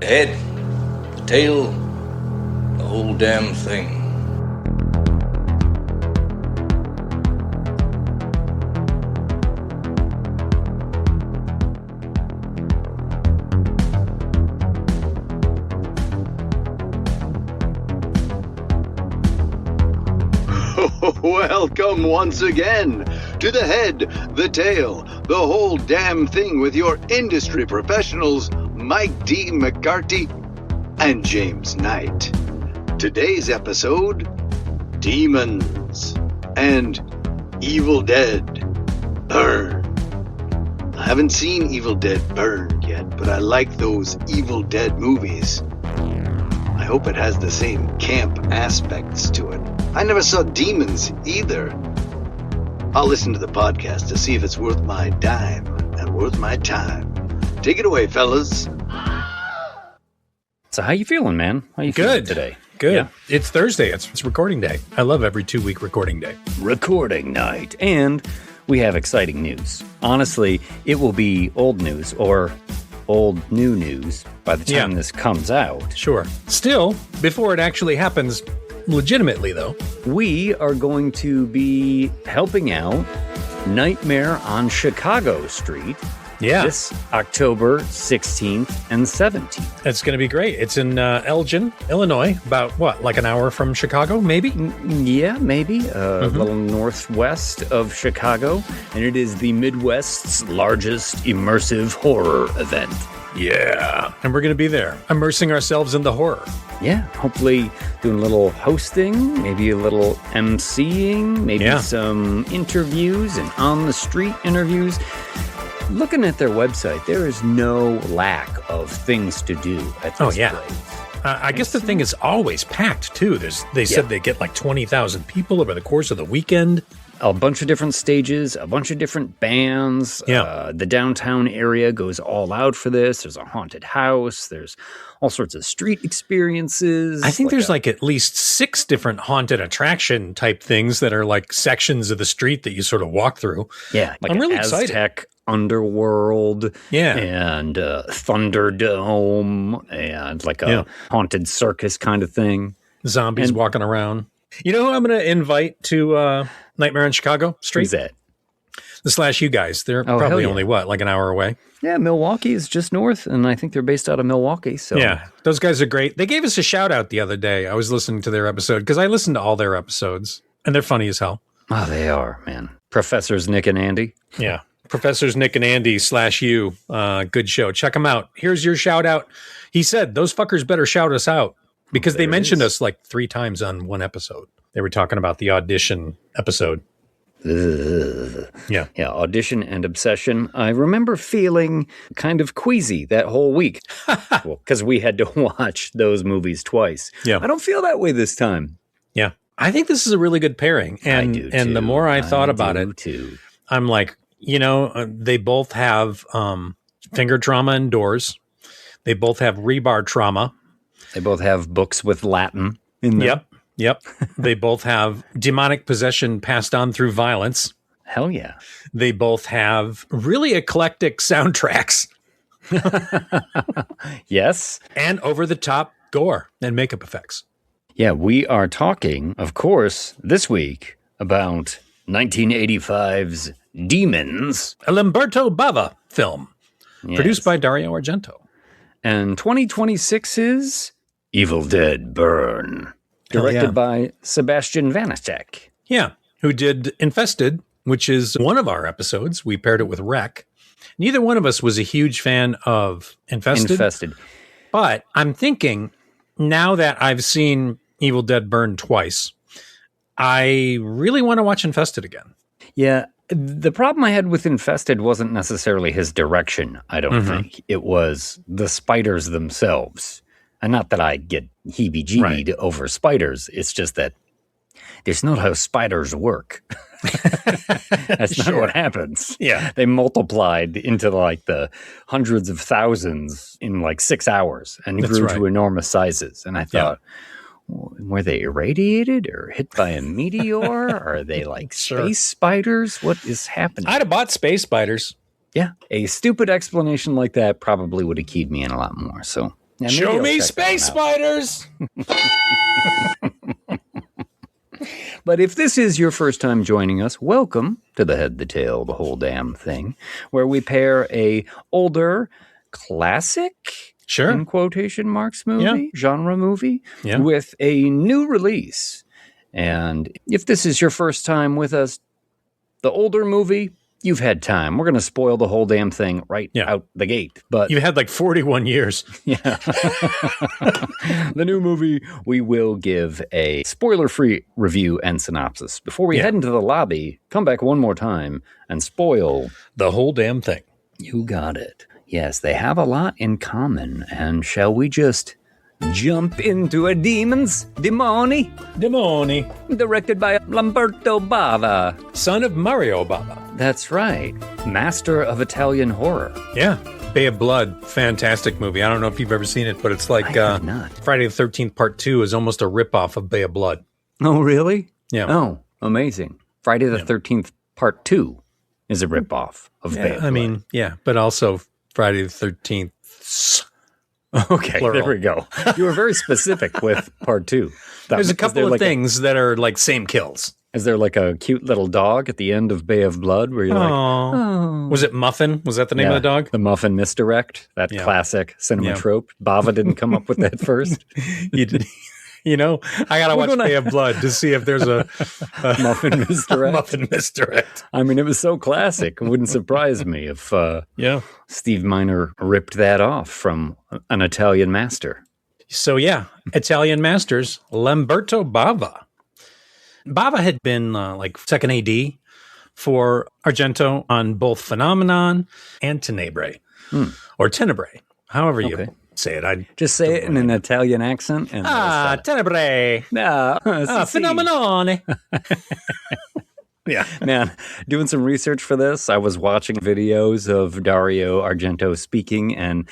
The head, the tail, the whole damn thing. Welcome once again to the head, the tail, the whole damn thing with your industry professionals, Mike D. McCarty and James Knight. Today's episode, Demons and Evil Dead Burn. I haven't seen Evil Dead Burn yet, but I like those Evil Dead movies. I hope it has the same camp aspects to it. I never saw Demons either. I'll listen to the podcast to see if it's worth my dime and worth my time. Take it away, fellas. So how you feeling, man? How you feeling today? Good. Yeah. It's Thursday. It's recording day. I love every 2-week recording day. Recording night. And we have exciting news. Honestly, it will be old news or old new news by the time this comes out. Sure. Still, before it actually happens, legitimately though, we are going to be helping out Nightmare on Chicago Street this October 16th and 17th. It's going to be great. It's in Elgin, Illinois, about like an hour from Chicago, maybe? Yeah, maybe. A little northwest of Chicago. And it is the Midwest's largest immersive horror event. Yeah. And we're going to be there, immersing ourselves in the horror. Yeah. Hopefully doing a little hosting, maybe a little emceeing, maybe some interviews and on-the-street interviews. Looking at their website, there is no lack of things to do at this place. I guess the thing is always packed, too. They said they get like 20,000 people over the course of the weekend. A bunch of different stages, a bunch of different bands. The downtown area goes all out for this. There's a haunted house. There's all sorts of street experiences. I think there's like at least 6 different haunted attraction type things that are like sections of the street that you sort of walk through. Yeah. Like I'm really excited. Underworld and Thunderdome and like a haunted circus kind of thing. Zombies walking around. You know who I'm going to invite to Nightmare on Chicago Street? Who's that? The Slash U guys. They're probably only, like an hour away? Yeah, Milwaukee is just north, and I think they're based out of Milwaukee. So yeah, those guys are great. They gave us a shout-out the other day. I was listening to their episode, because I listen to all their episodes, and they're funny as hell. Oh, they are, man. Professors Nick and Andy. Yeah. Professors Nick and Andy /U. Good show. Check them out. Here's your shout-out. He said, those fuckers better shout us out, because they mentioned us like 3 times on one episode. They were talking about the audition episode. Yeah, audition and obsession. I remember feeling kind of queasy that whole week. Well, because we had to watch those movies twice. Yeah. I don't feel that way this time. Yeah. I think this is a really good pairing. And I do too. And the more I thought about it, too. I'm like, they both have finger trauma and doors. They both have rebar trauma. They both have books with Latin in them. Yep. They both have demonic possession passed on through violence. Hell yeah. They both have really eclectic soundtracks. Yes. And over-the-top gore and makeup effects. Yeah, we are talking, of course, this week about 1985's Demons. A Lamberto Bava film. Yes. Produced by Dario Argento. And 2026's Evil Dead Burn. Directed by Sebastian Vanasek. Yeah, who did Infested, which is one of our episodes. We paired it with Wreck. Neither one of us was a huge fan of Infested. But I'm thinking, now that I've seen Evil Dead Burn twice, I really want to watch Infested again. Yeah, the problem I had with Infested wasn't necessarily his direction, I don't think. It was the spiders themselves. And not that I get heebie-jeebied over spiders. It's just that there's not how spiders work. That's not what happens. Yeah. They multiplied into like the hundreds of thousands in like 6 hours and grew to enormous sizes. And I thought, were they irradiated or hit by a meteor? Are they like space spiders? What is happening? I'd have bought space spiders. Yeah. A stupid explanation like that probably would have keyed me in a lot more. So Show me space spiders! But if this is your first time joining us, welcome to The Head, the Tail, the Whole Damn Thing, where we pair a older classic, in quotation marks, genre movie, with a new release. And if this is your first time with us, the older movie, you've had time. We're going to spoil the whole damn thing out the gate. But you've had like 41 years. Yeah. The new movie, we will give a spoiler-free review and synopsis. Before we head into the lobby, come back one more time and spoil the whole damn thing. You got it. Yes, they have a lot in common. And shall we just jump into a Demoni? Directed by Lamberto Bava. Son of Mario Bava. That's right. Master of Italian horror. Yeah. Bay of Blood. Fantastic movie. I don't know if you've ever seen it, but it's like Friday the 13th Part 2 is almost a ripoff of Bay of Blood. Oh, really? Yeah. Oh, amazing. Friday the 13th Part 2 is a ripoff of Bay of Blood. I mean, but also Friday the 13th. Okay, plural. There we go. You were very specific with Part 2. There's a couple of things that are like same kills. Is there like a cute little dog at the end of Bay of Blood where you're like, oh. Was it Muffin? Was that the name of the dog? The Muffin misdirect, that classic cinema trope. Bava didn't come up with that first. You did. You know, I got to watch Bay of Blood to see if there's a Muffin misdirect. Muffin misdirect. I mean, it was so classic. It wouldn't surprise me if Steve Miner ripped that off from an Italian master. So, Italian masters, Lamberto Bava. Bava had been like second AD for Argento on both Phenomenon and Tenebrae, or Tenebrae, however you say it. I just say it in an Italian accent. And Tenebrae. Phenomenon. Yeah, man, doing some research for this, I was watching videos of Dario Argento speaking, and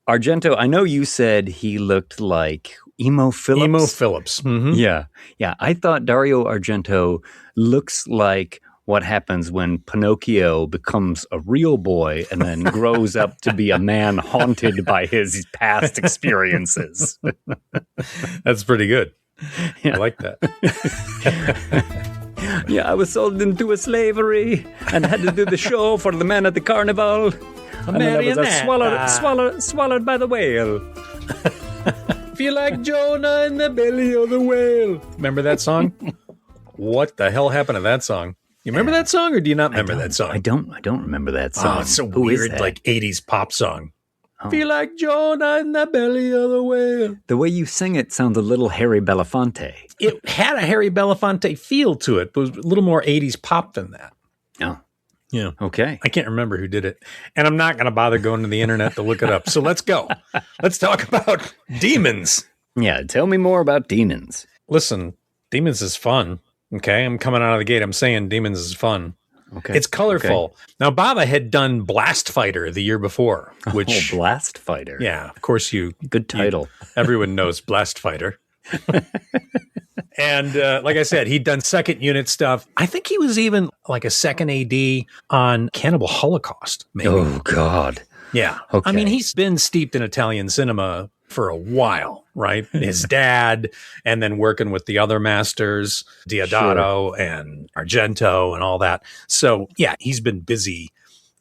Argento, I know you said he looked like Emo Phillips. Emo Phillips. Mm-hmm. Yeah. I thought Dario Argento looks like what happens when Pinocchio becomes a real boy and then grows up to be a man haunted by his past experiences. That's pretty good. I like that. I was sold into a slavery and had to do the show for the man at the carnival. And then I was swallowed by the whale. Feel like Jonah in the belly of the whale. Remember that song? What the hell happened to that song? You remember that song, or do you not remember that song? I don't remember that song. Oh, it's so weird, like 80s pop song. Oh. Feel like Jonah in the belly of the whale. The way you sing it sounds a little Harry Belafonte. It had a Harry Belafonte feel to it, but it was a little more 80s pop than that. Oh. Yeah. Okay. I can't remember who did it. And I'm not going to bother going to the internet to look it up. So let's go. Let's talk about Demons. Yeah. Tell me more about Demons. Listen, Demons is fun. Okay. I'm coming out of the gate. I'm saying Demons is fun. Okay. It's colorful. Okay. Now, Bava had done Blast Fighter the year before. Which Blast Fighter. Yeah. Of course, good title. Everyone knows Blast Fighter. And like I said, he'd done second unit stuff. I think he was even like a second AD on Cannibal Holocaust, maybe. Oh, God. Yeah. Okay. I mean, he's been steeped in Italian cinema for a while, right? His dad, and then working with the other masters, Deodato and Argento and all that. So, yeah, he's been busy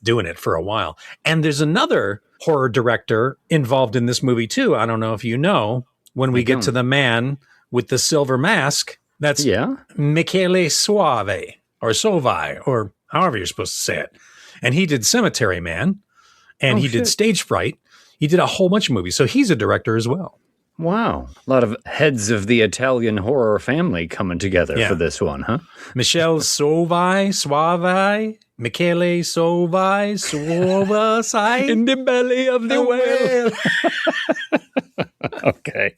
doing it for a while. And there's another horror director involved in this movie, too. I don't know if you know. When we get to the man with the silver mask, that's Michele Soavi, or Sovi, or however you're supposed to say it. And he did Cemetery Man, and he did Stage Fright. He did a whole bunch of movies. So he's a director as well. Wow. A lot of heads of the Italian horror family coming together for this one, huh? Michele Soavi, Michele Soavi, in the belly of the whale. Okay.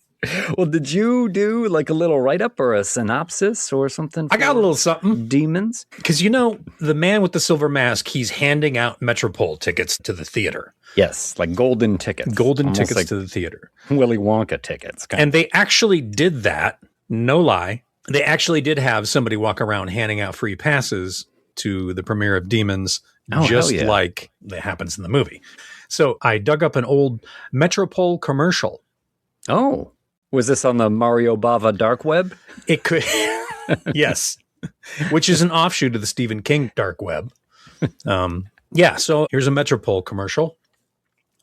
Well, did you do like a little write-up or a synopsis or something? I got a little something. Demons? Because, you know, the man with the silver mask, he's handing out Metropole tickets to the theater. Yes, like golden tickets. Golden tickets like to the theater. Willy Wonka tickets. And they actually did that, no lie. They actually did have somebody walk around handing out free passes to the premiere of Demons, just like that happens in the movie. So I dug up an old Metropole commercial. Oh, was this on the Mario Bava dark web? It could, yes, which is an offshoot of the Stephen King dark web. So here's a Metropole commercial.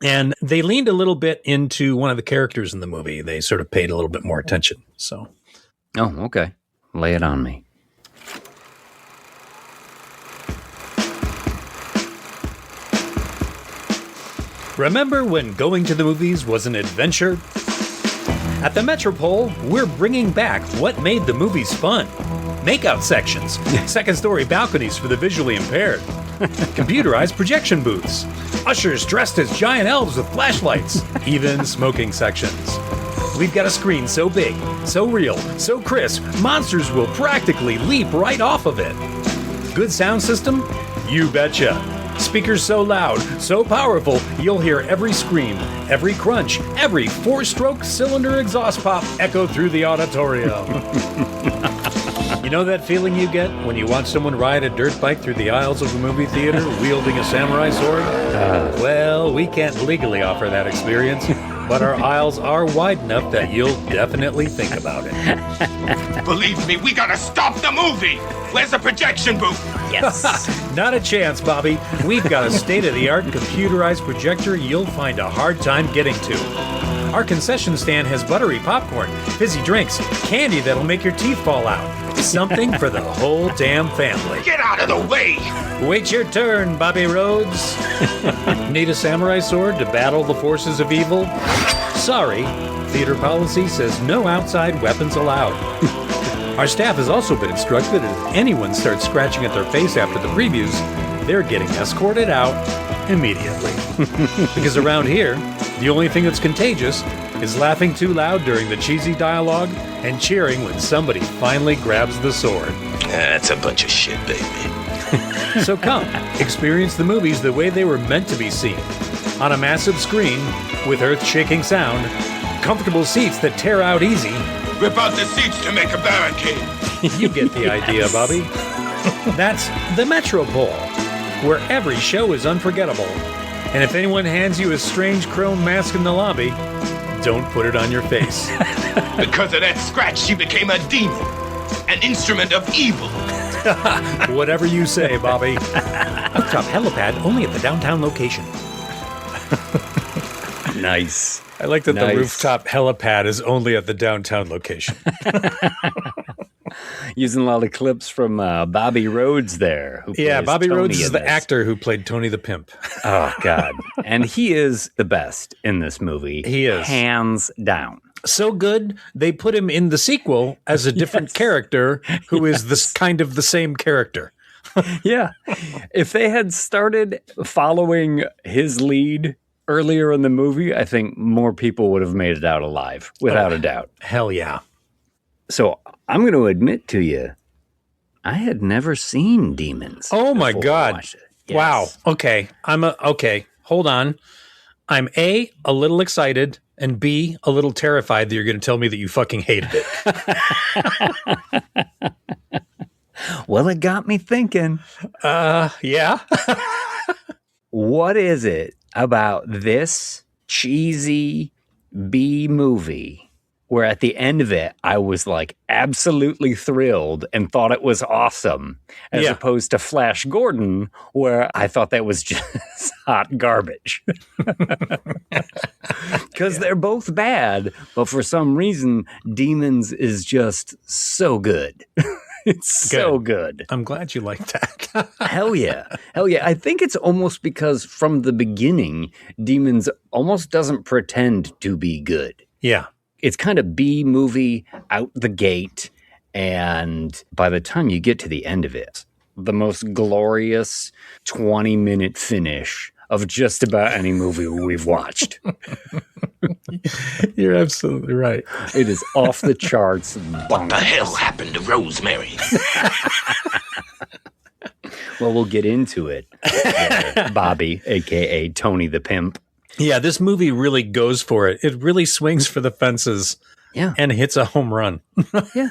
And they leaned a little bit into one of the characters in the movie. They sort of paid a little bit more attention. So, oh, okay. Lay it on me. remember when going to the movies was an adventure? At the Metropole, we're bringing back what made the movies fun. Makeout sections, second-story balconies for the visually impaired, computerized projection booths, ushers dressed as giant elves with flashlights, even smoking sections. We've got a screen so big, so real, so crisp, monsters will practically leap right off of it. Good sound system? You betcha. Speakers so loud, so powerful, you'll hear every scream, every crunch, every four-stroke cylinder exhaust pop echo through the auditorium. You know that feeling you get when you watch someone ride a dirt bike through the aisles of a movie theater wielding a samurai sword? Well, we can't legally offer that experience, but our aisles are wide enough that you'll definitely think about it. Believe me, we gotta stop the movie! Where's the projection booth? Yes. Not a chance, Bobby. We've got a state-of-the-art computerized projector you'll find a hard time getting to. Our concession stand has buttery popcorn, fizzy drinks, candy that'll make your teeth fall out. Something for the whole damn family. Get out of the way! Wait your turn, Bobby Rhodes. Need a samurai sword to battle the forces of evil? Sorry, theater policy says no outside weapons allowed. Our staff has also been instructed that if anyone starts scratching at their face after the previews, they're getting escorted out immediately. Because around here, the only thing that's contagious is laughing too loud during the cheesy dialogue and cheering when somebody finally grabs the sword. That's a bunch of shit, baby. So come, experience the movies the way they were meant to be seen. On a massive screen, with earth-shaking sound, comfortable seats that tear out easy. Rip out the seats to make a barricade. You get the idea, Bobby. That's the Metropole, where every show is unforgettable. And if anyone hands you a strange chrome mask in the lobby, don't put it on your face. Because of that scratch, she became a demon. An instrument of evil. Whatever you say, Bobby. Rooftop helipad only at the downtown location. Nice. I like that the rooftop helipad is only at the downtown location. Using a lot of clips from Bobby Rhodes there. Bobby Tony Rhodes is the actor who played Tony the Pimp. Oh, God. And he is the best in this movie. He is. Hands down. So good, they put him in the sequel as a different character who is this kind of the same character. Yeah. If they had started following his lead earlier in the movie, I think more people would have made it out alive, without a doubt. Hell yeah. So I'm going to admit to you, I had never seen Demons. Oh my God. Yes. Wow. Okay. Okay. Hold on. I'm A, a little excited, and B, a little terrified that you're going to tell me that you fucking hated it. Well, it got me thinking. Yeah. What is it about this cheesy B movie where at the end of it, I was like absolutely thrilled and thought it was awesome, as opposed to Flash Gordon, where I thought that was just hot garbage. Because they're both bad, but for some reason, Demons is just so good. It's so good. I'm glad you like that. Hell yeah. Hell yeah. I think it's almost because from the beginning, Demons almost doesn't pretend to be good. Yeah. It's kind of B movie out the gate. And by the time you get to the end of it, the most glorious 20-minute finish of just about any movie we've watched. You're absolutely right. It is off the charts. What the hell happened to Rosemary? Well, we'll get into it. Bobby, a.k.a. Tony the Pimp. Yeah, this movie really goes for it. It really swings for the fences and hits a home run. Yeah.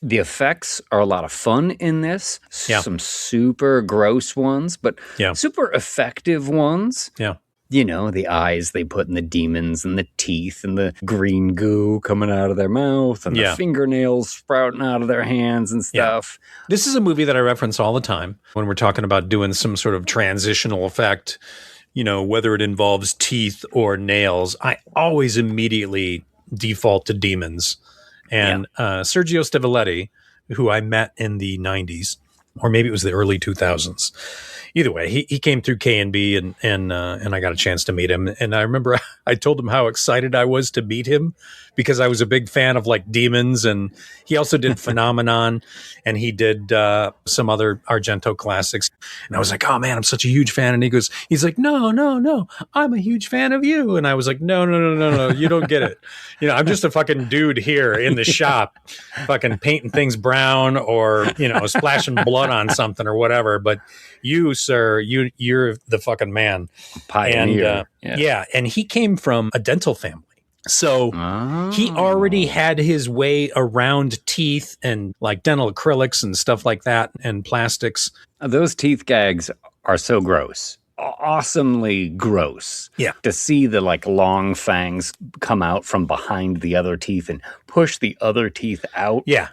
The effects are a lot of fun in this. Some super gross ones, but super effective ones. Yeah. you know, the eyes they put in the demons and the teeth and the green goo coming out of their mouth and the fingernails sprouting out of their hands and stuff. Yeah. This is a movie that I reference all the time when we're talking about doing some sort of transitional effect, you know, whether it involves teeth or nails. I always immediately default to demons. And Sergio Stivoletti, who I met in the 90s, or maybe it was the early 2000s. Either way, he came through K&B and I got a chance to meet him. And I remember I told him how excited I was to meet him because I was a big fan of like demons. And he also did Phenomenon and he did some other Argento classics. And I was like, oh man, I'm such a huge fan. And he's like, no, I'm a huge fan of you. And I was like, no, you don't get it. You know, I'm just a fucking dude here in the shop, fucking painting things brown or, you know, splashing blood on something or whatever. But you, sir, you're the fucking man. Pioneer. And, and he came from a dental family. So he already had his way around teeth and like dental acrylics and stuff like that and plastics. Those teeth gags are so gross. Awesomely gross. Yeah. To see the like long fangs come out from behind the other teeth and push the other teeth out. Yeah.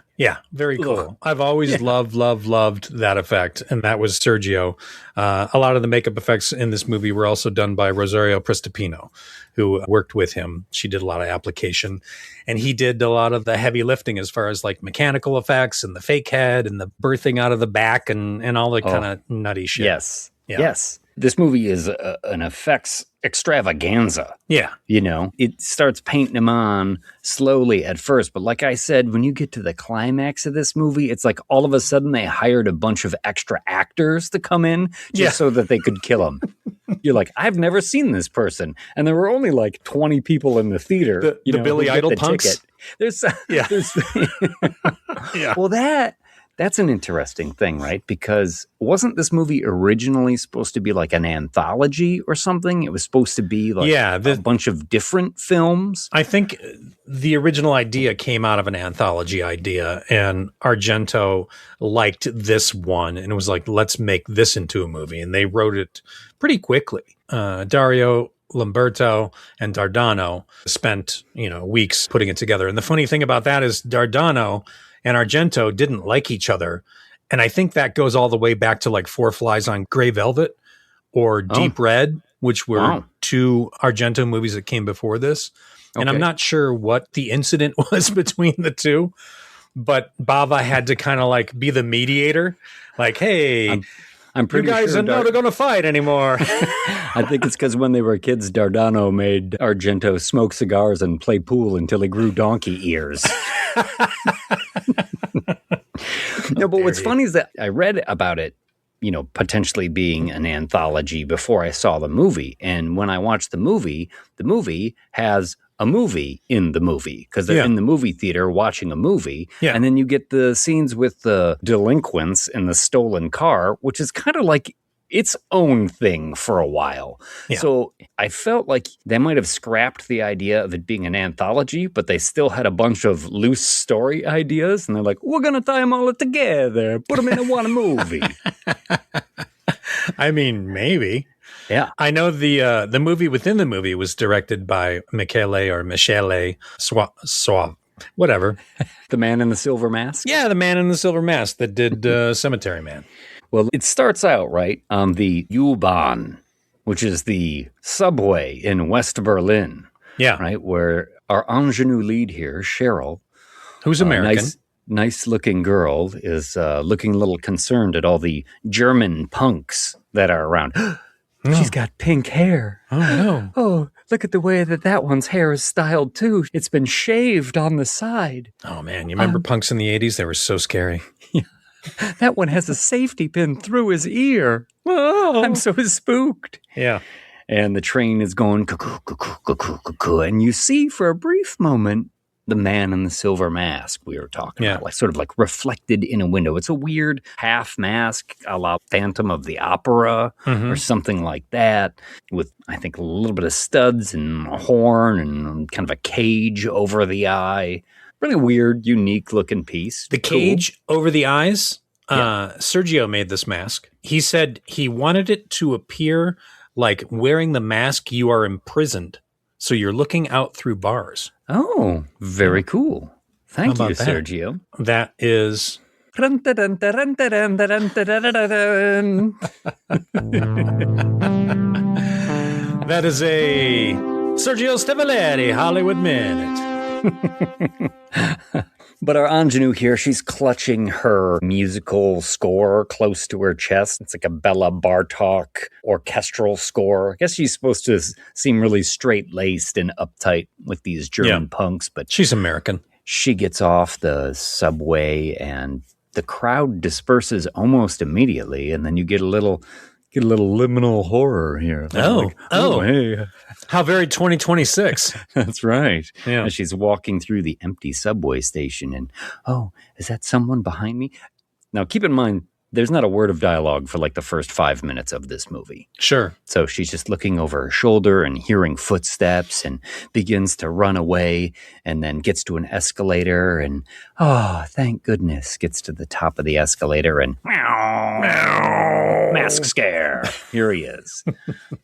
Very cool. Ugh. I've always loved that effect. And that was Sergio. A lot of the makeup effects in this movie were also done by Rosario Prestipino, who worked with him. She did a lot of application and he did a lot of the heavy lifting as far as like mechanical effects and the fake head and the birthing out of the back and all the kind of nutty shit. Yes. Yeah. Yes. This movie is an effects extravaganza. Yeah. You know, it starts painting them on slowly at first. But like I said, when you get to the climax of this movie, it's like all of a sudden they hired a bunch of extra actors to come in just so that they could kill him. You're like, I've never seen this person. And there were only like 20 people in the theater. The Billy Idol punks? There's Yeah. Well, that's an interesting thing, right? Because wasn't this movie originally supposed to be like an anthology or something? It was supposed to be like a bunch of different films. I think the original idea came out of an anthology idea, and Argento liked this one and it was like, let's make this into a movie. And they wrote it pretty quickly. Dario, Lamberto, and Dardano spent, weeks putting it together. And the funny thing about that is Dardano and Argento didn't like each other. And I think that goes all the way back to like Four Flies on Grey Velvet or Deep Red, which were two Argento movies that came before this. Okay. And I'm not sure what the incident was between the two, but Bava had to kind of like be the mediator. Like, hey, I'm pretty you guys sure are not going to fight anymore. I think it's because when they were kids, Dardano made Argento smoke cigars and play pool until he grew donkey ears. No, but what's funny is that I read about it, potentially being an anthology before I saw the movie. And when I watched the movie has a movie in the movie because they're in the movie theater watching a movie. Yeah. And then you get the scenes with the delinquents in the stolen car, which is kind of like its own thing for a while. Yeah. So I felt like they might have scrapped the idea of it being an anthology, but they still had a bunch of loose story ideas. And they're like, we're going to tie them all together, put them in one movie. I mean, maybe. Yeah. I know the movie within the movie was directed by Michele Suave. Whatever. The Man in the Silver Mask? Yeah, the Man in the Silver Mask that did Cemetery Man. Well, it starts out, right, on the U-Bahn, which is the subway in West Berlin. Yeah. Right, where our ingenue lead here, Cheryl, who's American. Nice-looking girl, is looking a little concerned at all the German punks that are around. She's got pink hair. Oh, no. Oh, look at the way that one's hair is styled, too. It's been shaved on the side. Oh, man. You remember punks in the 80s? They were so scary. Yeah. That one has a safety pin through his ear. Oh, I'm so spooked. Yeah. And the train is going cuckoo, cuckoo, cuckoo, cuckoo. And you see for a brief moment the Man in the Silver Mask we were talking about, like sort of like reflected in a window. It's a weird half mask a la Phantom of the Opera or something like that with, I think, a little bit of studs and a horn and kind of a cage over the eye. Really weird, unique looking piece. The cage over the eyes, Sergio made this mask. He said he wanted it to appear like wearing the mask, you are imprisoned. So you're looking out through bars. Oh, very cool. Thank you, that? Sergio. That is... that is a Sergio Stevaleri Hollywood Minute. But our ingenue here, she's clutching her musical score close to her chest. It's like a Bela Bartok orchestral score. I guess she's supposed to seem really straight-laced and uptight with these German punks, but she's American. She gets off the subway and the crowd disperses almost immediately, and then you get a little liminal horror here. Hey. How very 2026. That's right. Yeah. And she's walking through the empty subway station and, is that someone behind me? Now, keep in mind, there's not a word of dialogue for like the first 5 minutes of this movie. Sure. So she's just looking over her shoulder and hearing footsteps and begins to run away and then gets to an escalator and, thank goodness, gets to the top of the escalator and mask scare. Here he is.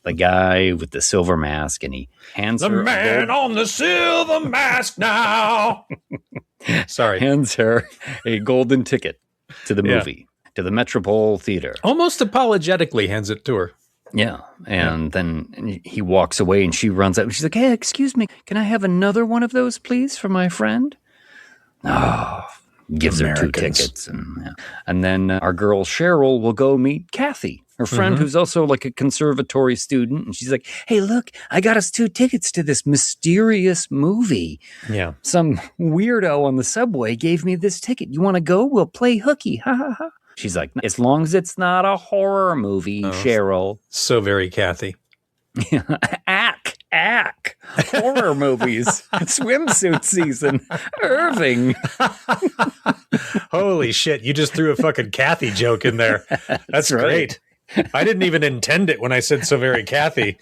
The guy with the silver mask, and he hands her... The man on the silver mask now. Sorry. Hands her a golden ticket to the movie. To the Metropole Theater. Almost apologetically hands it to her. Yeah. And then he walks away and she runs out. And she's like, hey, excuse me. Can I have another one of those, please, for my friend? Gives her 2 tickets. And then our girl Cheryl will go meet Kathy, her friend who's also like a conservatory student. And she's like, hey, look, I got us 2 tickets to this mysterious movie. Yeah. Some weirdo on the subway gave me this ticket. You want to go? We'll play hooky. Ha ha ha. She's like, as long as it's not a horror movie, Cheryl. So very Kathy. Ack. Horror movies. Swimsuit season. Irving. Holy shit. You just threw a fucking Kathy joke in there. That's great. I didn't even intend it when I said so very Kathy.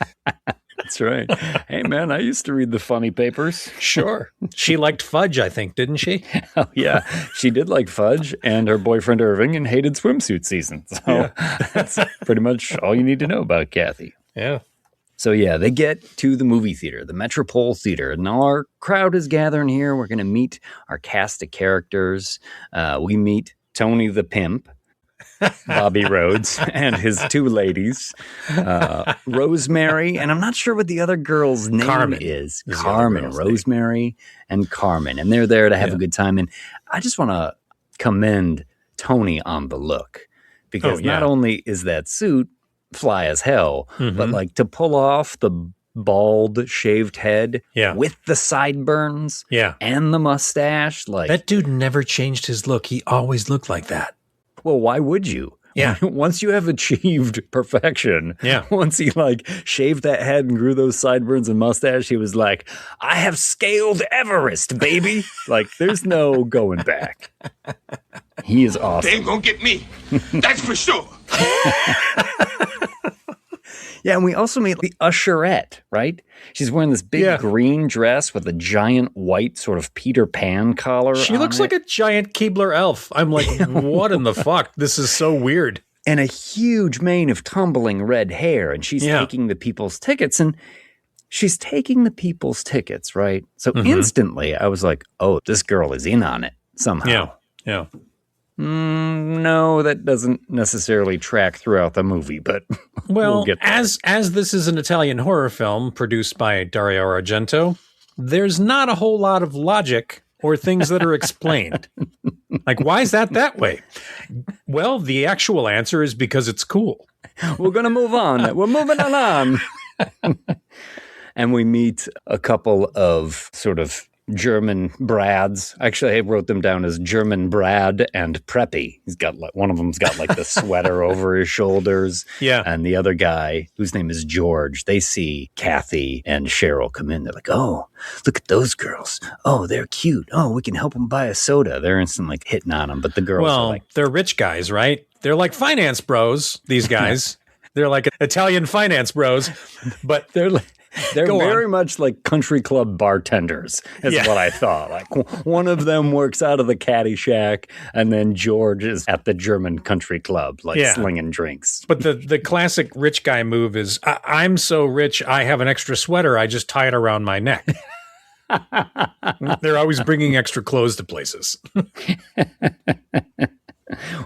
That's right. Hey, man, I used to read the funny papers. Sure. She liked fudge, I think, didn't she? Oh, yeah. She did like fudge and her boyfriend Irving and hated swimsuit season. So that's pretty much all you need to know about Kathy. Yeah. So, yeah, they get to the movie theater, the Metropole Theater, and our crowd is gathering here. We're going to meet our cast of characters. We meet Tony the Pimp, Bobby Rhodes, and his 2 ladies, Rosemary, and I'm not sure what the other girl's name is. Carmen, Rosemary, and Carmen. And they're there to have a good time. And I just want to commend Tony on the look, because not only is that suit fly as hell, but like to pull off the bald shaved head with the sideburns and the mustache, like that dude never changed his look. He always looked like that. Well, why would you? Yeah. Once you have achieved perfection, once he like shaved that head and grew those sideburns and mustache, he was like, I have scaled Everest, baby. Like, there's no going back. He is awesome. They ain't gonna get me. That's for sure. Yeah, and we also meet the usherette, right? She's wearing this big green dress with a giant white sort of Peter Pan collar. She looks like a giant Keebler elf. I'm like, what in the fuck? This is so weird. And a huge mane of tumbling red hair, and she's taking the people's tickets, and she's taking the people's tickets, right? So instantly I was like, oh, this girl is in on it somehow. Yeah. No, that doesn't necessarily track throughout the movie, but well, we'll get there. as this is an Italian horror film produced by Dario Argento, there's not a whole lot of logic or things that are explained. Like, why is that way? Well, the actual answer is because it's cool. We're going to move on. We're moving on. And we meet a couple of sort of German Brads. Actually, I wrote them down as German Brad and Preppy. He's got like, one of them's got like the sweater over his shoulders. Yeah. And the other guy, whose name is George, they see Kathy and Cheryl come in. They're like, oh, look at those girls. Oh, they're cute. Oh, we can help them buy a soda. They're instantly like hitting on them. But the girls are like, they're rich guys, right? They're like finance bros, these guys. They're like Italian finance bros, but They're very much like country club bartenders, is what I thought. Like one of them works out of the caddy shack, and then George is at the German country club, like slinging drinks. But the classic rich guy move is, I'm so rich, I have an extra sweater, I just tie it around my neck. They're always bringing extra clothes to places.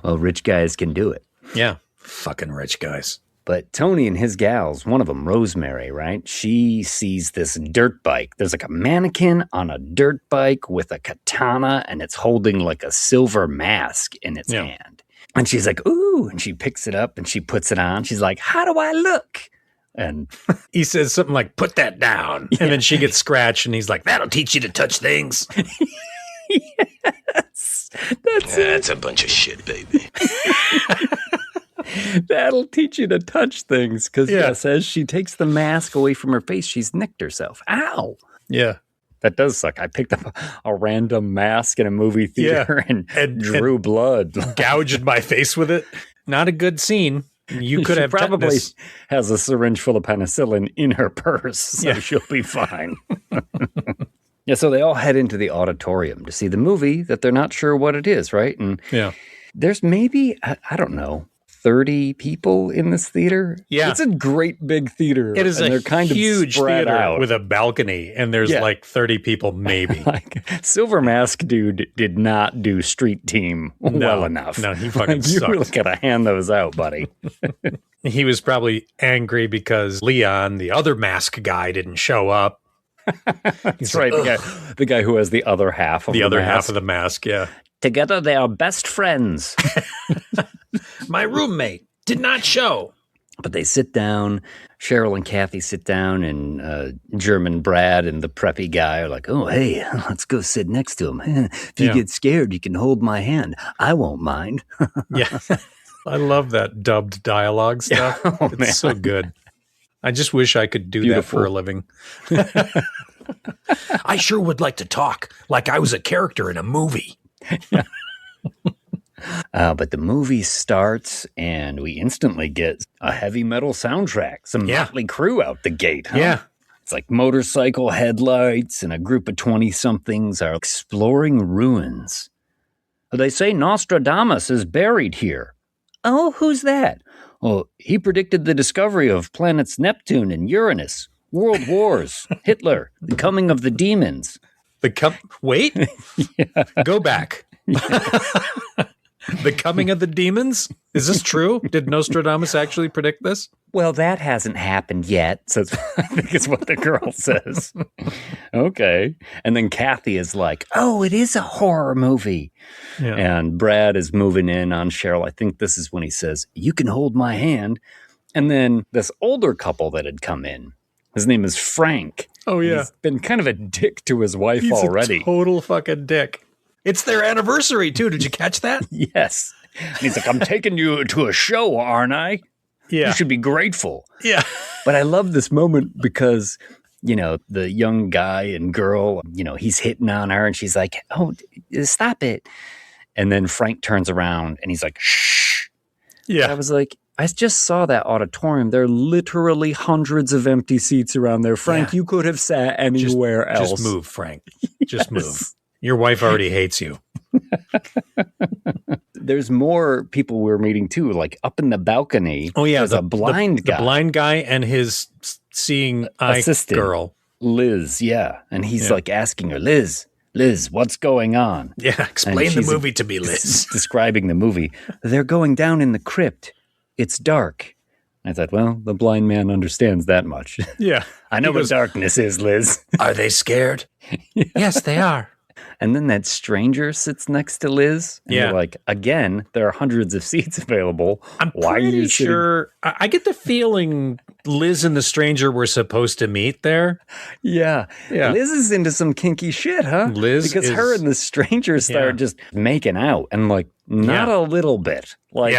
Well, rich guys can do it. Yeah, fucking rich guys. But Tony and his gals, one of them, Rosemary, right? She sees this dirt bike. There's like a mannequin on a dirt bike with a katana, and it's holding like a silver mask in its hand. And she's like, ooh, and she picks it up and she puts it on. She's like, how do I look? And he says something like, put that down. And then she gets scratched and he's like, that'll teach you to touch things. Yes. That's a bunch of shit, baby. That'll teach you to touch things. Because, as she takes the mask away from her face, she's nicked herself. Ow. Yeah. That does suck. I picked up a random mask in a movie theater and drew blood. Gouged my face with it. Not a good scene. You could have probably tetanus. Has a syringe full of penicillin in her purse, so she'll be fine. So they all head into the auditorium to see the movie that they're not sure what it is, right? And there's maybe, I don't know, 30 people in this theater. Yeah. It's a great big theater. It is they're kind huge of theater out. with a balcony, and there's like 30 people maybe. Like, Silver Mask dude did not do street team well enough. No, he fucking You sucked. really gotta hand those out, buddy. He was probably angry because Leon, the other mask guy, didn't show up. That's right. The guy who has the other half of the other mask. half of the mask. Yeah. Together they are best friends. My roommate did not show. But they sit down. Cheryl and Kathy sit down, and German Brad and the preppy guy are like, oh, hey, let's go sit next to him. If you get scared, you can hold my hand. I won't mind. Yeah. I love that dubbed dialogue stuff. It's so good. I just wish I could do that for a living. I sure would like to talk like I was a character in a movie. But the movie starts, and we instantly get a heavy metal soundtrack. Some Motley Crue out the gate. Huh? Yeah. It's like motorcycle headlights, and a group of 20-somethings are exploring ruins. They say Nostradamus is buried here. Oh, who's that? Well, he predicted the discovery of planets Neptune and Uranus, world wars, Hitler, the coming of the demons. Wait? Go back. The coming of the demons? Is this true? Did Nostradamus actually predict this? Well, that hasn't happened yet, so I think it's what the girl says. Okay. And then Kathy is like, oh, it is a horror movie. Yeah. And Brad is moving in on Cheryl. I think this is when he says, you can hold my hand. And then this older couple that had come in, his name is Frank. Oh, yeah. He's been kind of a dick to his wife already. He's a total fucking dick. It's their anniversary, too. Did you catch that? Yes. And he's like, I'm taking you to a show, aren't I? Yeah. You should be grateful. Yeah. But I love this moment because, you know, the young guy and girl, you know, he's hitting on her and she's like, oh, stop it. And then Frank turns around and he's like, shh. Yeah. And I was like, I just saw that auditorium. There are literally hundreds of empty seats around there. Frank, you could have sat anywhere else. Just move, Frank. Just move. Your wife already hates you. There's more people we're meeting too, like up in the balcony. Oh, yeah. There's a blind guy. The blind guy and his seeing eye assistant girl. Liz, yeah. And he's like asking her, Liz, what's going on? Yeah, explain the movie to me, Liz. Describing the movie. They're going down in the crypt. It's dark. I thought, well, the blind man understands that much. Yeah. I know what darkness is, Liz. Are they scared? Yes, they are. And then that stranger sits next to Liz. And you're like, again, there are hundreds of seats available. I'm pretty sure. I get the feeling Liz and the stranger were supposed to meet there. Yeah. Liz is into some kinky shit, huh? Because her and the stranger start just making out. And like, not a little bit. Like,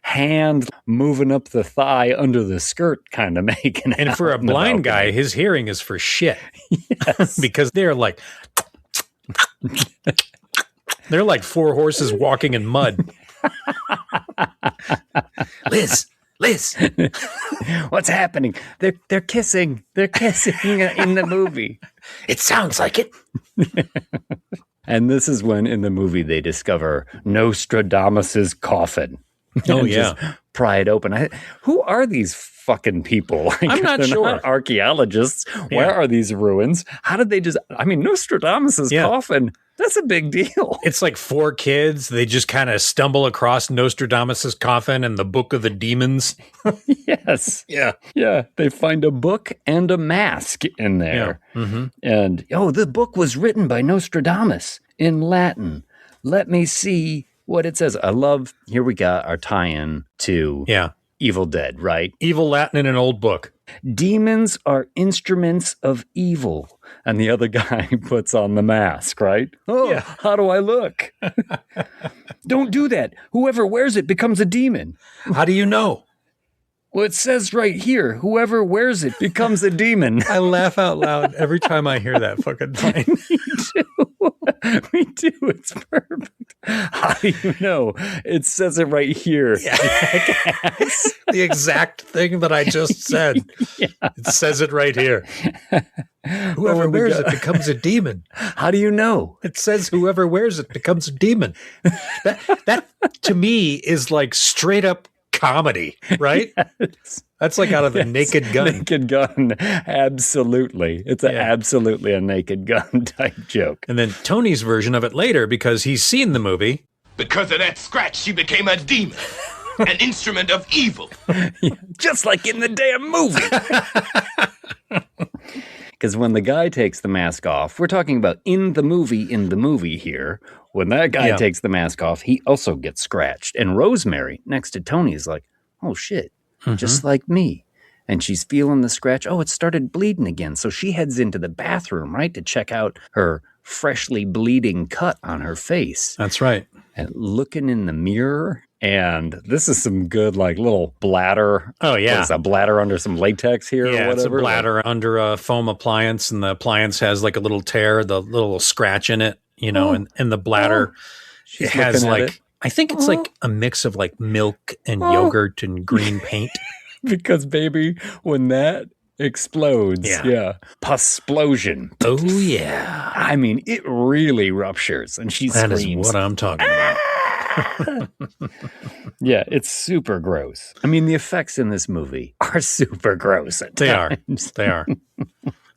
hand moving up the thigh under the skirt kind of making out. And for a blind guy, his hearing is for shit. Yes. Because they're like... They're like four horses walking in mud. Liz, Liz. What's happening? They're kissing. They're kissing in the movie. It sounds like it. And this is when in the movie they discover Nostradamus's coffin. Oh, and yeah. just pry it open. Who are these fucking people? Like, I'm not they're sure. Not archaeologists. Yeah. Where are these ruins? How did they just... I mean, Nostradamus's coffin, that's a big deal. It's like 4 kids. They just kind of stumble across Nostradamus's coffin and the Book of the Demons. Yes. Yeah. Yeah. They find a book and a mask in there. Yeah. Mm-hmm. And, the book was written by Nostradamus in Latin. Let me see what it says. I love, here we got our tie-in to Evil Dead, right? Evil Latin in an old book. Demons are instruments of evil. And the other guy puts on the mask, right? Oh, how do I look? Don't do that. Whoever wears it becomes a demon. How do you know? Well, it says right here, whoever wears it becomes a demon. I laugh out loud every time I hear that fucking line. Me too. It's perfect. How do you know? It says it right here. Yeah. The exact thing that I just said. It says it right here. Whoever wears it becomes a demon. How do you know? It says whoever wears it becomes a demon. That to me is like straight up comedy, right? Yes. That's like out of the Naked Gun. Naked Gun. Absolutely. It's absolutely a Naked Gun type joke. And then Tony's version of it later, because he's seen the movie. Because of that scratch, she became a demon. An instrument of evil. Just like in the damn movie. Because when the guy takes the mask off, we're talking about in the movie here. When that guy takes the mask off, he also gets scratched. And Rosemary, next to Tony, is like, oh, shit, just like me. And she's feeling the scratch. Oh, it started bleeding again. So she heads into the bathroom, right, to check out her freshly bleeding cut on her face. That's right. And looking in the mirror. And this is some good, like, little bladder. Oh, yeah. It's a bladder under some latex here or whatever. It's a bladder under a foam appliance, and the appliance has, like, a little tear, the little scratch in it, and the bladder She's has, looking at like, it. I think it's, like, a mix of, like, milk and yogurt and green paint. Because, baby, when that explodes, pusplosion. Oh, yeah. I mean, it really ruptures, and she That screams. is what I'm talking about. Yeah, it's super gross. I mean, the effects in this movie are super gross at times. They are.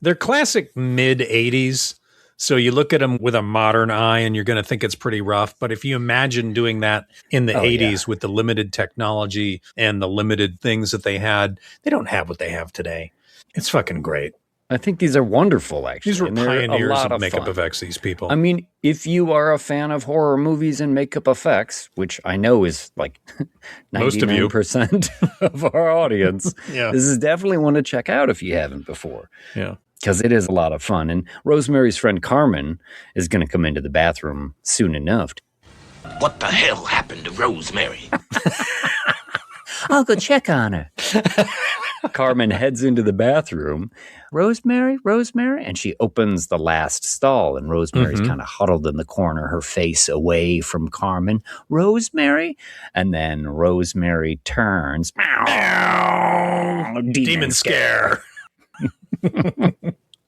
They're classic mid-'80s, so you look at them with a modern eye and you're going to think it's pretty rough. But if you imagine doing that in the 80s with the limited technology and the limited things that they had, they don't have what they have today. It's fucking great. I think these are wonderful, actually. These were pioneers of makeup fun. effects, these people. I mean, if you are a fan of horror movies and makeup effects, which I know is like 99% of our audience, this is definitely one to check out if you haven't before. Yeah. Because it is a lot of fun. And Rosemary's friend Carmen is going to come into the bathroom soon enough. What the hell happened to Rosemary? I'll go check on her. Carmen heads into the bathroom. Rosemary? And she opens the last stall, and Rosemary's kind of huddled in the corner, her face away from Carmen. Rosemary? And then Rosemary turns. Demon scare.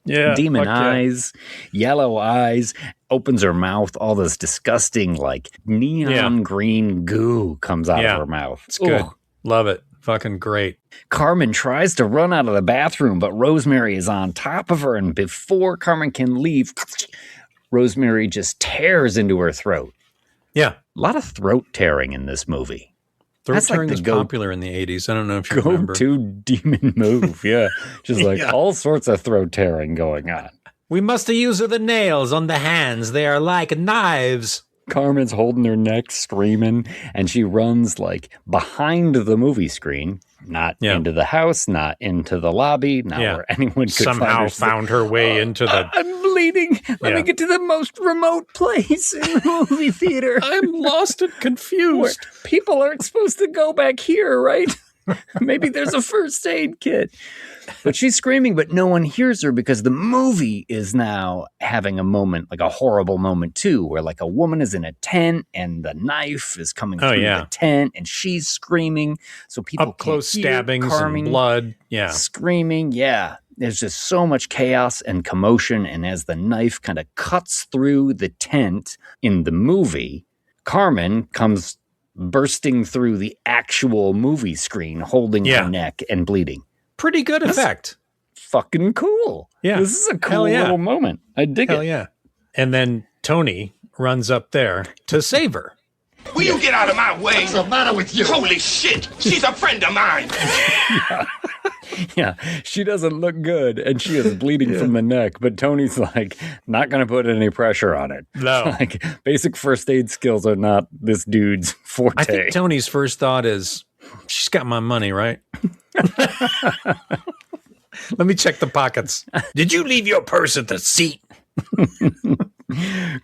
Demon eyes, yellow eyes, opens her mouth. All this disgusting, like, neon green goo comes out of her mouth. It's good. Love it. Fucking great. Carmen tries to run out of the bathroom, but Rosemary is on top of her, and before Carmen can leave, Rosemary just tears into her throat. Yeah. A lot of throat tearing in this movie. Throat tearing was popular in the 80s. I don't know if you remember. Go-to demon move, Just like all sorts of throat tearing going on. We must use the nails on the hands. They are like knives. Carmen's holding her neck, screaming, and she runs like behind the movie screen, not into the house, not into the lobby, not where anyone could somehow found her way into the... I'm bleeding. Let me get to the most remote place in the movie theater. I'm lost and confused. People aren't supposed to go back here, right? Maybe there's a first aid kit. But she's screaming, but no one hears her because the movie is now having a moment, like a horrible moment too, where like a woman is in a tent and the knife is coming through the tent and she's screaming. So people up close stabbings and blood. Yeah. Screaming. Yeah. There's just so much chaos and commotion. And as the knife kind of cuts through the tent in the movie, Carmen comes bursting through the actual movie screen, holding her neck and bleeding. Pretty good effect. Fucking cool. Yeah. This is a cool little moment. I dig it. Hell yeah. And then Tony runs up there to save her. Will you get out of my way? What's the matter with you? Holy shit! She's a friend of mine! Yeah, she doesn't look good, and she is bleeding from the neck, but Tony's like, not going to put any pressure on it. No. Like, basic first aid skills are not this dude's forte. I think Tony's first thought is, she's got my money, right? Let me check the pockets. Did you leave your purse at the seat?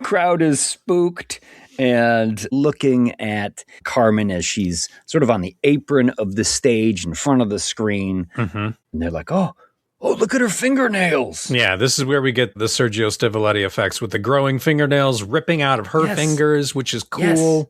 Crowd is spooked and looking at Carmen as she's sort of on the apron of the stage in front of the screen. Mm-hmm. And they're like, oh, look at her fingernails. Yeah, this is where we get the Sergio Stivaletti effects with the growing fingernails ripping out of her fingers, which is cool. Yes.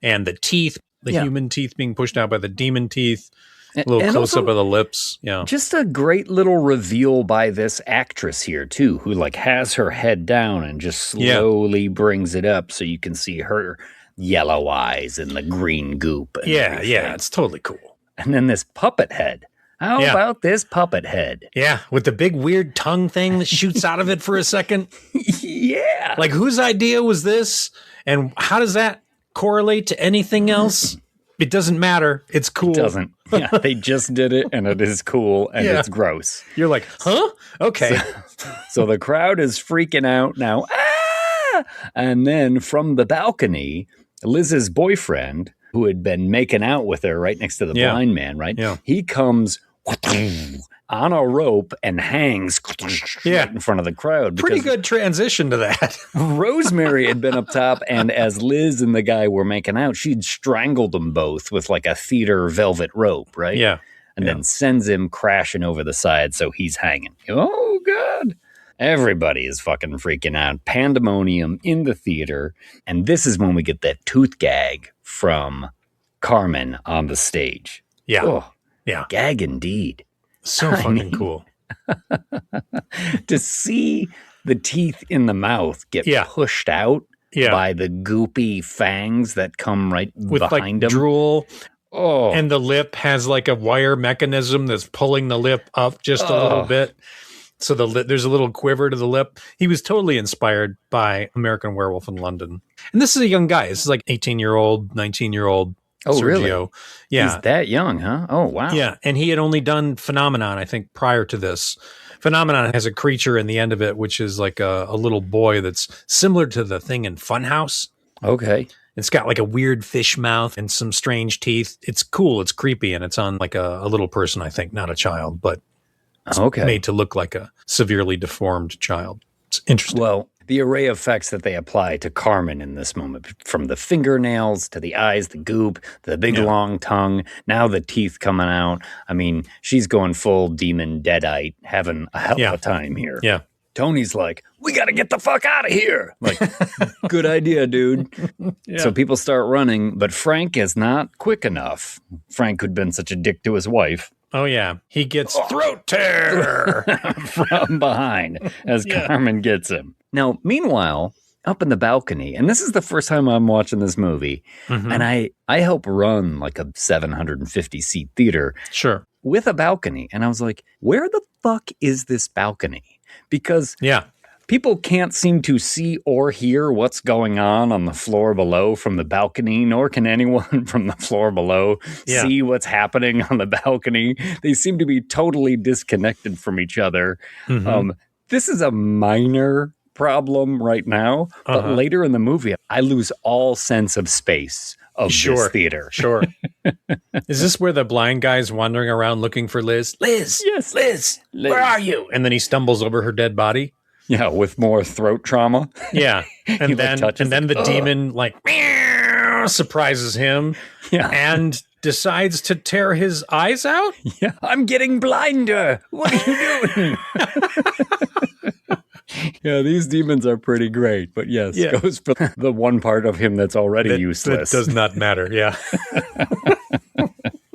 And the teeth, the human teeth being pushed out by the demon teeth. A little close-up of the lips. Yeah. Just a great little reveal by this actress here, too, who like has her head down and just slowly brings it up so you can see her yellow eyes and the green goop. And everything. It's totally cool. And then this puppet head. How about this puppet head? Yeah, with the big weird tongue thing that shoots out of it for a second. Yeah. Like, whose idea was this? And how does that correlate to anything else? It doesn't matter. It's cool. It doesn't. Yeah, they just did it, and it is cool, and it's gross. You're like, huh? Okay. So the crowd is freaking out now. Ah! And then from the balcony, Liz's boyfriend, who had been making out with her right next to the blind man, right? Yeah. He comes on a rope and hangs right in front of the crowd. Pretty good transition to that. Rosemary had been up top, and as Liz and the guy were making out, she'd strangled them both with like a theater velvet rope, right? Yeah. And then sends him crashing over the side, so he's hanging. Oh, God. Everybody is fucking freaking out. Pandemonium in the theater. And this is when we get that tooth gag from Carmen on the stage. Yeah. Oh, yeah. Gag indeed. So fucking cool. To see the teeth in the mouth get pushed out by the goopy fangs that come right with behind like them. Drool. Oh. And the lip has like a wire mechanism that's pulling the lip up just a little bit. So there's a little quiver to the lip. He was totally inspired by American Werewolf in London. And this is a young guy. This is like 18-year-old, 19-year-old. Oh, Sergio. Really? Yeah. He's that young, huh? Oh, wow. Yeah. And he had only done Phenomenon, I think, prior to this. Phenomenon has a creature in the end of it, which is like a little boy that's similar to the thing in Funhouse. Okay. It's got like a weird fish mouth and some strange teeth. It's cool. It's creepy. And it's on like a little person, I think, not a child, but it's made to look like a severely deformed child. It's interesting. Well, the array of effects that they apply to Carmen in this moment, from the fingernails to the eyes, the goop, the big long tongue, now the teeth coming out. I mean, she's going full demon deadite, having a hell of a time here. Yeah. Tony's like, we got to get the fuck out of here. Like, good idea, dude. So people start running, but Frank is not quick enough. Frank who'd been such a dick to his wife. Oh, yeah. He gets throat tear from behind as Carmen gets him. Now, meanwhile, up in the balcony, and this is the first time I'm watching this movie, and I help run like a 750-seat theater with a balcony. And I was like, where the fuck is this balcony? Because people can't seem to see or hear what's going on the floor below from the balcony, nor can anyone from the floor below see what's happening on the balcony. They seem to be totally disconnected from each other. This is a minor problem right now, but later in the movie, I lose all sense of space of this theater. Sure. Is this where the blind guy's wandering around looking for Liz? Liz! Yes. Liz! Where are you? And then he stumbles over her dead body. Yeah, with more throat trauma. Yeah. And then the demon like surprises him. Yeah. And decides to tear his eyes out. Yeah, I'm getting blinder. What are you doing? Yeah, these demons are pretty great, but yes, goes for the one part of him that's already useless. That does not matter, yeah.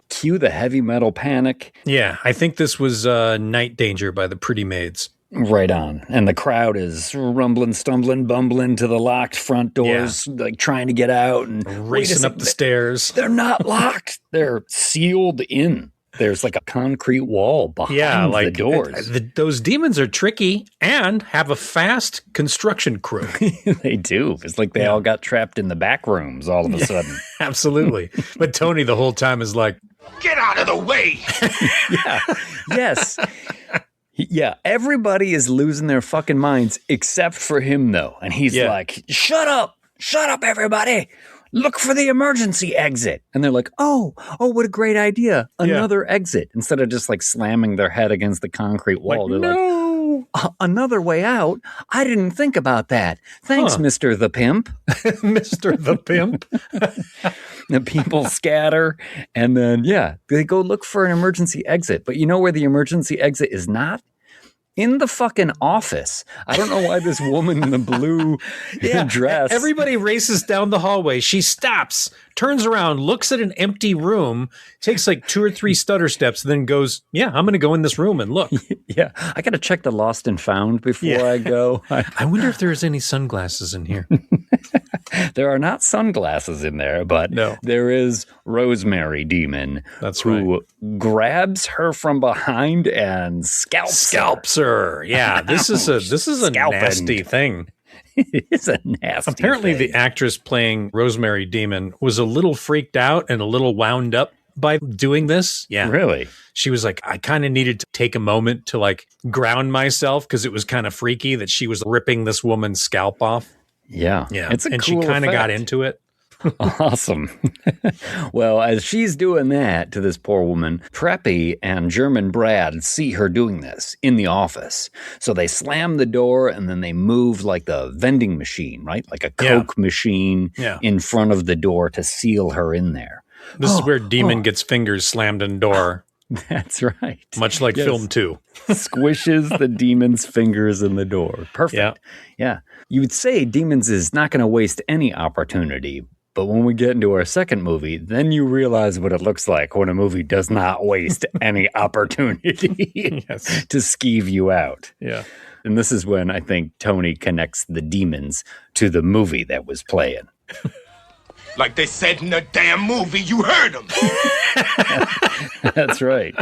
Cue the heavy metal panic. Yeah, I think this was Night Danger by the Pretty Maids. Right on. And the crowd is rumbling, stumbling, bumbling to the locked front doors, like trying to get out and racing up the stairs. They're not locked. They're sealed in. There's like a concrete wall behind the doors. Those demons are tricky and have a fast construction crew. They do. It's like they all got trapped in the back rooms all of a sudden. Absolutely. But Tony the whole time is like, get out of the way. Yeah. Yes. Yeah. Everybody is losing their fucking minds except for him, though. And he's like, shut up. Shut up, everybody. Look for the emergency exit. And they're like, oh, what a great idea. Another exit. Instead of just like slamming their head against the concrete wall. They're like, another way out? I didn't think about that. Thanks, Mr. the Pimp. Mr. the Pimp. The people scatter. And then, they go look for an emergency exit. But you know where the emergency exit is not? In the fucking office. I don't know why this woman in the blue dress. Everybody races down the hallway. She stops, turns around, looks at an empty room, takes like 2 or 3 stutter steps, and then goes, I'm going to go in this room and look. Yeah, I got to check the lost and found before I go. I wonder if there's any sunglasses in here. There are not sunglasses in there, but there is Rosemary Demon. Who grabs her from behind and scalps her. Yeah, this is a nasty thing. It's a nasty Apparently thing. The actress playing Rosemary Demon was a little freaked out and a little wound up by doing this. Yeah. Really? She was like, I kind of needed to take a moment to like ground myself because it was kind of freaky that she was ripping this woman's scalp off. Yeah. It's cool she kind of got effect. into it. Awesome. Well, as she's doing that to this poor woman, Preppy and German Brad see her doing this in the office. So they slam the door and then they move like the vending machine, right? Like a Coke machine in front of the door to seal her in there. This is where Demon gets fingers slammed in door. That's right. Much like film 2. Squishes the demon's fingers in the door. Perfect. Yeah. You would say Demons is not going to waste any opportunity, but when we get into our second movie, then you realize what it looks like when a movie does not waste any opportunity to skeeve you out. Yeah. And this is when I think Tony connects the demons to the movie that was playing. Like they said in the damn movie, you heard them. That's right.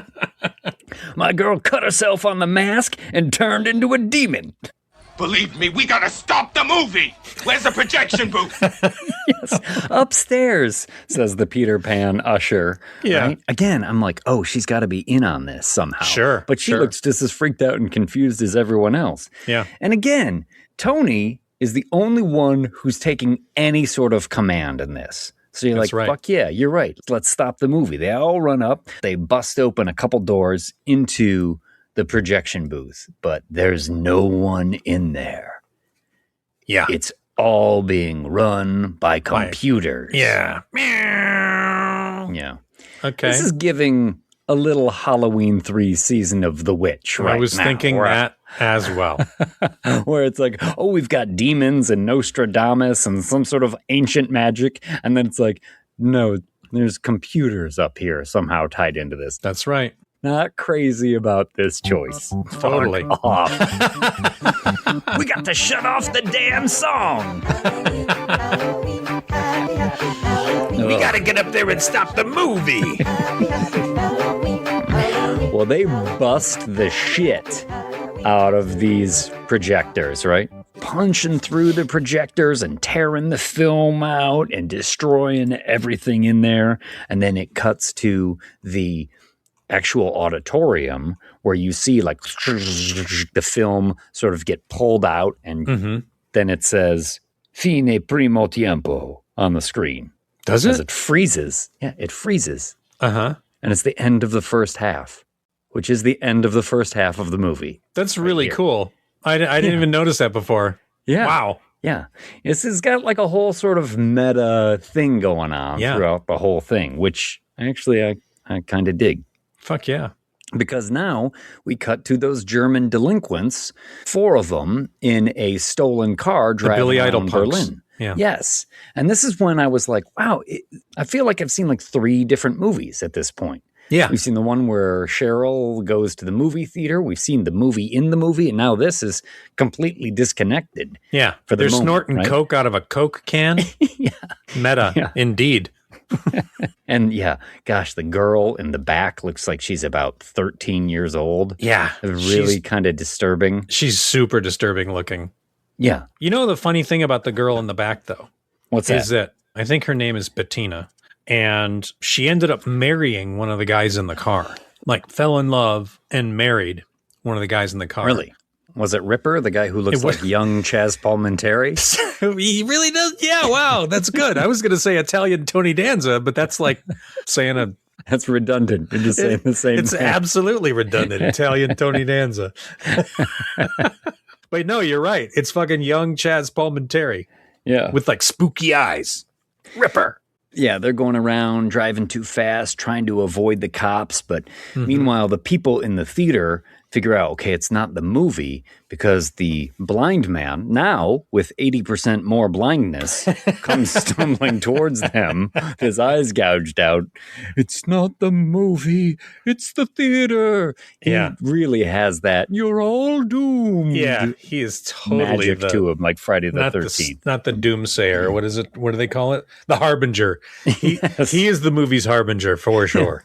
My girl cut herself on the mask and turned into a demon. Believe me, we gotta stop the movie. Where's the projection booth? Yes, upstairs, says the Peter Pan usher. Yeah. Right? Again, I'm like, she's got to be in on this somehow. Sure. But she looks just as freaked out and confused as everyone else. Yeah. And again, Tony is the only one who's taking any sort of command in this. So you're like, fuck yeah, you're right. Let's stop the movie. They all run up. They bust open a couple doors into the projection booth, but there's no one in there. Yeah. It's all being run by computers. Yeah. Yeah. Okay. This is giving a little Halloween 3 Season of the Witch right now. I was thinking that as well. Where it's like, we've got demons and Nostradamus and some sort of ancient magic. And then it's like, no, there's computers up here somehow tied into this. That's right. Not crazy about this choice. Totally. Fuck off. We got to shut off the damn song. We gotta get up there and stop the movie. Well, they bust the shit out of these projectors, right? Punching through the projectors and tearing the film out and destroying everything in there. And then it cuts to the actual auditorium where you see like the film sort of get pulled out and then it says fine primo tiempo on the screen. Does it? As it freezes. Yeah, it freezes. Uh-huh. And it's the end of the first half, which is the end of the first half of the movie. That's really cool. I didn't even notice that before. Yeah. Wow. Yeah. It's got like a whole sort of meta thing going on throughout the whole thing, which Actually, I kind of dig. Fuck yeah. Because now we cut to those German delinquents, 4 of them in a stolen car driving around Berlin. Yeah. Yes. And this is when I was like, wow, I feel like I've seen like 3 different movies at this point. Yeah. We've seen the one where Cheryl goes to the movie theater. We've seen the movie in the movie. And now this is completely disconnected. Yeah. For the They're moment, snorting right? Coke out of a Coke can. Yeah. Meta, indeed. And yeah, gosh, the girl in the back looks like she's about 13 years old. Yeah. Really kind of disturbing. She's super disturbing looking. Yeah. You know the funny thing about the girl in the back, though? What's that? Is that I think her name is Bettina, and she ended up marrying one of the guys in the car. Like, fell in love and married one of the guys in the car. Really? Was it Ripper, the guy who looks like young Chaz Palminteri? He really does. Yeah, wow, that's good. I was going to say Italian Tony Danza, but that's like saying a... That's redundant. You're just saying the same It's thing. absolutely redundant. Italian Tony Danza. Wait, no, you're right. It's fucking young Chaz Palminteri. Yeah. With like spooky eyes. Ripper. Yeah, they're going around driving too fast, trying to avoid the cops. But meanwhile, the people in the theater figure out, okay, it's not the movie because the blind man, now with 80% more blindness, comes stumbling towards them, his eyes gouged out. It's not the movie, it's the theater. Yeah. He really has that, you're all doomed. Yeah, he is totally magic to him, like Friday the 13th. Not the doomsayer. What is it? What do they call it? The harbinger. He is the movie's harbinger for sure.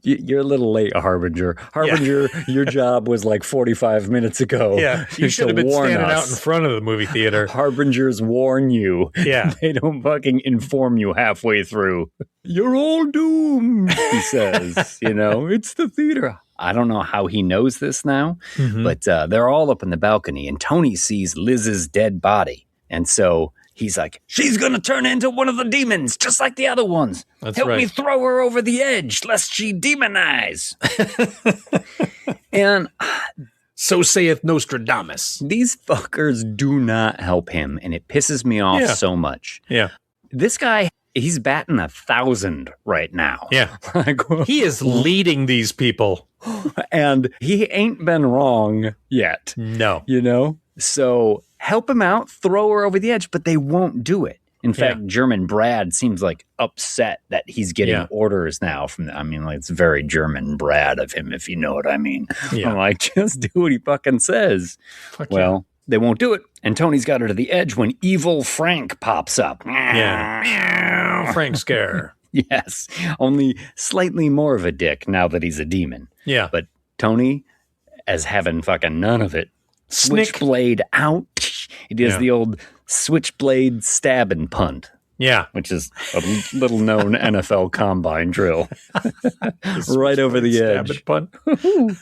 You're a little late, Harbinger. Harbinger, your job was like 45 minutes ago. Yeah, you should have been standing out in front of the movie theater. Harbingers warn you. Yeah. They don't fucking inform you halfway through. You're all doomed, he says. It's the theater. I don't know how he knows this now, but they're all up in the balcony, and Tony sees Liz's dead body. And so he's like, she's going to turn into one of the demons, just like the other ones. Help me throw her over the edge, lest she demonize. And so saith Nostradamus. These fuckers do not help him, and it pisses me off so much. Yeah. This guy, he's batting 1,000 right now. Yeah. He is leading these people. And he ain't been wrong yet. No. So help him out, throw her over the edge, but they won't do it. In fact, German Brad seems like upset that he's getting orders now from it's very German Brad of him, if you know what I mean. Yeah. I'm like, just do what he fucking says. They won't do it. And Tony's got her to the edge when evil Frank pops up. Yeah. Frank scare. Yes. Only slightly more of a dick now that he's a demon. Yeah. But Tony, as having fucking none of it, switchblade out. He does the old switchblade stab and punt. Yeah. Which is a little known NFL combine drill. Right over the edge. Stab and punt.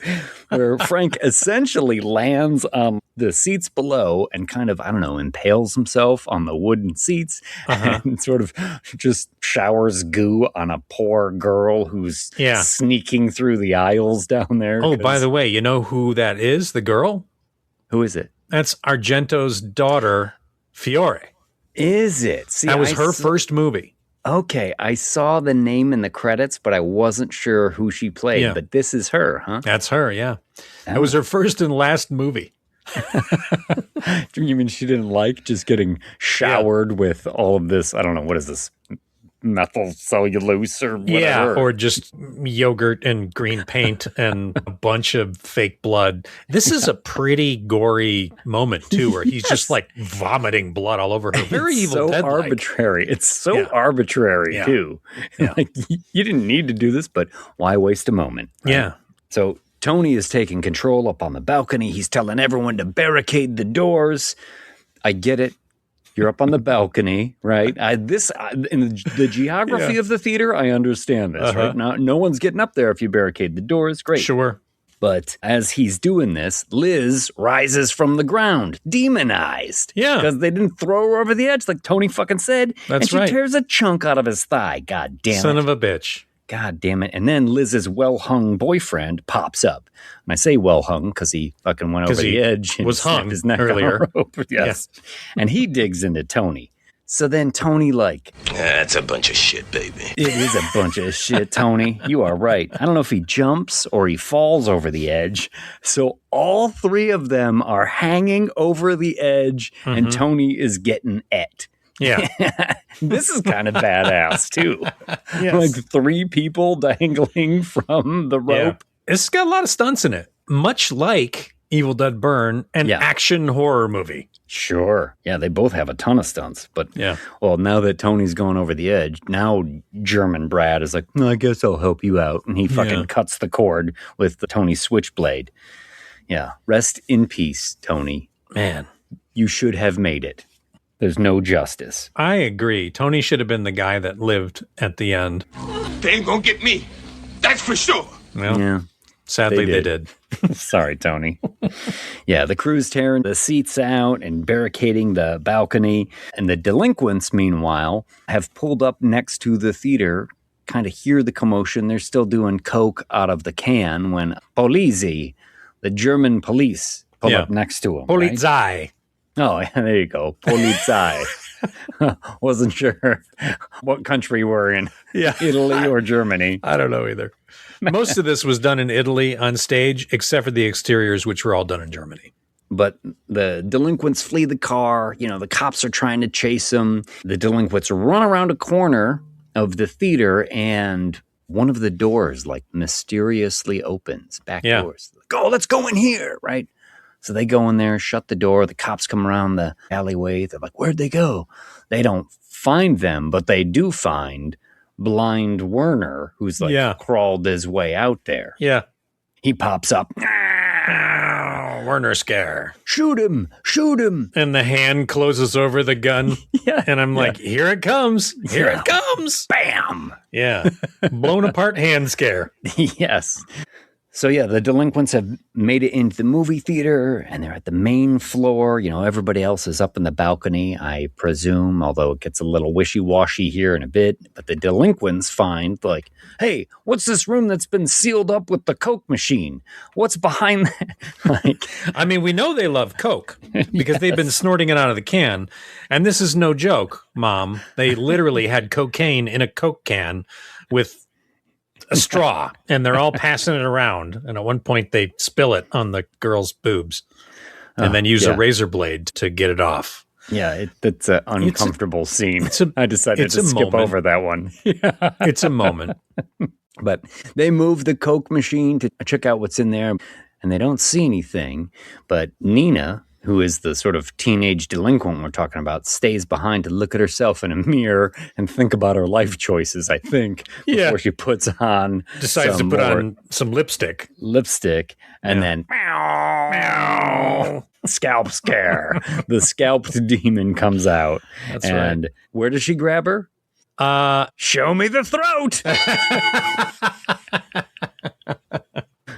Where Frank essentially lands on the seats below and kind of, impales himself on the wooden seats and sort of just showers goo on a poor girl who's sneaking through the aisles down there. Oh, by the way, you know who that is? The girl? Who is it? That's Argento's daughter, Fiore. Is it? See, that was her first movie. Okay, I saw the name in the credits, but I wasn't sure who she played. Yeah. But this is her, huh? That's her, yeah. That was her first and last movie. You mean she didn't like just getting showered with all of this? I don't know. What is this? Methyl cellulose or whatever. Yeah, or just yogurt and green paint and a bunch of fake blood. This is a pretty gory moment, too, where he's just like vomiting blood all over her. Very Evil Dead-like. Arbitrary. It's so arbitrary, too. Yeah. Like, you didn't need to do this, but why waste a moment? Right? Yeah. So Tony is taking control up on the balcony. He's telling everyone to barricade the doors. I get it. You're up on the balcony, right? In the geography of the theater, I understand this, right? Now, no one's getting up there if you barricade the doors. Great. Sure. But as he's doing this, Liz rises from the ground, demonized. Yeah. Because they didn't throw her over the edge like Tony fucking said. That's and she tears a chunk out of his thigh. God damn it. Son of a bitch. God damn it. And then Liz's well-hung boyfriend pops up. And I say well-hung because he fucking went over the edge and was hung his neck earlier. Yes. And he digs into Tony. So then Tony That's a bunch of shit, baby. it is a bunch of shit, Tony. You are right. I don't know if he jumps or he falls over the edge. So all three of them are hanging over the edge, and Tony is getting et. Yeah. This is kind of badass, too. Yes. Like 3 people dangling from the rope. It's got a lot of stunts in it, much like Evil Dead Burn, an action horror movie. Sure. Yeah, they both have a ton of stunts. But, well, now that Tony's going over the edge, now German Brad is like, I guess I'll help you out. And he fucking cuts the cord with the Tony switchblade. Yeah. Rest in peace, Tony. Man. You should have made it. There's no justice. I agree. Tony should have been the guy that lived at the end. They ain't gonna get me. That's for sure. Well, Yeah. sadly they did. Sorry, Tony. Yeah, the crew's tearing the seats out and barricading the balcony. And the delinquents, meanwhile, have pulled up next to the theater, kind of hear the commotion. They're still doing coke out of the can when Polizei, the German police, pull up next to them. Polizei. Right? Oh, there you go. Polizei. Wasn't sure what country we're in. Yeah. Italy or Germany. I don't know either. Most of this was done in Italy on stage, except for the exteriors, which were all done in Germany. But the delinquents flee the car. You know, the cops are trying to chase them. The delinquents run around a corner of the theater, and one of the doors, mysteriously opens. Back doors. Oh, let's go in here, right? So they go in there, shut the door. The cops come around the alleyway. They're like, where'd they go? They don't find them, but they do find blind Werner, who's crawled his way out there. Yeah. He pops up. Werner scare. Shoot him. Shoot him. And the hand closes over the gun. And I'm like, here it comes. Here it comes. Bam. Yeah. Blown apart hand scare. Yes. So, the delinquents have made it into the movie theater, and they're at the main floor. You know, everybody else is up in the balcony, I presume, although it gets a little wishy-washy here in a bit. But the delinquents find, hey, what's this room that's been sealed up with the Coke machine? What's behind that? I mean, we know they love Coke because they've been snorting it out of the can. And this is no joke, Mom. They literally had cocaine in a Coke can with a straw, and they're all passing it around. And at one point, they spill it on the girl's boobs and then use a razor blade to get it off. Yeah, it's an uncomfortable scene. I decided to skip over that one. It's a moment. But they move the Coke machine to check out what's in there, and they don't see anything. But Nina, who is the sort of teenage delinquent we're talking about, stays behind to look at herself in a mirror and think about her life choices, I think, before she puts on decides to put on some lipstick, and then scalp scare. The scalped demon comes out. That's and right. Where does she grab her? Show me the throat.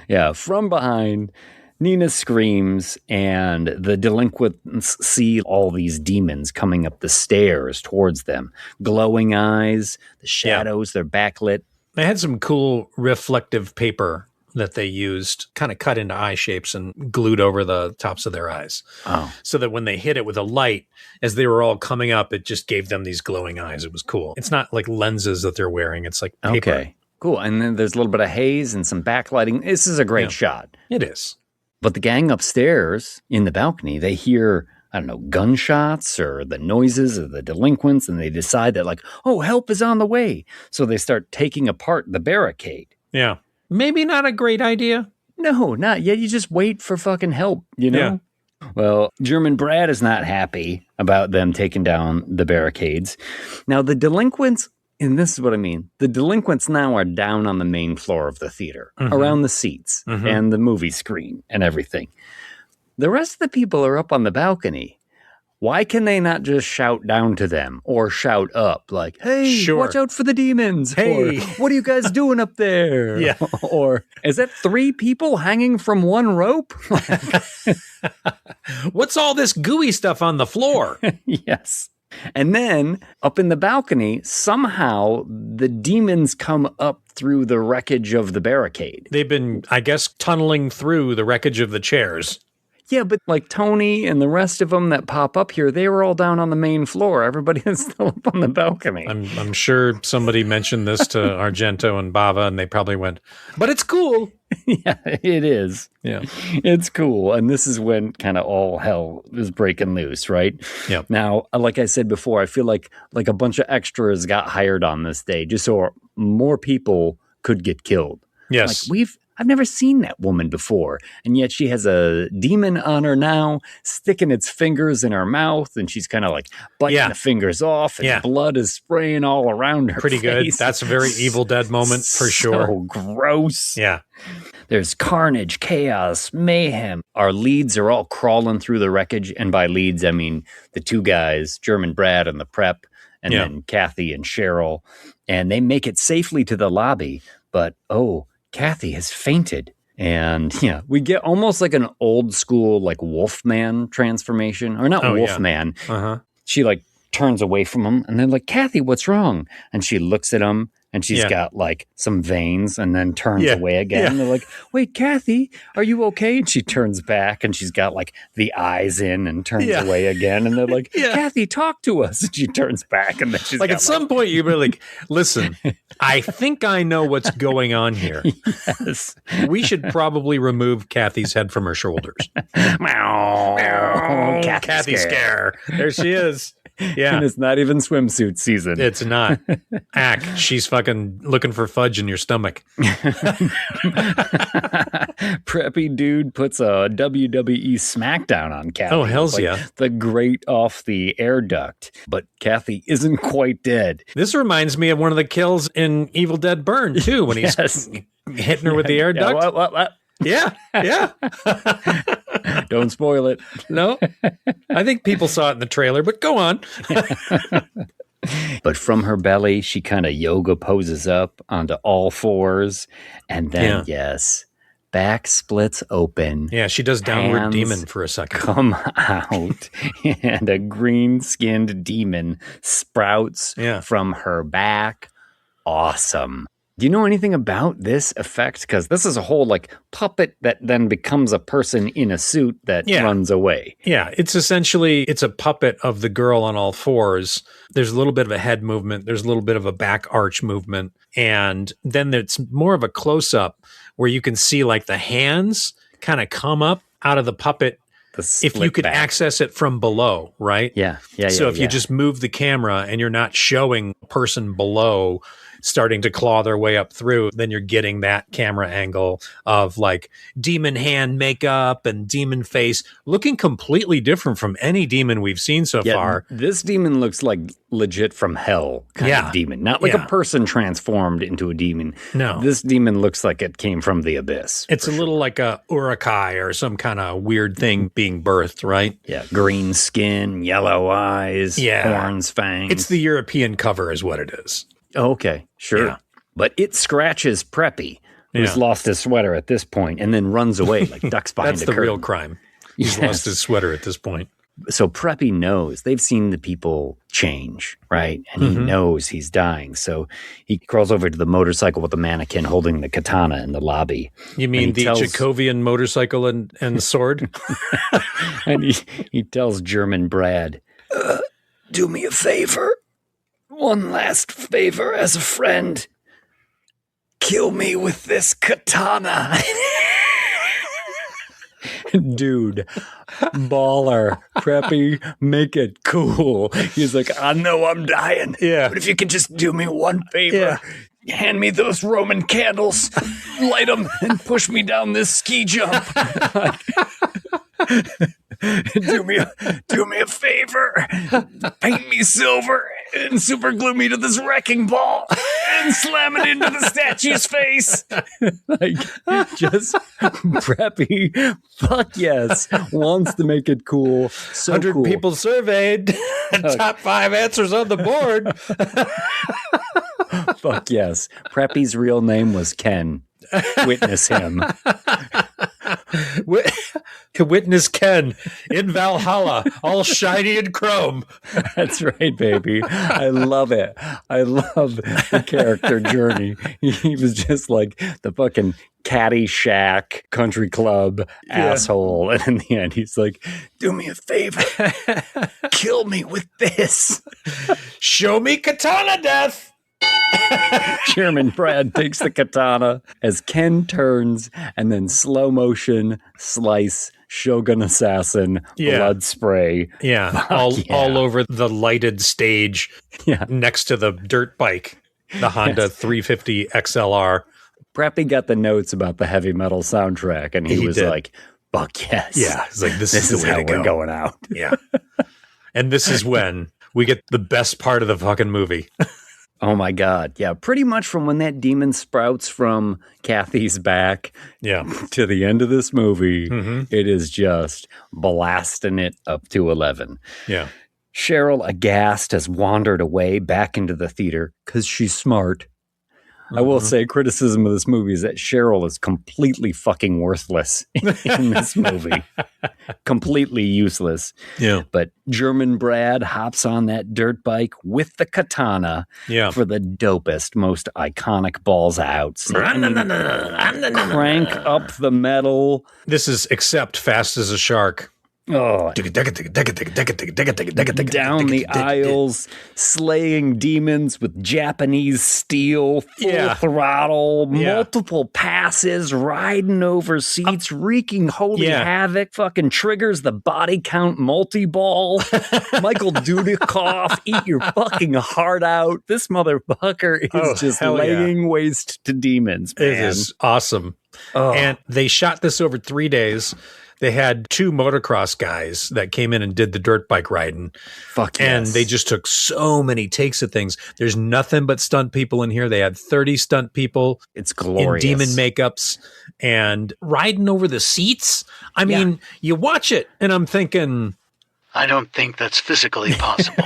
Yeah, from behind, Nina screams, and the delinquents see all these demons coming up the stairs towards them. Glowing eyes, the shadows, they're backlit. They had some cool reflective paper that they used, kind of cut into eye shapes and glued over the tops of their eyes. Oh. So that when they hit it with a light, as they were all coming up, it just gave them these glowing eyes. It was cool. It's not like lenses that they're wearing. It's like paper. Okay, cool. And then there's a little bit of haze and some backlighting. This is a great shot. It is. But the gang upstairs in the balcony, they hear, I don't know, gunshots or the noises of the delinquents, and they decide that help is on the way. So they start taking apart the barricade. Yeah. Maybe not a great idea. No, not yet. You just wait for fucking help, you know? Yeah. Well, German Brad is not happy about them taking down the barricades. Now, the delinquents, and this is what I mean, the delinquents now are down on the main floor of the theater, around the seats and the movie screen and everything. The rest of the people are up on the balcony. Why can they not just shout down to them or shout up like, hey, watch out for the demons? Hey. Or, what are you guys doing up there? Yeah. Or, is that 3 people hanging from one rope? What's all this gooey stuff on the floor? Yes. And then up in the balcony, somehow the demons come up through the wreckage of the barricade. They've been, I guess, tunneling through the wreckage of the chairs. Yeah, but like Tony and the rest of them that pop up here, they were all down on the main floor. Everybody is still up on the balcony. I'm sure somebody mentioned this to Argento and Bava, and they probably went, but it's cool. Yeah, it is. Yeah. It's cool. And this is when kind of all hell is breaking loose, right? Yeah. Now, like I said before, I feel like a bunch of extras got hired on this day just so more people could get killed. Yes. Like I've never seen that woman before, and yet she has a demon on her now, sticking its fingers in her mouth, and she's kind of like biting the fingers off, and blood is spraying all around her Pretty face. good. That's a very Evil Dead moment for sure. So gross. Yeah. There's carnage, chaos, mayhem. Our leads are all crawling through the wreckage, and by leads, I mean the two guys, German Brad and the prep, and then Kathy and Cheryl, and they make it safely to the lobby, but Kathy has fainted. And we get almost like an old school like Wolfman transformation, or not Wolfman. Yeah. Uh-huh. She like turns away from him, and they're like, Kathy, what's wrong? And she looks at him, and she's got like some veins, and then turns away again. And they're like, wait, Kathy, are you okay? And she turns back, and she's got like the eyes in and turns away again. And they're like, Kathy, talk to us. And she turns back, and then she's like, at some point you were like, listen, I think I know what's going on here. Yes. We should probably remove Kathy's head from her shoulders. Meow. Kathy scare. There she is. Yeah. And it's not even swimsuit season. It's not. She's fucking looking for fudge in your stomach. Preppy dude puts a WWE SmackDown on Kathy. Oh, hell's yeah. The grate off the air duct. But Kathy isn't quite dead. This reminds me of one of the kills in Evil Dead Burn, too, when he's hitting her with the air duct. What? Yeah. Don't spoil it. No. I think people saw it in the trailer, but go on. But from her belly, she kind of yoga poses up onto all fours. And then, back splits open. Yeah, she does downward demon for a second. Come out, and a green-skinned demon sprouts from her back. Awesome. Do you know anything about this effect? Because this is a whole like puppet that then becomes a person in a suit that runs away. Yeah, it's a puppet of the girl on all fours. There's a little bit of a head movement. There's a little bit of a back arch movement. And then it's more of a close-up where you can see like the hands kind of come up out of the puppet if you could access it from below, right? Yeah. So if you just move the camera and you're not showing a person below starting to claw their way up through, then you're getting that camera angle of like demon hand makeup and demon face looking completely different from any demon we've seen so far. This demon looks like legit from hell kind of demon, not like a person transformed into a demon. No. This demon looks like it came from the abyss. It's a little like a urukai or some kind of weird thing being birthed, right? Yeah. Green skin, yellow eyes, horns, fangs. It's the European cover is what it is. Oh, okay, sure. Yeah. But it scratches Preppy, who's lost his sweater at this point, and then runs away like ducks behind That's a the curtain. real crime. He's lost his sweater at this point. So Preppy knows. They've seen the people change, right? And he knows he's dying. So he crawls over to the motorcycle with the mannequin holding the katana in the lobby. You mean the Jacovian motorcycle and sword? And he tells German Brad, do me a favor. One last favor as a friend. Kill me with this katana. Dude, baller, Preppy, make it cool. He's like, I know I'm dying. Yeah. But if you could just do me one favor, hand me those Roman candles, light them, and push me down this ski jump. Do me a favor. Paint me silver and super glue me to this wrecking ball and slam it into the statue's face. Like, just Preppy, fuck yes, wants to make it cool. So 100 cool. people surveyed. Top 5 answers on the board. Fuck yes. Preppy's real name was Ken. Witness him. Witness Ken in Valhalla, all shiny and chrome. That's right, baby. I love it. I love the character journey. He was just like the fucking Caddyshack country club asshole. And in the end, he's like, do me a favor. Kill me with this. Show me katana death. Chairman Brad takes the katana as Ken turns and then slow motion slice Shogun Assassin blood spray. Yeah. All over the lighted stage next to the dirt bike, the Honda 350 XLR. Preppy got the notes about the heavy metal soundtrack, and he was like, fuck yes. Yeah. He's like, this is the way how to go. We're going out. Yeah. And this is when we get the best part of the fucking movie. Oh my God. Yeah. Pretty much from when that demon sprouts from Kathy's back to the end of this movie, it is just blasting it up to 11. Yeah. Cheryl, aghast, has wandered away back into the theater because she's smart. I will say criticism of this movie is that Cheryl is completely fucking worthless in this movie. Completely useless. Yeah. But German Brad hops on that dirt bike with the katana for the dopest, most iconic balls out. Crank up the metal. This is except Fast as a Shark. Oh, down the aisles, slaying demons with Japanese steel, full throttle, multiple passes, riding over seats, wreaking holy havoc, fucking triggers the body count multi-ball. Michael Dudikoff, eat your fucking heart out. This motherfucker is just laying waste to demons, man. It is awesome. Oh. And they shot this over 3 days. They had 2 motocross guys that came in and did the dirt bike riding. Fuck yes. And they just took so many takes of things. There's nothing but stunt people in here. They had 30 stunt people. It's glorious. In demon makeups and riding over the seats. I mean, you watch it and I'm thinking, I don't think that's physically possible.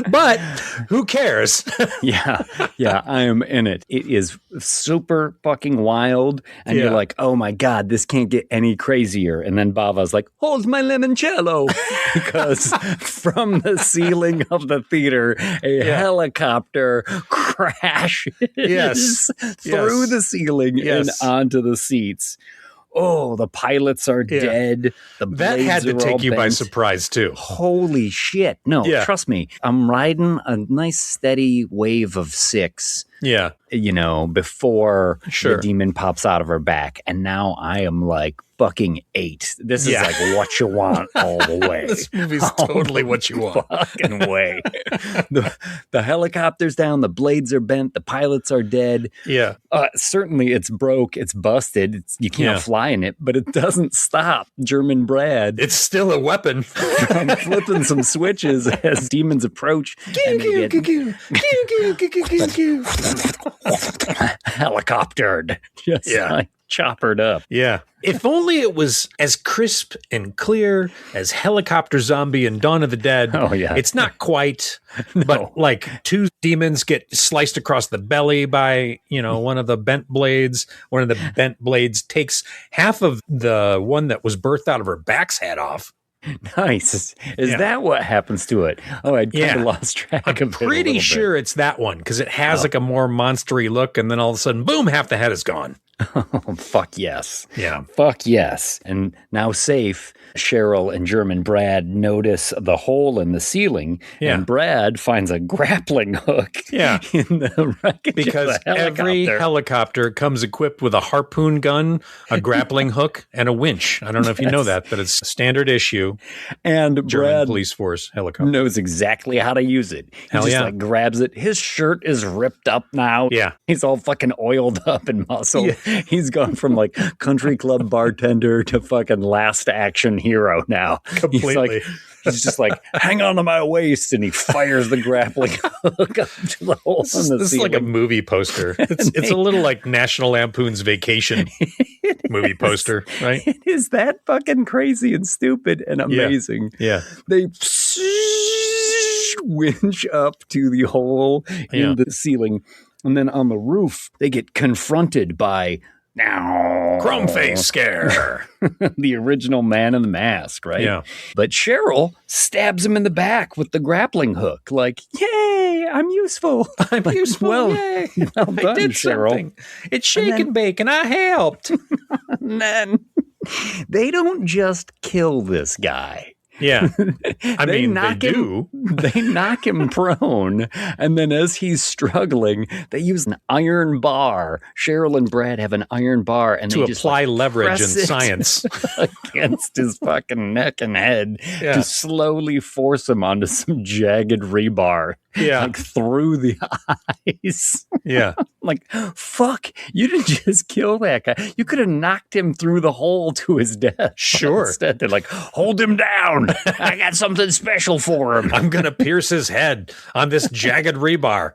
But who cares? Yeah, I am in it. It is super fucking wild. And you're like, oh my God, this can't get any crazier. And then Bava's like, hold my limoncello. Because from the ceiling of the theater, a helicopter crashes through the ceiling and onto the seats. Oh, the pilots are dead. The that had to take you by surprise, too. Holy shit. No, trust me. I'm riding a nice steady wave of 6. Yeah. You know, before the demon pops out of her back. And now I am like fucking 8. This is like what you want all the way. This movie's totally what you want. Fucking way. The helicopter's down. The blades are bent. The pilots are dead. Yeah. Certainly it's broke. It's busted. You can't fly in it, but it doesn't stop German Brad. It's still a weapon. From flipping some switches as demons approach. And they get helicoptered. Just like choppered up. Yeah. If only it was as crisp and clear as Helicopter Zombie and Dawn of the Dead. Oh, yeah. It's not quite, but like 2 demons get sliced across the belly by, one of the bent blades. One of the bent blades takes half of the one that was birthed out of her back's head off. Nice. Is that what happens to it? Oh, I'd kind of lost track of it. I'm pretty sure it's that one because it has like a more monstery look, and then all of a sudden, boom, half the head is gone. Oh, fuck yes. Yeah. Fuck yes. And now safe, Cheryl and German Brad notice the hole in the ceiling, and Brad finds a grappling hook in the wreckage because of the helicopter. Every helicopter comes equipped with a harpoon gun, a grappling hook, and a winch. I don't know if you know that, but it's standard issue. And German Brad police force helicopter knows exactly how to use it. He just grabs it. His shirt is ripped up now. Yeah. He's all fucking oiled up and muscled. Yeah. He's gone from like country club bartender to fucking last action hero now. Completely. He's just like, hang on to my waist, and he fires the grappling hook up to the hole in the ceiling. This is like a movie poster. It's a little like National Lampoon's Vacation movie poster, right? It is that fucking crazy and stupid and amazing. Yeah. They winch up to the hole in the ceiling, and then on the roof, they get confronted by Chrome Face Scare. The original Man in the Mask, right? Yeah. But Cheryl stabs him in the back with the grappling hook. Like, yay, Yay, I'm useful. I'm useful. Well, Yay. well done, I did Cheryl. something. It's shake and bake, and I helped. And then they don't just kill this guy. Yeah. I mean, they do. They knock him prone, and then as he's struggling, they use an iron bar. Cheryl and Brad have an iron bar, and to they just apply leverage in press it science against his fucking neck and head to slowly force him onto some jagged rebar. Yeah. Like through the eyes. Yeah. Like, fuck, you didn't just kill that guy. You could have knocked him through the hole to his death. Sure. Instead, they're like, hold him down. I got something special for him. I'm going to pierce his head on this jagged rebar.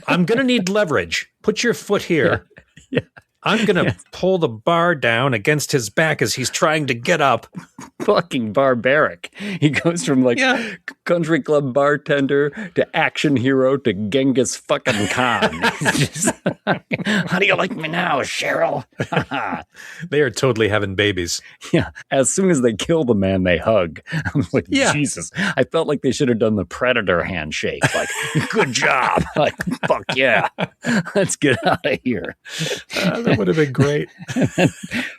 I'm going to need leverage. Put your foot here. Yeah. I'm going to pull the bar down against his back as he's trying to get up. Fucking barbaric. He goes from like country club bartender to action hero to Genghis fucking Khan. Just, how do you like me now, Cheryl? They are totally having babies. Yeah. As soon as they kill the man, they hug. I'm like, Jesus. I felt like they should have done the Predator handshake. Like, good job. Like, fuck yeah. Let's get out of here. That would have been great.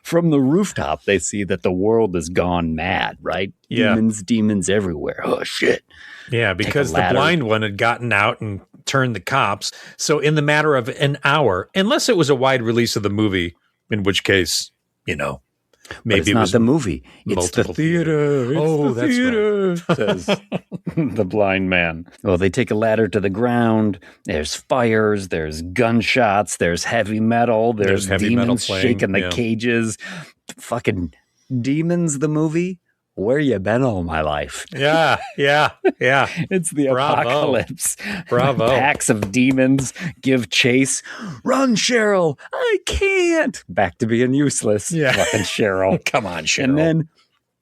From the rooftop, they see that the world has gone mad, right? Yeah. Demons everywhere. Oh, shit. Yeah, because the blind one had gotten out and turned the cops. So in the matter of an hour, unless it was a wide release of the movie, in which case, maybe it's not the movie. It's the theater. It's the theater, right. Says the blind man. Well, they take a ladder to the ground. There's fires. There's gunshots. There's heavy metal. There's heavy demons metal playing, shaking the cages. Fucking Demons, the movie. Where you been all my life? Yeah. It's the apocalypse. Bravo. Packs of demons give chase. Run, Cheryl. I can't. Back to being useless. Yeah. Fucking Cheryl. Come on, Cheryl. And then,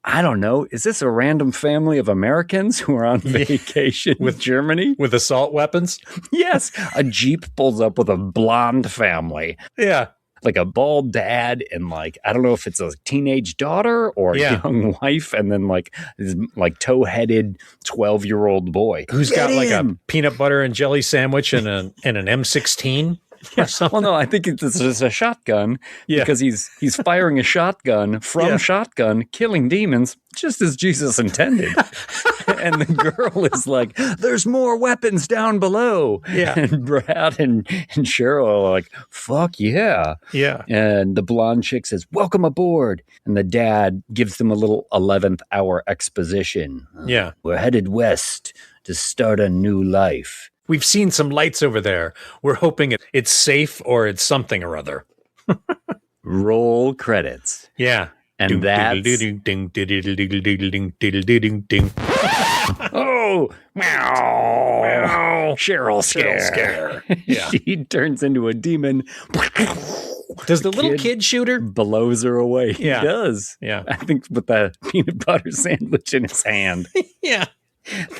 I don't know, is this a random family of Americans who are on vacation with Germany? With assault weapons? Yes. A Jeep pulls up with a blonde family. Yeah. Like a bald dad and like, I don't know if it's a teenage daughter or a young wife, and then like this like toe-headed 12-year-old boy. Who's got like a peanut butter and jelly sandwich and an M16 or something. Well, no, I think it's a shotgun because he's firing a shotgun from shotgun, killing demons, just as Jesus intended. And the girl is like, there's more weapons down below. Yeah. And Brad and Cheryl are like, fuck yeah. Yeah. And the blonde chick says, welcome aboard. And the dad gives them a little 11th hour exposition. Yeah. We're headed west to start a new life. We've seen some lights over there. We're hoping it's safe or it's something or other. Roll credits. Yeah. And that's... Oh, meow. Cheryl scare. Yeah. She turns into a demon. Does the little kid shoot her? Blows her away. Yeah. He does. Yeah. I think with the peanut butter sandwich in his hand. Yeah.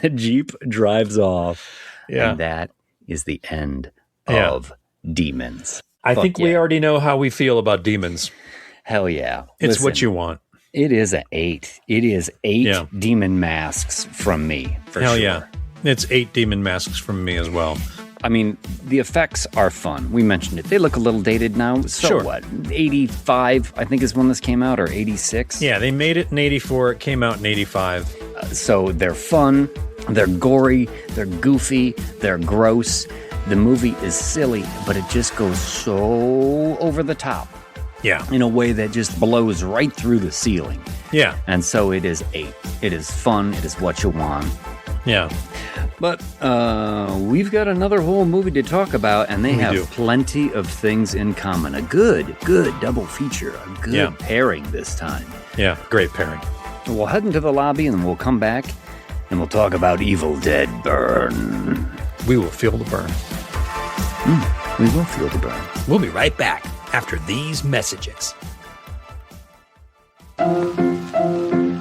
The Jeep drives off. Yeah. And that is the end of Demons. I think we already know how we feel about demons. Hell yeah. It's what you want. It is an 8. It is 8 demon masks from me, for Hell sure. yeah. It's 8 demon masks from me as well. I mean, the effects are fun. We mentioned it. They look a little dated now. So what? 85, I think, is when this came out, or 86? Yeah, they made it in 84. It came out in 85. So they're fun. They're gory. They're goofy. They're gross. The movie is silly, but it just goes so over the top. Yeah. In a way that just blows right through the ceiling. Yeah. And so it is 8. It is fun. It is what you want. Yeah. But we've got another whole movie to talk about, and they have plenty of things in common. A good double feature. A good pairing this time. Yeah, great pairing. We'll head into the lobby, and then we'll come back, and we'll talk about Evil Dead Burn. We will feel the burn. We will feel the burn. We'll be right back after these messages.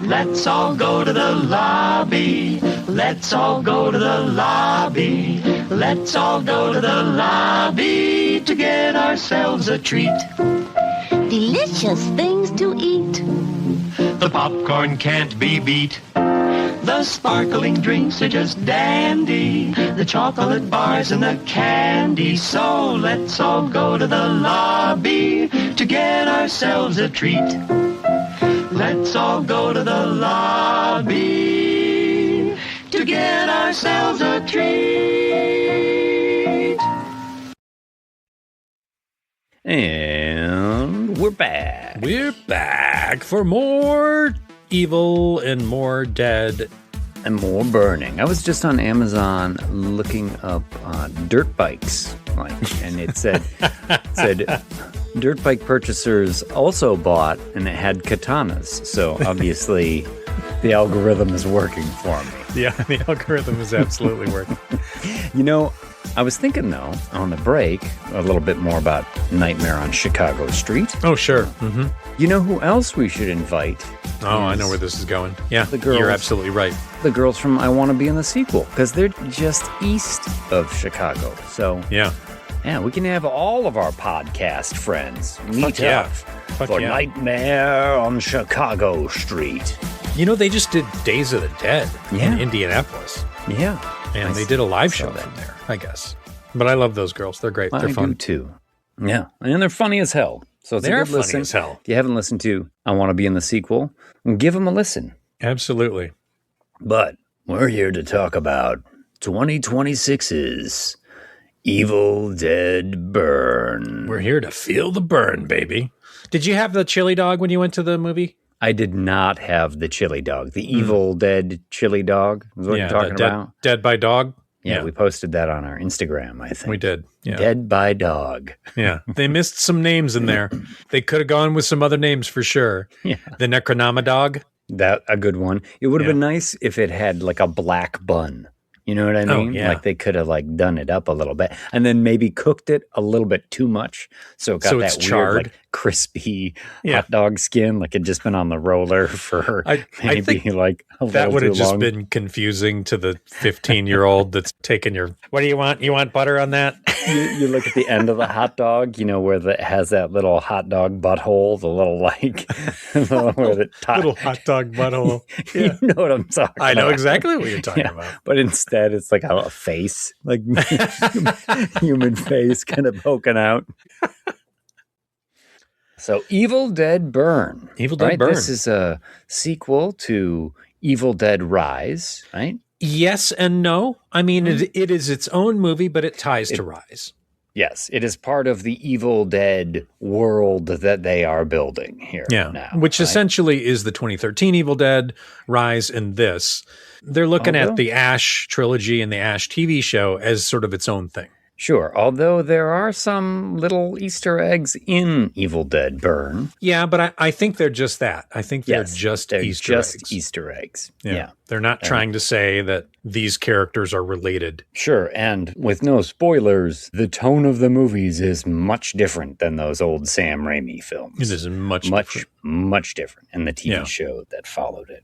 Let's all go to the lobby. Let's all go to the lobby. Let's all go to the lobby to get ourselves a treat. Delicious things to eat. The popcorn can't be beat. The sparkling drinks are just dandy. The chocolate bars and the candy. So let's all go to the lobby to get ourselves a treat. Let's all go to the lobby to get ourselves a treat. And we're back. We're back for more evil and more dead. And more burning. I was just on Amazon looking up dirt bikes, and it said dirt bike purchasers also bought, and it had katanas. So obviously, the algorithm is working for me. Yeah, the algorithm is absolutely working. You know, I was thinking, though, on the break, a little bit more about Nightmare on Chicago Street. Oh, sure. Mm-hmm. You know who else we should invite? Oh, I know where this is going. Yeah, the girls, you're absolutely right. The girls from I Want to Be in the Sequel, because they're just east of Chicago. So, yeah, we can have all of our podcast friends meet up for Nightmare on Chicago Street. You know, they just did Days of the Dead in Indianapolis. Yeah. And they did a live show from there, I guess. But I love those girls. They're great. They're fun. I do too. Yeah. And they're funny as hell. So it's a good listen. As hell. If you haven't listened to I Want to Be in the Sequel, give them a listen. Absolutely. But we're here to talk about 2026's Evil Dead Burn. We're here to feel the burn, baby. Did you have the chili dog when you went to the movie? I did not have the chili dog. The Evil Dead chili dog is what you're talking about? Dead by Dog? Yeah, we posted that on our Instagram, I think. We did. Yeah. Dead by Dog. Yeah. They missed some names in there. They could have gone with some other names for sure. Yeah. The Necronama Dog. That a good one. It would have been nice if it had like a black bun. You know what I mean? Like they could have like done it up a little bit and then maybe cooked it a little bit too much. So it got that charred, weird, like crispy hot dog skin, like it'd just been on the roller for I think like a that would have just long. been confusing to the 15-year-old that's taking your, what do you want? You want butter on that? You look at the end of the hot dog, you know, where it has that little hot dog butthole, the little like, where the little hot dog butthole. Yeah. You know what I'm talking about. I know exactly what you're talking about. But instead, it's like a face, like human face kind of poking out. So Evil Dead Burn. Evil Dead Burn. This is a sequel to Evil Dead Rise, right? Yes and no. I mean, it is its own movie, but it ties to Rise. Yes, it is part of the Evil Dead world that they are building here now. Which essentially is the 2013 Evil Dead, Rise, and this. They're looking at the Ash trilogy and the Ash TV show as sort of its own thing. Sure, although there are some little Easter eggs in Evil Dead Burn. Yeah, but I think they're just that. I think they're just Easter eggs. Yeah. They're not trying to say that these characters are related. Sure, and with no spoilers, the tone of the movies is much different than those old Sam Raimi films. It is much different, and the TV show that followed it.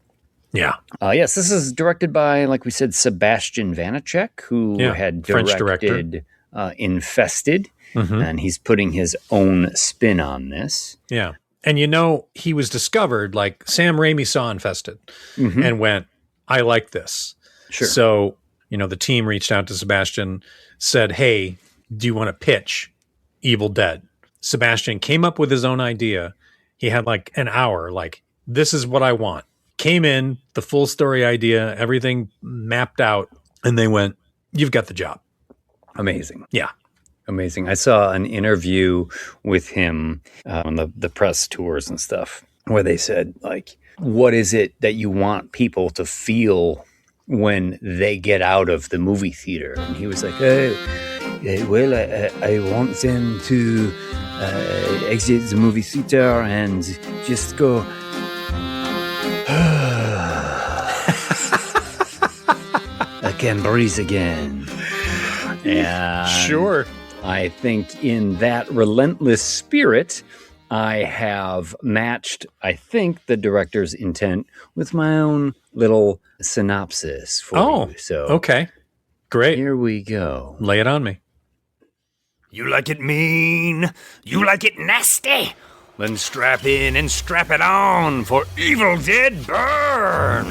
Yeah. Yes, this is directed by, like we said, Sebastian Vanacek, who had directed Infested, and he's putting his own spin on this. Yeah. And you know, he was discovered, like Sam Raimi saw Infested and went, I like this. Sure. So, you know, the team reached out to Sebastian, said, hey, do you want to pitch Evil Dead? Sebastian came up with his own idea. He had like an hour, like, this is what I want. Came in, the full story idea, everything mapped out, and they went, you've got the job. Amazing. Yeah. Amazing. I saw an interview with him on the press tours and stuff where they said, like, what is it that you want people to feel when they get out of the movie theater? And he was like, I want them to exit the movie theater and just go, I can breathe again. And sure. I think in that relentless spirit, I have matched, I think, the director's intent with my own little synopsis for you. So, okay. Great. Here we go. Lay it on me. You like it mean? You like it nasty? Then strap in and strap it on for Evil Dead Burn.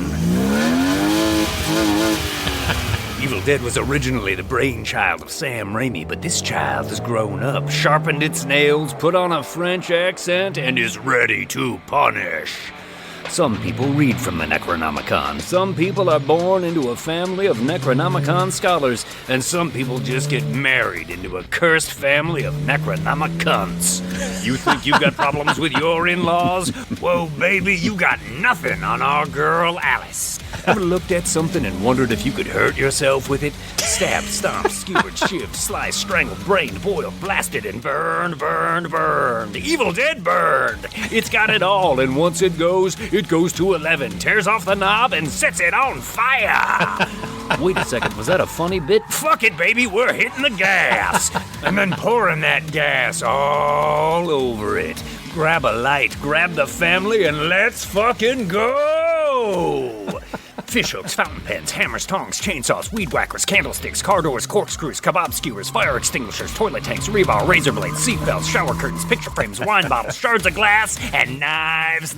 Dead was originally the brainchild of Sam Raimi, but this child has grown up, sharpened its nails, put on a French accent, and is ready to punish. Some people read from the Necronomicon. Some people are born into a family of Necronomicon scholars, and some people just get married into a cursed family of Necronomicons. You think you got problems with your in-laws? Whoa, baby, you got nothing on our girl Alice. Ever looked at something and wondered if you could hurt yourself with it? Stabbed, stomped, skewered, shivved, sliced, strangled, brained, boiled, blasted, and burned. Evil Dead burned. It's got it all, and once it goes to 11, tears off the knob, and sets it on fire. Wait a second, was that a funny bit? Fuck it, baby, we're hitting the gas. And then pouring that gas all over it. Grab a light, grab the family, and let's fucking go! Fish hooks, fountain pens, hammers, tongs, chainsaws, weed whackers, candlesticks, car doors, corkscrews, kebab skewers, fire extinguishers, toilet tanks, rebar, razor blades, seat belts, shower curtains, picture frames, wine bottles, shards of glass, and knives,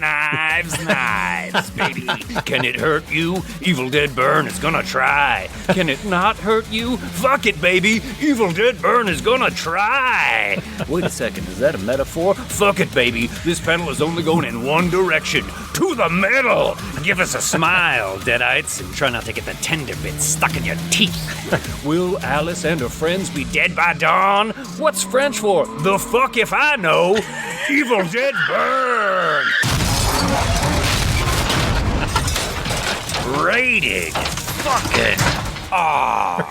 baby. Can it hurt you? Evil Dead Burn is gonna try. Can it not hurt you? Fuck it, baby. Evil Dead Burn is gonna try. Wait a second, is that a metaphor? Fuck it, baby. This pedal is only going in one direction. To the middle. Give us a smile, Deadites, and try not to get the tender bits stuck in your teeth. Will Alice and her friends be dead by dawn? What's French for? The fuck if I know. Evil Dead Burn. Rated fucking R.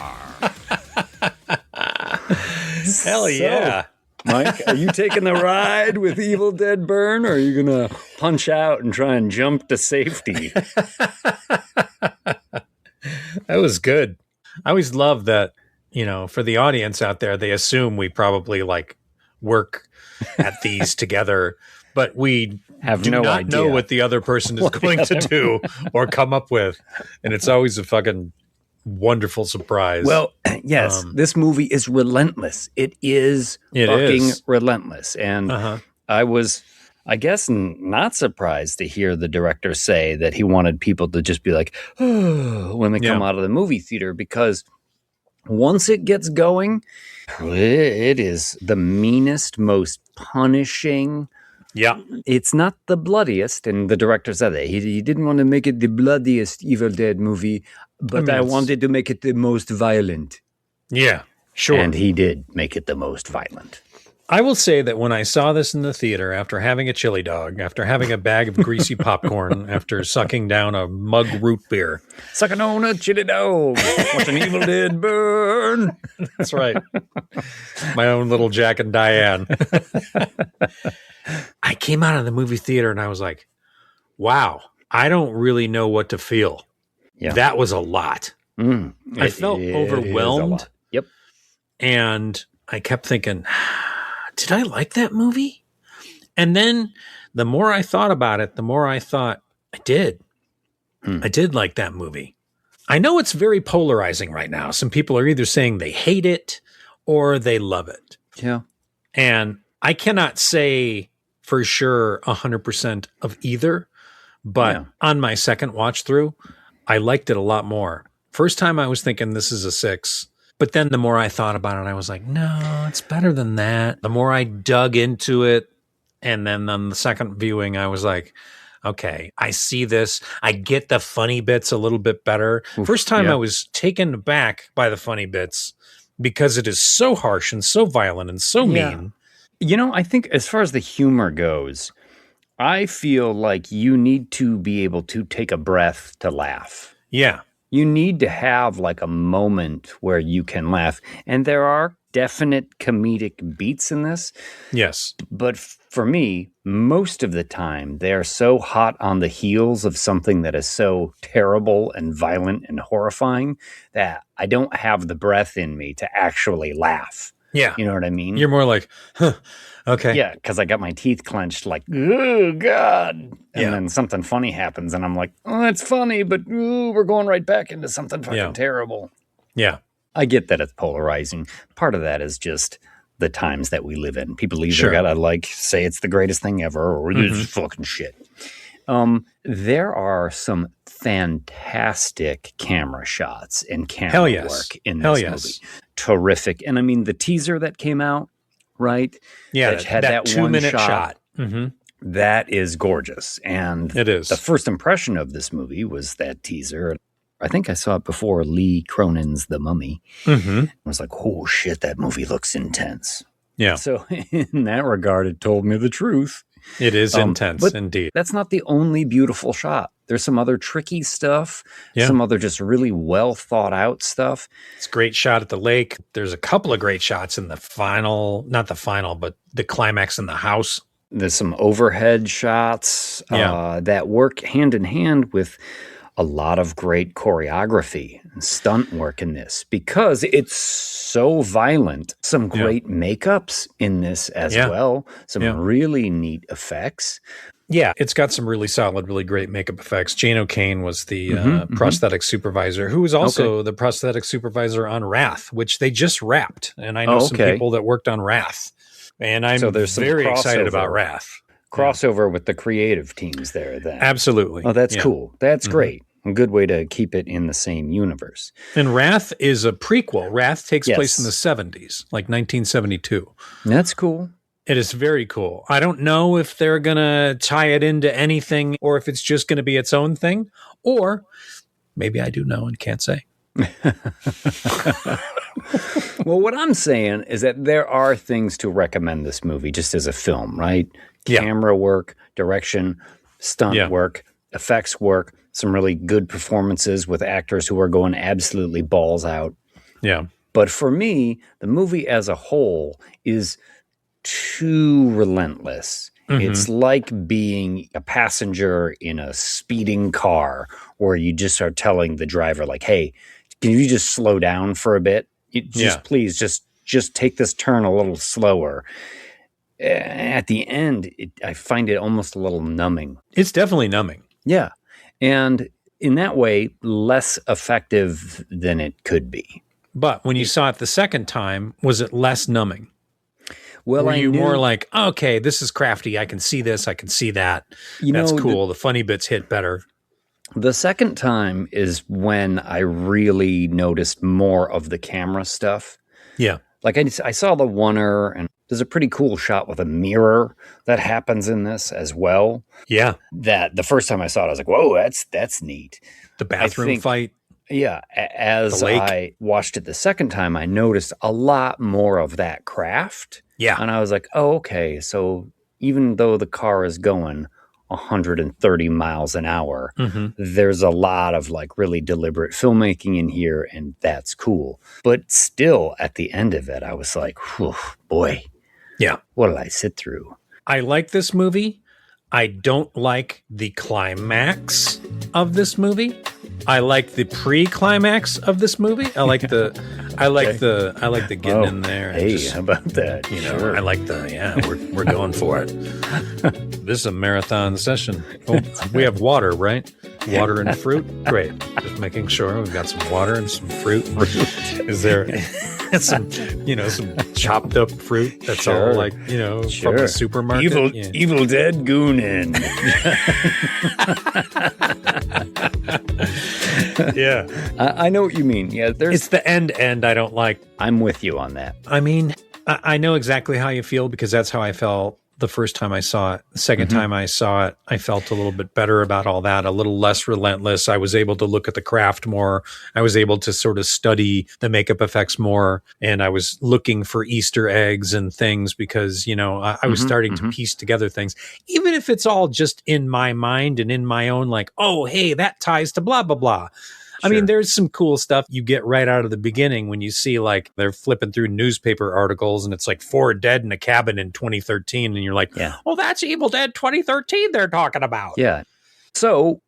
Hell yeah. Mike, are you taking the ride with Evil Dead Burn, or are you going to punch out and try and jump to safety? That was good. I always love that, for the audience out there, they assume we probably work at these together, but we do not idea know what the other person is going to do or come up with. And it's always a fucking wonderful surprise. Well, yes, this movie is relentless. It is relentless. And I was, I guess, not surprised to hear the director say that he wanted people to just be like, oh, when they come out of the movie theater, because once it gets going, it is the meanest, most punishing. Yeah. It's not the bloodiest, and the director said that. He didn't want to make it the bloodiest Evil Dead movie, but I wanted to make it the most violent. Yeah, sure. And he did make it the most violent. I will say that when I saw this in the theater, after having a chili dog, after having a bag of greasy popcorn, after sucking down a mug root beer. Sucking on a chili dog, watching Evil Dead burn. That's right. My own little Jack and Diane. I came out of the movie theater and I was like, wow, I don't really know what to feel. Yeah. That was a lot. I felt overwhelmed. Yep. And I kept thinking, did I like that movie? And then the more I thought about it, the more I thought, I did. I did like that movie. I know it's very polarizing right now. Some people are either saying they hate it or they love it. Yeah. And I cannot say for sure 100% of either, but on my second watch through, I liked it a lot more. First time I was thinking this is a 6, but then the more I thought about it, I was like, no, it's better than that. The more I dug into it, and then on the second viewing, I was like, okay, I see this. I get the funny bits a little bit better. First time I was taken aback by the funny bits because it is so harsh and so violent and so mean. I think as far as the humor goes, I feel like you need to be able to take a breath to laugh. Yeah. You need to have like a moment where you can laugh. And there are definite comedic beats in this. Yes. But for me, most of the time, they're so hot on the heels of something that is so terrible and violent and horrifying that I don't have the breath in me to actually laugh. Yeah. You know what I mean? You're more like, huh, okay. Yeah, because I got my teeth clenched like, oh, God. And then something funny happens, and I'm like, oh, that's funny, but we're going right back into something fucking terrible. Yeah. I get that it's polarizing. Part of that is just the times that we live in. People either gotta say it's the greatest thing ever or it's fucking shit. There are some fantastic camera shots and camera work in this movie. Terrific. And I mean, the teaser that came out, right? Yeah, that had that 2-minute shot. That is gorgeous. And it is. The first impression of this movie was that teaser. I think I saw it before Lee Cronin's The Mummy. I was like, oh shit, that movie looks intense. Yeah. So in that regard, it told me the truth. It is intense, but indeed. That's not the only beautiful shot. There's some other tricky stuff, some other just really well thought out stuff. It's a great shot at the lake. There's a couple of great shots in the final, not the final, but the climax in the house. There's some overhead shots that work hand in hand with a lot of great choreography and stunt work in this because it's so violent. Some great makeups in this as well. Some really neat effects. Yeah, it's got some really solid, really great makeup effects. Jane O'Kane was the prosthetic supervisor, who was also the prosthetic supervisor on Wrath, which they just wrapped. And I know some people that worked on Wrath. And I'm very excited about Wrath. Crossover with the creative teams there then. Absolutely. Oh, that's cool. That's great. A good way to keep it in the same universe. And Wrath is a prequel. Wrath takes place in the 70s, like 1972. That's cool. It is very cool. I don't know if they're going to tie it into anything or if it's just going to be its own thing, or maybe I do know and can't say. Well, what I'm saying is that there are things to recommend this movie just as a film, right? Camera work, direction, stunt work, effects work, some really good performances with actors who are going absolutely balls out. Yeah. But for me, the movie as a whole is too relentless. It's like being a passenger in a speeding car where you just are telling the driver, like, hey, can you just slow down for a bit? Please, just take this turn a little slower. At the end, I find it almost a little numbing. It's definitely numbing. Yeah. And in that way, less effective than it could be. But when you saw it the second time, was it less numbing? Well, were you more like, okay, this is crafty. I can see this. I can see that. That's cool. The funny bits hit better. The second time is when I really noticed more of the camera stuff. Yeah. Like I saw the oneer, and there's a pretty cool shot with a mirror that happens in this as well. Yeah. That the first time I saw it, I was like, whoa, that's neat. The bathroom fight. Yeah. As I watched it the second time, I noticed a lot more of that craft. Yeah. And I was like, oh, okay. So even though the car is going 130 miles an hour, there's a lot of like really deliberate filmmaking in here, and that's cool. But still, at the end of it, I was like, whew, boy. Yeah. What did I sit through? I like this movie. I don't like the climax of this movie. I like the pre-climax of this movie. I like the getting in there. And just, how about that? You know, I like we're going for it. This is a marathon session. Oh, we have water, right? Water and fruit. Great. Just making sure we've got some water and some fruit. Is there some chopped up fruit that's all like, from the supermarket? Evil Dead Goonin. Yeah. I know what you mean. Yeah, it's the end I don't like. I'm with you on that. I mean, I know exactly how you feel because that's how I felt the first time I saw it. The second time I saw it, I felt a little bit better about all that, a little less relentless. I was able to look at the craft more. I was able to sort of study the makeup effects more. And I was looking for Easter eggs and things because, I was starting to piece together things, even if it's all just in my mind and in my own, like, oh, hey, that ties to blah, blah, blah. Sure. I mean, there's some cool stuff you get right out of the beginning when you see like they're flipping through newspaper articles and it's like 4 dead in a cabin in 2013. And you're like, oh, that's Evil Dead 2013 they're talking about. Yeah. So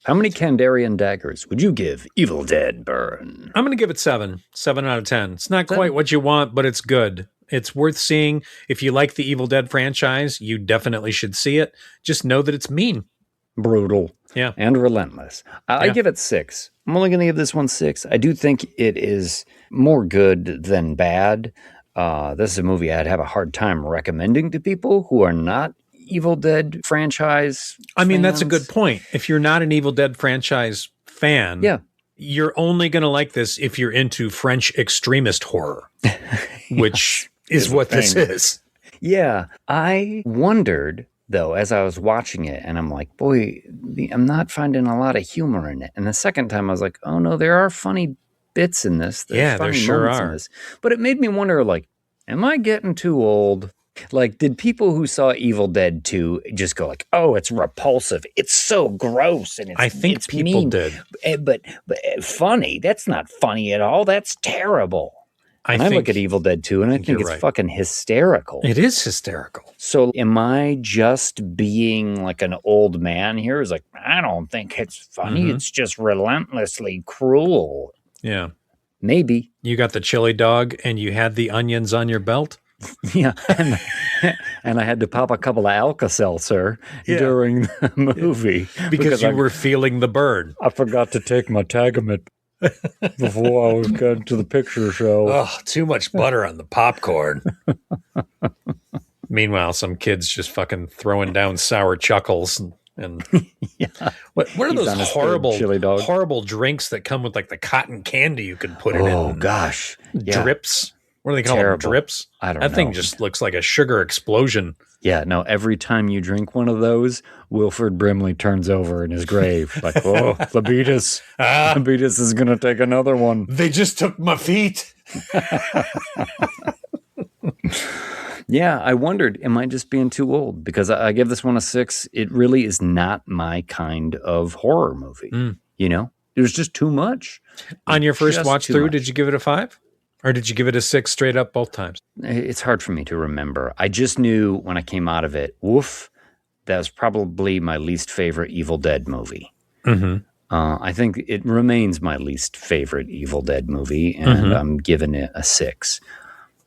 how many Kandarian daggers would you give Evil Dead Burn? I'm going to give it 7 out of 10. It's not quite what you want, but it's good. It's worth seeing. If you like the Evil Dead franchise, you definitely should see it. Just know that it's mean. Brutal. Yeah. And relentless. I give it 6. I'm only going to give this one 6. I do think it is more good than bad. This is a movie I'd have a hard time recommending to people who are not Evil Dead franchise I mean, that's a fans. good point. If you're not an Evil Dead franchise fan, you're only going to like this if you're into French extremist horror, which is what this is. Yeah. I wondered, though, as I was watching it, and I'm like, boy, I'm not finding a lot of humor in it. And the second time I was like, oh, no, there are funny bits in this. Yeah, there sure are. But it made me wonder, like, am I getting too old? Like, did people who saw Evil Dead 2 just go like, oh, it's repulsive. It's so gross. And I think it's people mean. did. But funny. That's not funny at all. That's terrible. I look at Evil Dead 2 and I think it's fucking hysterical. It is hysterical. So am I just being like an old man here who's like, I don't think it's funny. It's just relentlessly cruel. Yeah. Maybe. You got the chili dog and you had the onions on your belt? Yeah. And I had to pop a couple of Alka-Seltzer during the movie. Because you were feeling the burn. I forgot to take my Tagamet before I was getting to the picture show. Oh, too much butter on the popcorn. Meanwhile, some kids just fucking throwing down sour chuckles and what are those horrible drinks that come with like the cotton candy you can put in it? Oh gosh. Drips. What do they call them? Drips? I don't know. That thing just looks like a sugar explosion. Yeah, no, every time you drink one of those, Wilford Brimley turns over in his grave. Like, oh, Labitas. Labitas is going to take another one. They just took my feet. Yeah, I wondered, am I just being too old? Because I give this one a 6. It really is not my kind of horror movie. You know? There's just too much. On your first watch through, did you give it a 5? Or did you give it a 6 straight up both times? It's hard for me to remember. I just knew when I came out of it, woof, that was probably my least favorite Evil Dead movie. I think it remains my least favorite Evil Dead movie, and I'm giving it a 6.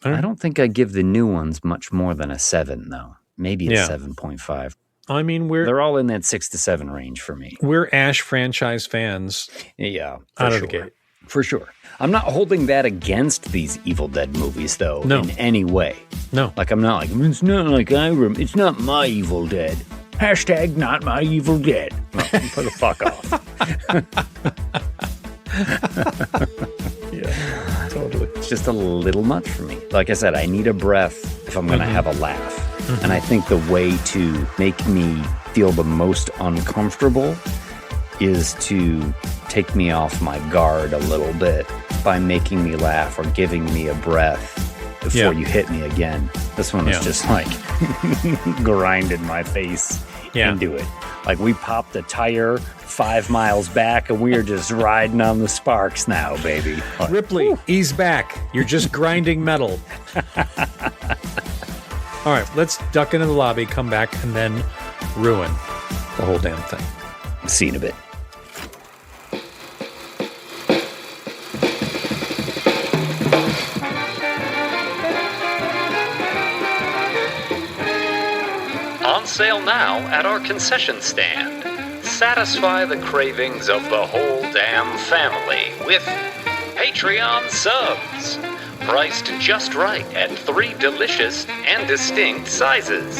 I don't think I give the new ones much more than a 7, though. Maybe a 7.5. I mean, they're all in that 6 to 7 range for me. We're Ash franchise fans. Yeah, out of the gate. For sure. I'm not holding that against these Evil Dead movies, though, in any way. No. Like, I'm not like, it's not like it's not my Evil Dead. Hashtag not my Evil Dead. Well, put the fuck off. Yeah, totally. It's just a little much for me. Like I said, I need a breath if I'm going to have a laugh. And I think the way to make me feel the most uncomfortable is to take me off my guard a little bit by making me laugh or giving me a breath before you hit me again. This one was just like grinding my face into it. Like we popped a tire 5 miles back and we are just riding on the sparks now, baby. Ripley, ease back. You're just grinding metal. All right, let's duck into the lobby, come back, and then ruin the whole damn thing. See you in a bit. On sale now at our concession stand. Satisfy the cravings of the whole damn family with Patreon subs. Priced just right at 3 delicious and distinct sizes.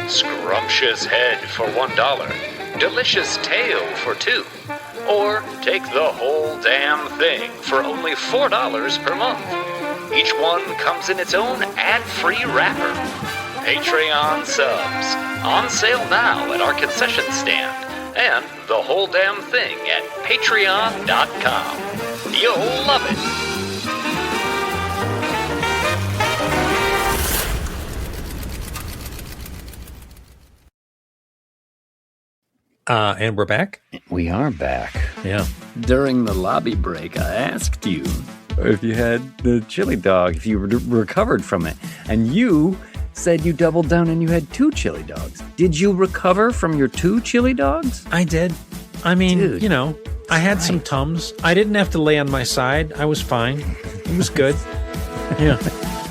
Scrumptious head for $1. Delicious tail for $2. Or take the whole damn thing for only $4 per month. Each one comes in its own ad-free wrapper. Patreon subs. On sale now at our concession stand. And the whole damn thing at patreon.com. You'll love it. And we're back? We are back. Yeah. During the lobby break, I asked you if you had the chili dog, if you recovered from it. And you said you doubled down and you had 2 chili dogs. Did you recover from your 2 chili dogs? I did. I mean, Dude, you know, I had some Tums. I didn't have to lay on my side. I was fine. It was good. Yeah.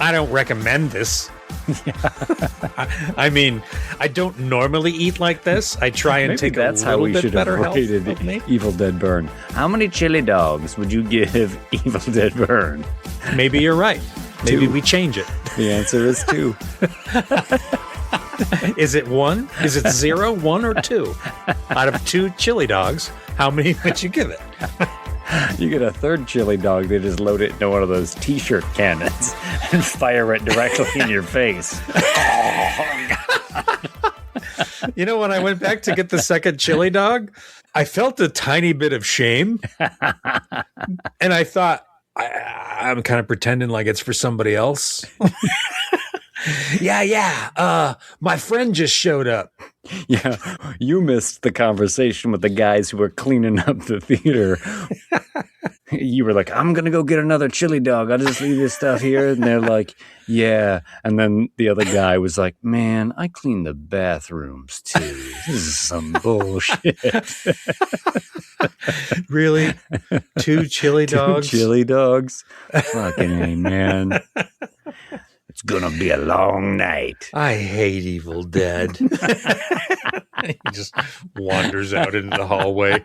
I don't recommend this. I mean, I don't normally eat like this. I try and take a little bit better health of me. Evil Dead Burn. How many chili dogs would you give Evil Dead Burn? Maybe you're right. Maybe we change it. The answer is 2. Is it 1? Is it 0, 1, or 2? Out of 2 chili dogs, how many would you give it? You get a third chili dog, they just load it into one of those T-shirt cannons and fire it directly in your face. You know, when I went back to get the second chili dog, I felt a tiny bit of shame. And I thought, I'm kind of pretending like it's for somebody else. Yeah. My friend just showed up. Yeah, you missed the conversation with the guys who were cleaning up the theater. You were like, I'm going to go get another chili dog. I'll just leave this stuff here. And they're like, yeah. And then the other guy was like, man, I clean the bathrooms too. This is some bullshit. Really? 2 chili dogs? 2 chili dogs? Fucking A, man. It's going to be a long night. I hate Evil Dead. He just wanders out into the hallway.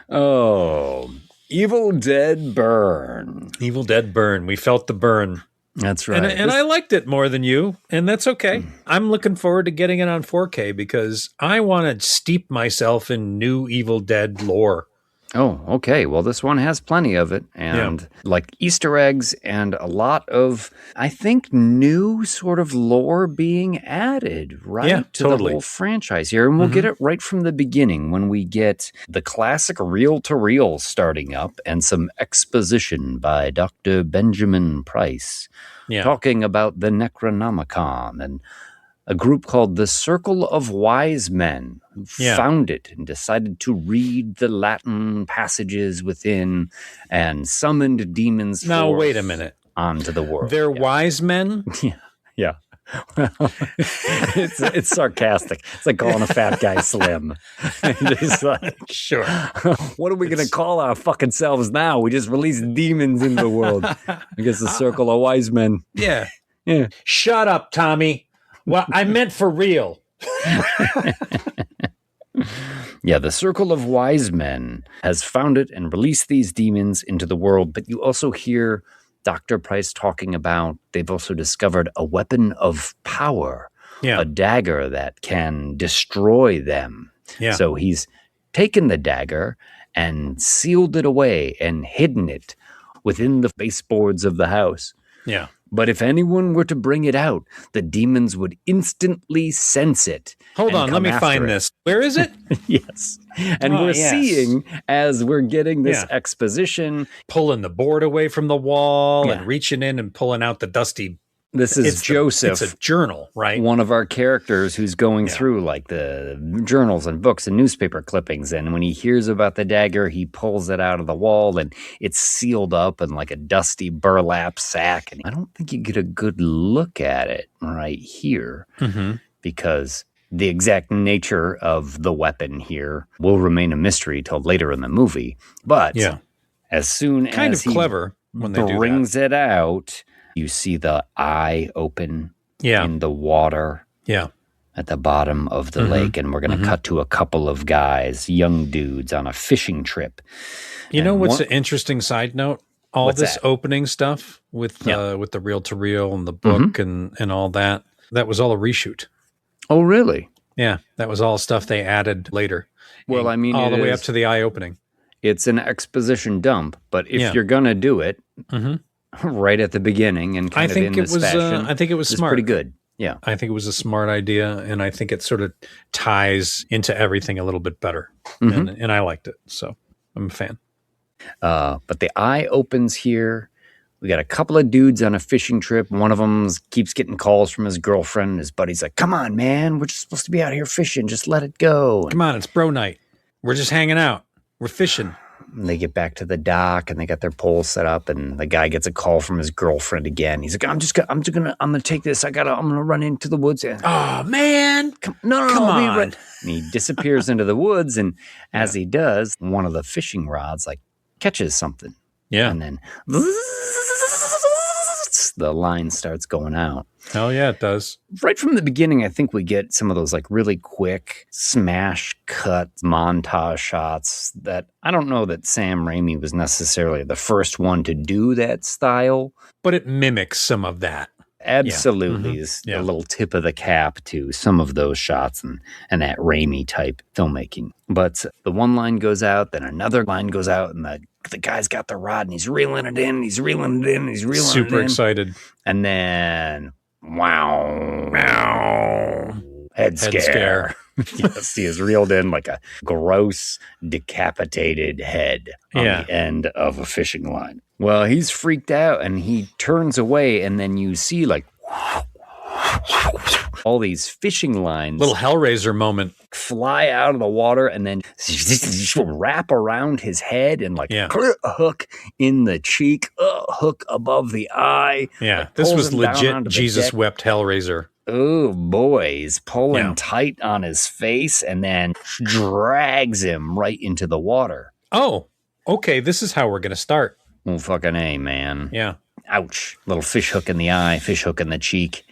Oh, Evil Dead Burn. Evil Dead Burn. We felt the burn. That's right. And I liked it more than you, and that's okay. I'm looking forward to getting it on 4K because I want to steep myself in new Evil Dead lore. Oh, okay. Well, this one has plenty of it, and like Easter eggs and a lot of, I think, new sort of lore being added, right? To the whole franchise here. And we'll get it right from the beginning when we get the classic reel-to-reel starting up and some exposition by Dr. Benjamin Price talking about the Necronomicon and a group called the Circle of Wise Men who founded and decided to read the Latin passages within and summoned demons now, wait a minute. Onto the world. They're wise men? Yeah. Well, it's sarcastic. It's like calling a fat guy slim. Just like, sure. What are we going to call our fucking selves now? We just released demons into the world. I guess the Circle of Wise Men. Yeah. Yeah. Shut up, Tommy. Well, I meant for real. Yeah, the Circle of Wise Men has founded and released these demons into the world, but you also hear Dr. Price talking about they've also discovered a weapon of power, a dagger that can destroy them. Yeah. So he's taken the dagger and sealed it away and hidden it within the baseboards of the house. Yeah. But if anyone were to bring it out, the demons would instantly sense it. Hold on, let me find this. Where is it? Yes. And we're seeing, as we're getting this exposition, pulling the board away from the wall and reaching in and pulling out the dusty. This is Joseph. It's a journal, right? One of our characters who's going through like the journals and books and newspaper clippings. And when he hears about the dagger, he pulls it out of the wall and it's sealed up in like a dusty burlap sack. And I don't think you get a good look at it right here because the exact nature of the weapon here will remain a mystery till later in the movie. But as soon as he clever when they brings it out, you see the eye open in the water at the bottom of the lake. And we're going to cut to a couple of guys, young dudes on a fishing trip. You know what's an interesting side note? All this opening stuff with the reel-to-reel and the book and all that, that was all a reshoot. Oh, really? Yeah, that was all stuff they added later. Well, I mean, all the way up to the eye opening. It's an exposition dump, but if you're going to do it... right at the beginning and kind of in this fashion. I think it was it's smart. Pretty good. Yeah. I think it was a smart idea, and I think it sort of ties into everything a little bit better. And I liked it, so I'm a fan. But the eye opens here. We got a couple of dudes on a fishing trip. One of them keeps getting calls from his girlfriend. His buddy's like, come on, man. We're just supposed to be out here fishing. Just let it go. Come on, it's bro night. We're just hanging out. We're fishing. And they get back to the dock and they got their poles set up and the guy gets a call from his girlfriend again. He's like, I'm gonna take this. I'm gonna run into the woods. And, oh man, come on. And he disappears into the woods. And as he does, one of the fishing rods like catches something. Yeah. And then the line starts going out. Hell yeah, it does. Right from the beginning, I think we get some of those like really quick smash cut montage shots that I don't know that Sam Raimi was necessarily the first one to do that style. But it mimics some of that. absolutely is a little tip of the cap to some of those shots and that Raimi type filmmaking. But the one line goes out, then another line goes out, and the guy's got the rod and he's reeling it in, he's reeling it in, he's reeling it in. Super excited. And then, wow. Head scare. Yes, he is reeled in like a gross, decapitated head on the end of a fishing line. Well, he's freaked out and he turns away, and then you see like all these fishing lines. Little Hellraiser moment. Fly out of the water and then wrap around his head and like hook in the cheek, hook above the eye. Yeah, this was legit Jesus wept Hellraiser. Oh, boy, he's pulling tight on his face and then drags him right into the water. Oh, okay, this is how we're going to start. Oh, fucking A, man. Yeah. Ouch. Little fish hook in the eye, fish hook in the cheek.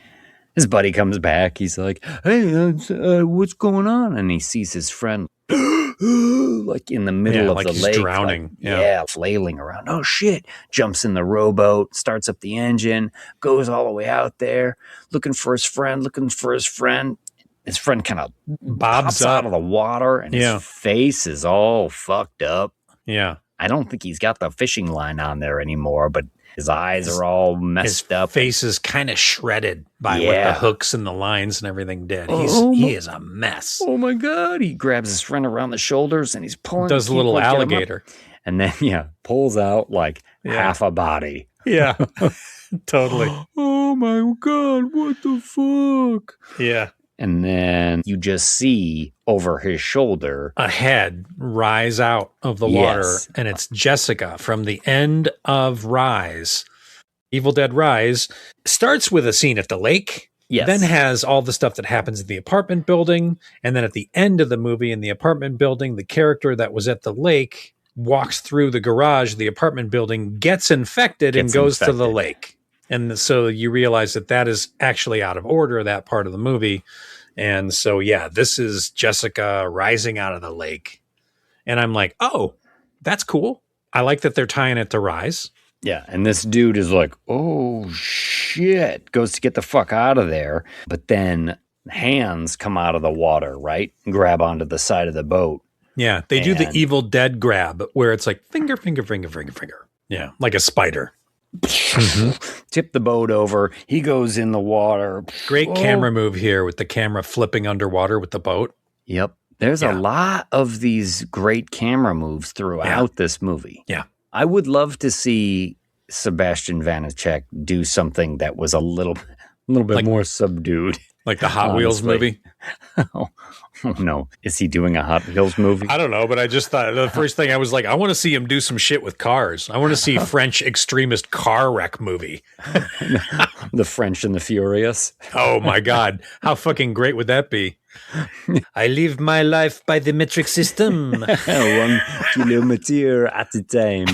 His buddy comes back. He's like, hey, what's going on? And he sees his friend like in the middle of the lake. He's drowning. Like, flailing around. Oh, shit. Jumps in the rowboat, starts up the engine, goes all the way out there, looking for his friend. His friend kind of pops out of the water, and his face is all fucked up. Yeah. I don't think he's got the fishing line on there anymore, but his eyes are all messed up. His face is kind of shredded by what the hooks and the lines and everything did. He is a mess. Oh my God. He grabs his friend around the shoulders and he's pulling. Does a little alligator. And then, pulls out like half a body. Yeah, totally. Oh my God. What the fuck? Yeah. And then you just see over his shoulder a head rise out of the water, and it's Jessica from the end of Rise. Evil Dead Rise starts with a scene at the lake, then has all the stuff that happens in the apartment building, and then at the end of the movie in the apartment building, the character that was at the lake walks through the garage of the apartment building, gets infected, and goes to the lake. And so you realize that is actually out of order, that part of the movie. And so, this is Jessica rising out of the lake. And I'm like, oh, that's cool. I like that they're tying it to Rise. Yeah. And this dude is like, oh, shit. Goes to get the fuck out of there. But then hands come out of the water, right? And grab onto the side of the boat. Yeah. They do the Evil Dead grab where it's like finger. Yeah. Like a spider. Tip the boat over. He goes in the water. Great camera move here with the camera flipping underwater with the boat. Yep. There's a lot of these great camera moves throughout this movie. Yeah. I would love to see Sebastian Vanacek do something that was a little bit more subdued. Like the Hot Wheels movie? Oh, no. Is he doing a Hot Wheels movie? I don't know, but I just thought the first thing I was like, I want to see him do some shit with cars. I want to see French extremist car wreck movie. The French and the Furious. Oh my God. How fucking great would that be? I live my life by the metric system. 1 kilometer at a time.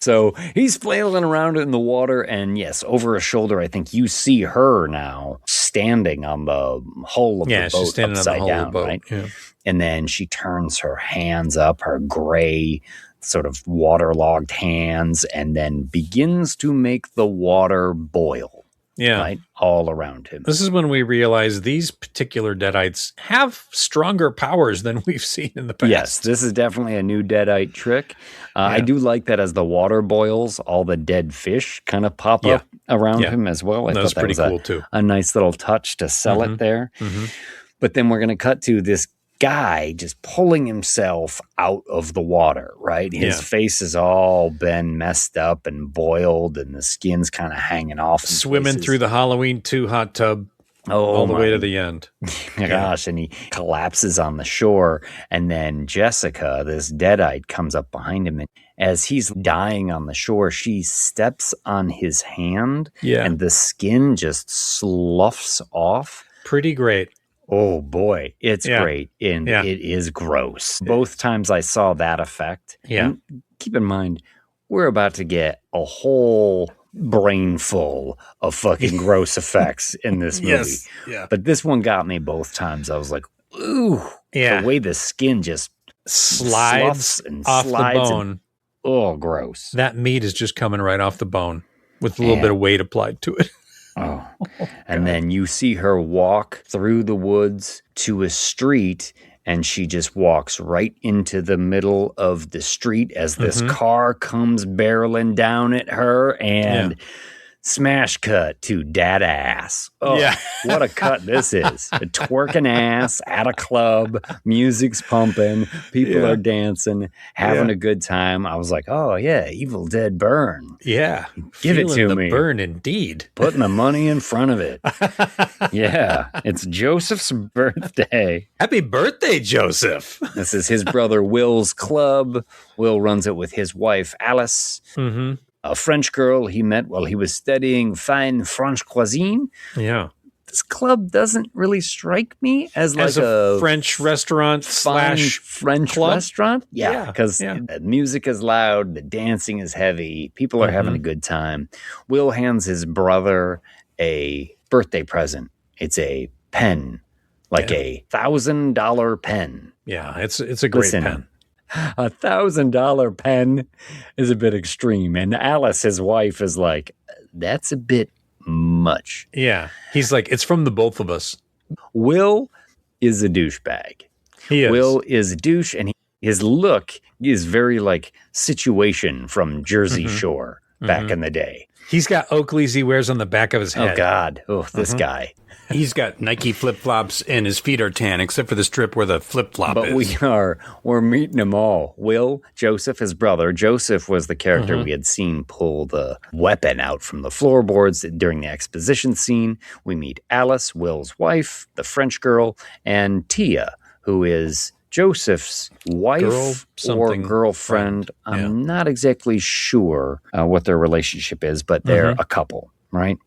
So he's flailing around in the water, and yes, over his shoulder, I think you see her now standing on the hull of the boat, she's standing upside on the hull down, of the boat. right? Yeah. And then she turns her hands up, her gray, sort of waterlogged hands, and then begins to make the water boil. Yeah. Right? All around him. This is when we realize these particular Deadites have stronger powers than we've seen in the past. Yes, this is definitely a new Deadite trick. I do like that as the water boils, all the dead fish kind of pop up around him as well. I That's thought that pretty was cool too. A nice little touch to sell it there. Mm-hmm. But then we're going to cut to this guy just pulling himself out of the water, right? His face has all been messed up and boiled, and the skin's kind of hanging off. Swimming through the Halloween 2 hot tub all the way to the end. My gosh, and he collapses on the shore, and then Jessica, this Deadite, comes up behind him, and as he's dying on the shore, she steps on his hand, and the skin just sloughs off. Pretty great. Oh boy, it's great, and it is gross. Both times I saw that effect. Yeah. And keep in mind, we're about to get a whole brain full of fucking gross effects in this movie. Yes. Yeah. But this one got me both times. I was like, ooh. Yeah. The way the skin just slides and off slides the bone. Oh, gross. That meat is just coming right off the bone. with a little bit of weight applied to it. Oh, and then you see her walk through the woods to a street, and she just walks right into the middle of the street as this car comes barreling down at her, and smash cut to dad ass. Oh, what a cut this is. A twerking ass at a club, music's pumping, people are dancing, having a good time. I was like, oh yeah, Evil Dead Burn. Yeah. Give it to the me. Burn indeed. Putting the money in front of it. Yeah. It's Joseph's birthday. Happy birthday, Joseph. This is his brother Will's club. Will runs it with his wife, Alice. A French girl he met while he was studying fine French cuisine. Yeah. This club doesn't really strike me as like a French restaurant slash French club? restaurant. Yeah, because the music is loud, the dancing is heavy, people are having a good time. Will hands his brother a birthday present. It's a pen, like a $1,000 pen. Yeah, it's a great pen. $1,000 pen is a bit extreme. And Alice, his wife, is like, that's a bit much. Yeah. He's like, it's from the both of us. Will is a douchebag. He is. Will is a douche, and his look is very like Situation from Jersey Shore back in the day. He's got Oakleys he wears on the back of his head. Oh, God. Oh, this guy. He's got Nike flip-flops and his feet are tan, except for the strip where the flip-flop is. But we're meeting them all. Will, Joseph, his brother. Joseph was the character we had seen pull the weapon out from the floorboards during the exposition scene. We meet Alice, Will's wife, the French girl, and Tia, who is Joseph's wife or girlfriend. I'm not exactly sure what their relationship is, but they're a couple, right?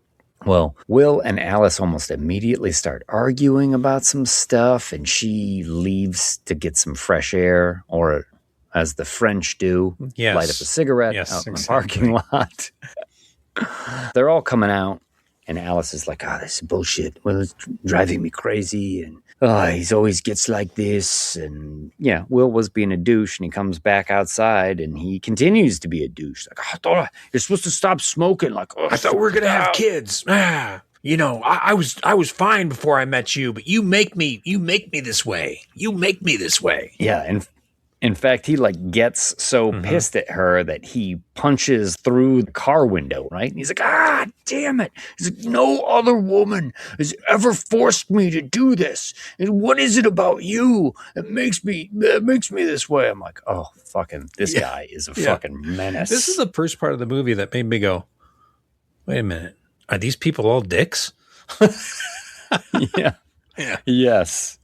Well, Will and Alice almost immediately start arguing about some stuff, and she leaves to get some fresh air, or as the French do, light up a cigarette out in the parking lot. They're all coming out, and Alice is like, this is bullshit. Well, it's driving me crazy, and he always gets like this. And yeah, Will was being a douche, and he comes back outside, and he continues to be a douche. Like, I thought you're supposed to stop smoking. Like, I thought we were gonna have kids. You know, I was fine before I met you, but you make me this way. You make me this way. Yeah, and in fact, he like gets so pissed at her that he punches through the car window, right? And he's like, damn it. He's like, no other woman has ever forced me to do this. And what is it about you that makes me this way? I'm like, oh, fucking, this guy is a fucking menace. This is the first part of the movie that made me go, wait a minute. Are these people all dicks? Yeah. Yes.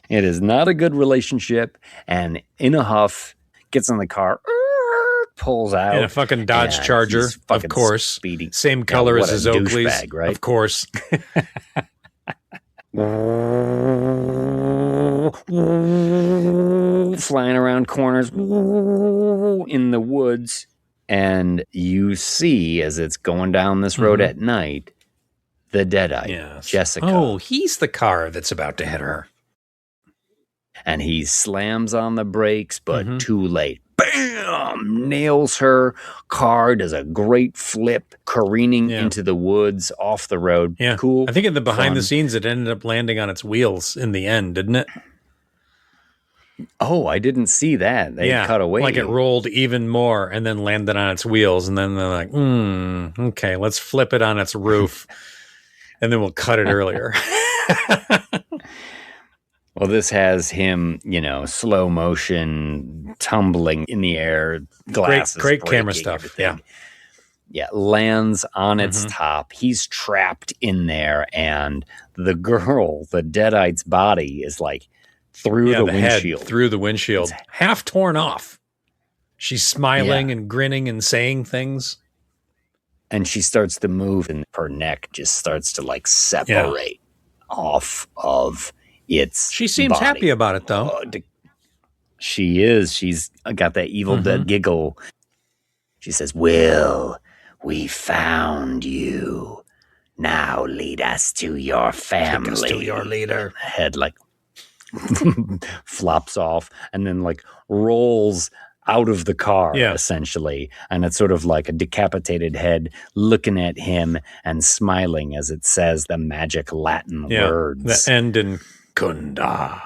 It is not a good relationship, and in a huff, gets in the car, pulls out. In a fucking Dodge Charger, of course. Speeding. Same color as his Oakleys, bag, right? Of course. Flying around corners in the woods, and you see, as it's going down this road at night, the Deadite, Jessica. Oh, he's the car that's about to hit her. And he slams on the brakes, but too late. Bam! Nails her. Car does a great flip, careening into the woods off the road. Yeah. Cool. I think in the behind the scenes, it ended up landing on its wheels in the end, didn't it? Oh, I didn't see that. They cut away. Like it rolled even more and then landed on its wheels. And then they're like, okay, let's flip it on its roof. And then we'll cut it earlier. Well, this has him, slow motion, tumbling in the air, glasses. Great camera stuff. Everything. Yeah, lands on its top. He's trapped in there, and the girl, the Deadite's body is like through the windshield. Head through the windshield. It's half torn off. She's smiling and grinning and saying things. And she starts to move, and her neck just starts to like separate off of She seems body. Happy about it, though. She is. She's got that Evil Dead giggle. She says, Will, we found you. Now lead us to your family. Take us to your leader. Head like flops off and then like rolls out of the car, essentially. And it's sort of like a decapitated head looking at him and smiling as it says the magic Latin words. The end in Kunda.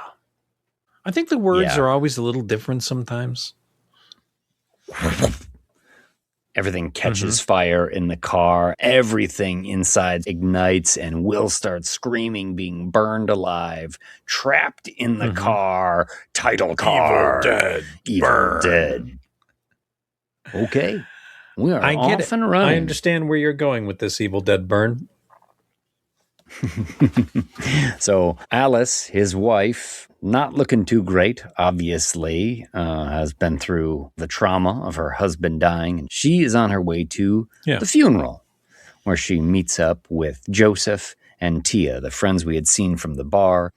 I think the words are always a little different sometimes. Everything catches fire in the car. Everything inside ignites, and Will starts screaming, being burned alive, trapped in the car. Title card. Evil dead. Evil dead. Okay. We are off and running. I understand where you're going with this Evil Dead burn. So Alice, his wife, not looking too great, obviously, has been through the trauma of her husband dying, and she is on her way to the funeral, where she meets up with Joseph and Tia, the friends we had seen from the bar.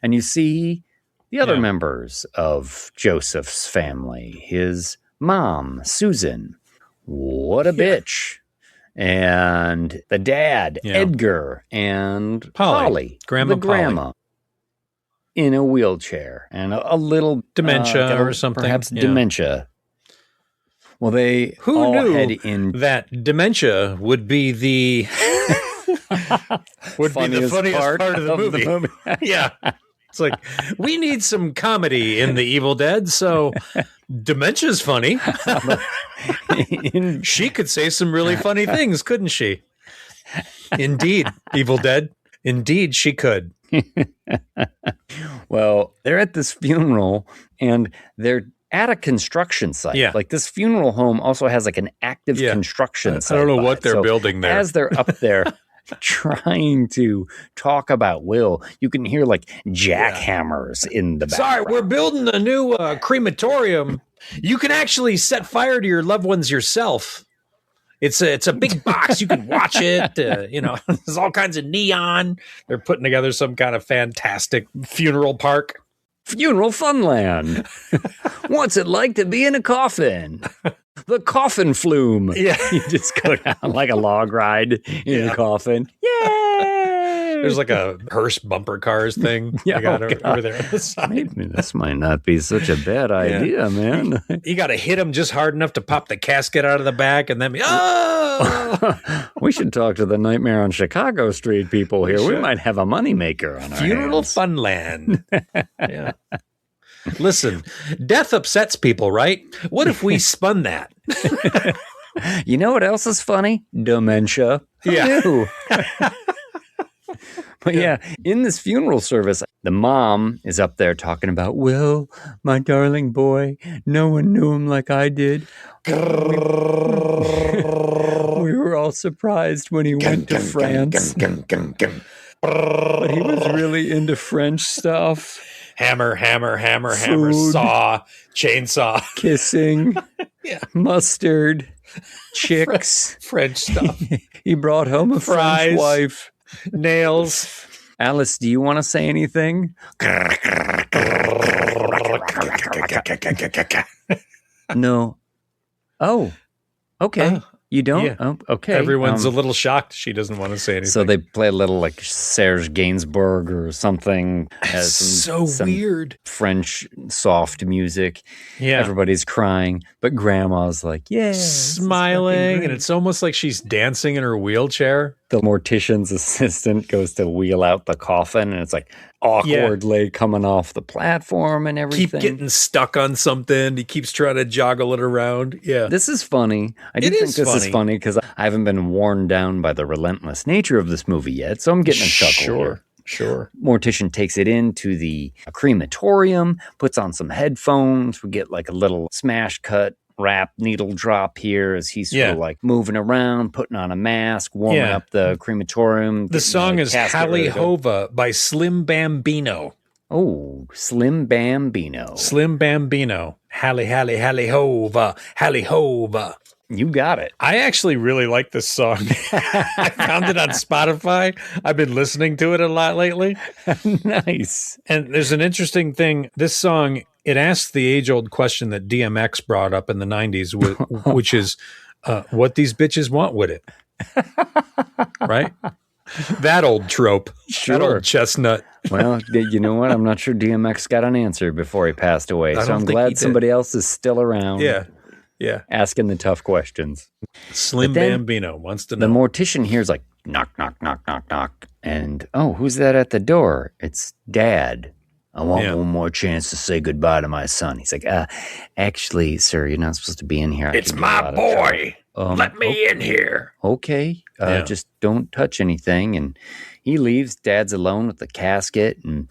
And you see the other members of Joseph's family, his mom, Susan. What a bitch. And the dad, Edgar, and Polly, Grandma the grandma, Polly. In a wheelchair, and a little dementia or something. Perhaps dementia. Well, they Who all knew head in that dementia would be the funniest part of the movie. Yeah. It's like, we need some comedy in The Evil Dead, so dementia's funny. She could say some really funny things, couldn't she? Indeed, Evil Dead. Indeed, she could. Well, they're at this funeral, and they're at a construction site. Yeah. Like, this funeral home also has like an active construction site. I don't know what they're building there. As they're up there trying to talk about Will, you can hear like jackhammers in the background. Sorry, we're building a new crematorium. You can actually set fire to your loved ones yourself. It's a big box. You can watch it. There's all kinds of neon. They're putting together some kind of fantastic funeral park. Funeral Funland. What's it like to be in a coffin? The coffin flume. Yeah. You just go down like a log ride in a coffin. Yay! There's like a hearse bumper cars thing. Yeah, I got over there on the side. Maybe this might not be such a bad idea, man. You got to hit them just hard enough to pop the casket out of the back and then we should talk to the Nightmare on Chicago Street people here. We might have a moneymaker on our Funeral hands. Funland. Yeah. Listen, death upsets people, right? What if we spun that? You know what else is funny? Dementia. Who knew? But in this funeral service, the mom is up there talking about Will, my darling boy. No one knew him like I did. We were all surprised when he went to France. But he was really into French stuff. Hammer, saw, chainsaw. Kissing, mustard, chicks. French stuff. He brought home a Fries. French wife. Nails. Alice, do you want to say anything? No. Oh, okay. You don't? Yeah. Oh, okay. Everyone's a little shocked she doesn't want to say anything. So they play a little like Serge Gainsbourg or something. Has some weird. French soft music. Yeah. Everybody's crying, but grandma's like, yeah. Smiling, and it's almost like she's dancing in her wheelchair. The mortician's assistant goes to wheel out the coffin, and it's like awkwardly coming off the platform and everything. Keep getting stuck on something. He keeps trying to joggle it around. Yeah. This is funny. I do think this is funny because I haven't been worn down by the relentless nature of this movie yet, so I'm getting a chuckle here. Sure. Mortician takes it into the crematorium, puts on some headphones. We get like a little smash cut rap needle drop here as he's sort of like moving around, putting on a mask, warming up the crematorium. The song is Hallie Hova by Slim Bambino. Oh, Slim Bambino. Slim Bambino. Hallie Hova. Hallie Hova. You got it. I actually really like this song. I found it on Spotify. I've been listening to it a lot lately. Nice. And there's an interesting thing. This song, it asks the age-old question that DMX brought up in the 90s, which is what these bitches want with it. Right? That old trope. Sure. That old chestnut. Well, you know what? I'm not sure DMX got an answer before he passed away. So I'm glad somebody else is still around. Yeah. Asking the tough questions. Slim Bambino wants to know. The mortician hears like knock, knock, knock, knock, knock. And, oh, who's that at the door? It's Dad. I want one more chance to say goodbye to my son. He's like, actually, sir, you're not supposed to be in here. It's my boy. Let me in here. Okay. Just don't touch anything. And he leaves. Dad's alone with the casket and